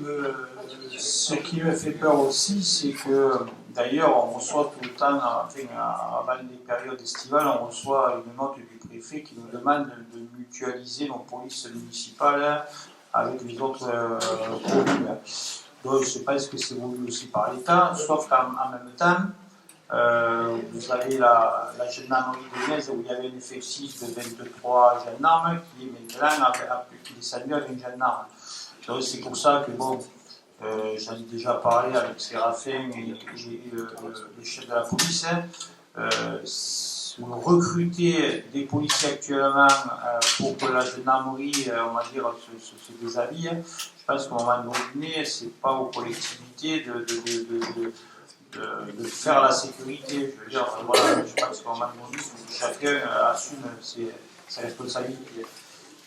me fait peur aussi, c'est que, d'ailleurs, on reçoit tout le temps, avant les périodes estivales, on reçoit une note du préfet qui nous demande de mutualiser nos polices municipales avec les autres communes. Donc, je ne sais pas ce que c'est voulu aussi par l'État, sauf qu'en même temps, vous avez la gendarmerie de Metz où il y avait un effectif de 23 gendarmes qui est maintenant qui est descendu à 20 gendarmes. Donc c'est pour ça que bon, j'en ai déjà parlé avec Séraphin et le chef de la police. Recruter des policiers actuellement pour que la gendarmerie, on va dire, se déshabille, je pense qu'à un moment donné, c'est pas aux collectivités de faire la sécurité. Je veux dire, voilà, je pense qu'à un moment donné, chacun assume ses responsabilités.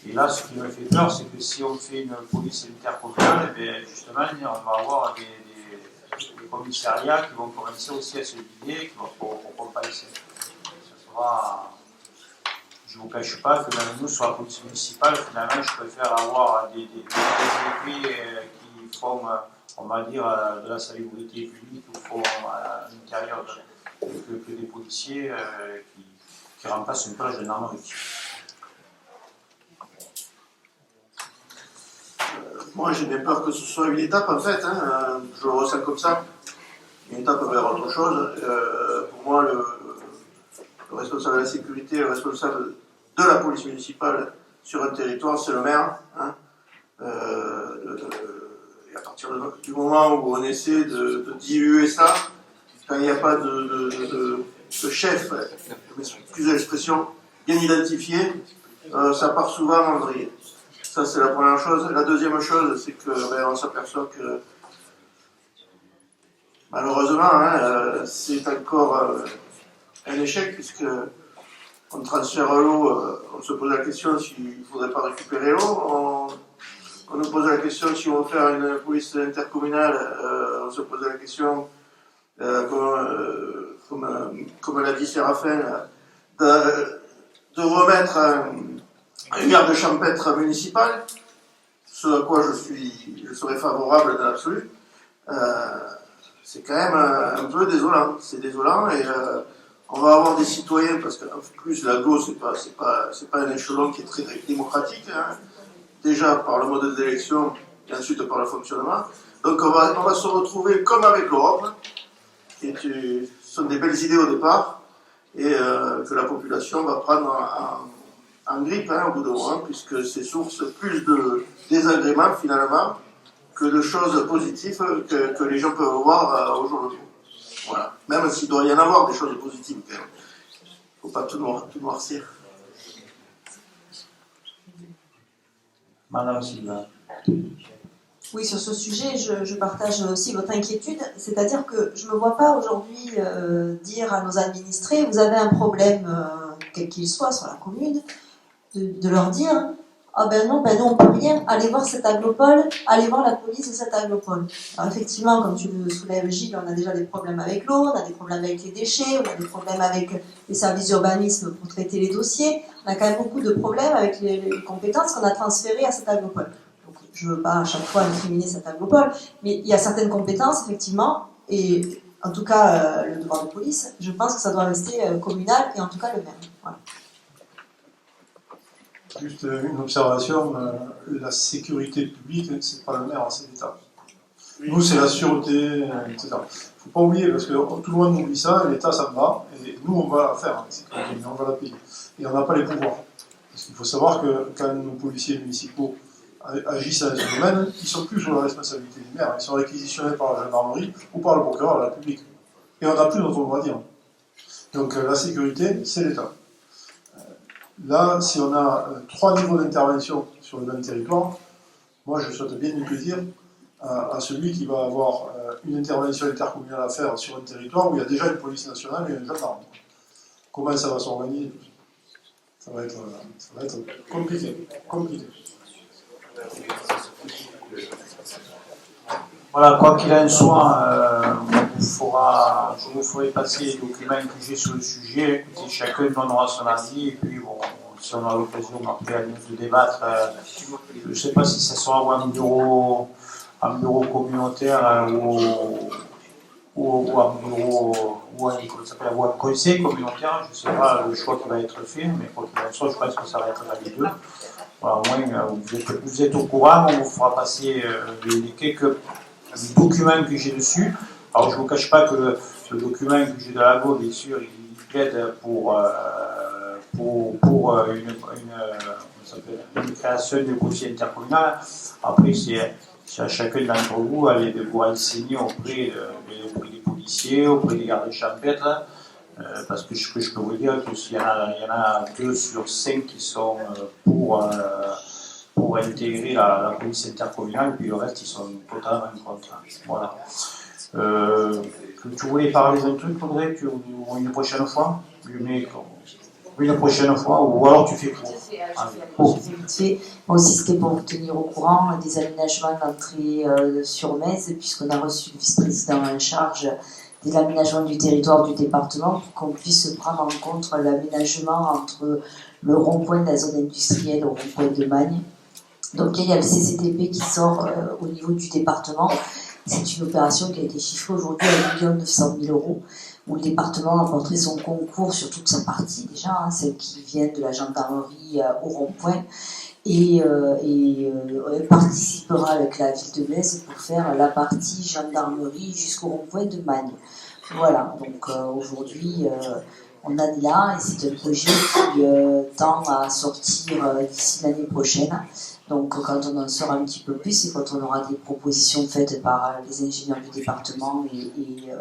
Et là, ce qui me fait peur, c'est que si on fait une police intercommunale, justement, on va avoir des commissariats qui vont commencer aussi à se vider, qui vont compenser. Je ne vous cache pas que même nous, sur la police municipale, finalement, je préfère avoir des épées qui font, on va dire, de la salubrité publique ou font à l'intérieur que des policiers qui remplacent un peu la gendarmerie. Moi, j'ai bien peur que ce soit une étape, en fait, je le ressens comme ça, une étape vers autre chose. Pour moi, le responsable de la sécurité, le responsable de la police municipale sur un territoire, c'est le maire. Et à partir du moment où on essaie de diluer ça, quand il n'y a pas de chef, excusez l'expression, bien identifié, ça part souvent en vrille. Ça, c'est la première chose. La deuxième chose, c'est qu'on s'aperçoit que, malheureusement, c'est encore un échec, puisque on transfère l'eau, on se pose la question s'il ne faudrait pas récupérer l'eau. On nous pose la question si on veut faire une police intercommunale, on se pose la question, comme l'a dit Séraphin, de remettre une garde champêtre municipale, ce à quoi je serais favorable dans l'absolu. C'est quand même un peu désolant. C'est désolant et on va avoir des citoyens, parce qu'en plus l'AGO, c'est pas un échelon qui est très démocratique, hein, déjà par le mode d'élection et ensuite par le fonctionnement. Donc on va se retrouver comme avec l'Europe, qui sont des belles idées au départ, et que la population va prendre en grippe au bout d'un moment, puisque c'est source plus de désagréments finalement que de choses positives que les gens peuvent voir au jour le jour. Voilà. Même s'il doit y en avoir des choses positives quand même. Il ne faut pas tout noircir. Madame Sylvain. Oui, sur ce sujet, je partage aussi votre inquiétude. C'est-à-dire que je ne me vois pas aujourd'hui dire à nos administrés, vous avez un problème, quel qu'il soit, sur la commune, de leur dire, ah ben non, nous on peut rien, allez voir cet aglopole, allez voir la police de cet aglopole. Alors effectivement, comme tu le soulèves Gilles, on a déjà des problèmes avec l'eau, on a des problèmes avec les déchets, on a des problèmes avec les services d'urbanisme pour traiter les dossiers, on a quand même beaucoup de problèmes avec les compétences qu'on a transférées à cet aglopole. Donc je ne veux pas à chaque fois incriminer cet aglopole, mais il y a certaines compétences, effectivement, et en tout cas le devoir de police, je pense que ça doit rester communal et en tout cas le maire. Voilà. Juste une observation, la sécurité publique, c'est pas le maire, c'est l'État. Nous, c'est la sûreté, etc. Il ne faut pas oublier, parce que tout le monde oublie ça, l'État, ça me va, et nous, on va la faire, la sécurité, mais on va la payer. Et on n'a pas les pouvoirs. Parce qu'il faut savoir que quand nos policiers municipaux agissent dans ce domaine, ils ne sont plus sous la responsabilité du maire, ils sont réquisitionnés par la gendarmerie ou par le procureur de la République. Et on n'a plus notre mot à dire. Donc la sécurité, c'est l'État. Là, si on a 3 niveaux d'intervention sur le même territoire, moi je souhaite bien du plaisir à celui qui va avoir une intervention intercommunale à faire sur un territoire où il y a déjà une police nationale et un gendarme. Comment ça va s'organiser? Ça va être compliqué. Voilà, quoi qu'il en soit, je vous ferai passer les documents que j'ai sur le sujet. Écoutez, chacun donnera son avis, et puis bon, si on a l'occasion après de débattre, je ne sais pas si ça sera un bureau communautaire ou un conseil communautaire, je ne sais pas le choix qui va être fait, mais quoi qu'il en soit, je pense que ça va être dans les deux. Voilà, au moins, vous êtes au courant, on vous fera passer les quelques documents que j'ai dessus. Alors je ne vous cache pas que le document que j'ai de l'AGO, bien sûr, il plaide pour une création de conseil intercommunal. Après, c'est à chacun d'entre vous de vous renseigner auprès des policiers, auprès des gardes champêtres, parce que ce que je peux vous dire, c'est qu'il y en a 2 sur 5 qui sont pour intégrer la police intercommunale, puis le reste, ils sont totalement contre. Voilà. Tu voulais parler d'un truc, Audrey, une prochaine fois? Une prochaine fois, ou alors tu fais court. Moi aussi, c'était pour vous tenir au courant des aménagements d'entrée sur Metz, puisqu'on a reçu le vice-président en charge des aménagements du territoire du département pour qu'on puisse prendre en compte l'aménagement entre le rond-point de la zone industrielle au rond-point de Magne. Donc il y a le CCTP qui sort au niveau du département. C'est une opération qui a été chiffrée aujourd'hui à 1 900 000 €, où le département a apporté son concours sur toute sa partie déjà, celle qui vient de la gendarmerie au rond-point, et participera avec la ville de Metz pour faire la partie gendarmerie jusqu'au rond-point de Magne. Voilà, donc aujourd'hui on en est là, et c'est un projet qui tend à sortir d'ici l'année prochaine. Donc quand on en saura un petit peu plus, et quand on aura des propositions faites par les ingénieurs du département et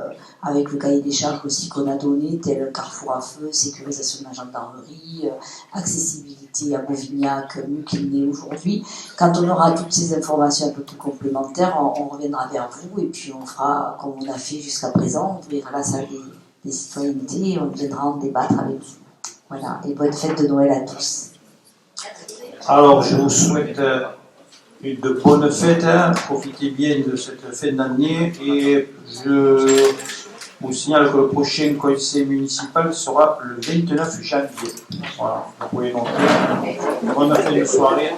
avec le cahier des charges aussi qu'on a donné, tel carrefour à feu, sécurisation de la gendarmerie, accessibilité à Mauvignac, mieux qu'il n'est aujourd'hui. Quand on aura toutes ces informations un peu plus complémentaires, on reviendra vers vous, et puis on fera comme on a fait jusqu'à présent, on ouvrira la salle des citoyennetés et on viendra en débattre avec vous. Voilà, et bonne fête de Noël à tous. Alors, je vous souhaite de bonnes fêtes, hein. Profitez bien de cette fin d'année et je vous signale que le prochain conseil municipal sera le 29 janvier. Voilà, vous pouvez noter. Bonne fin de soirée.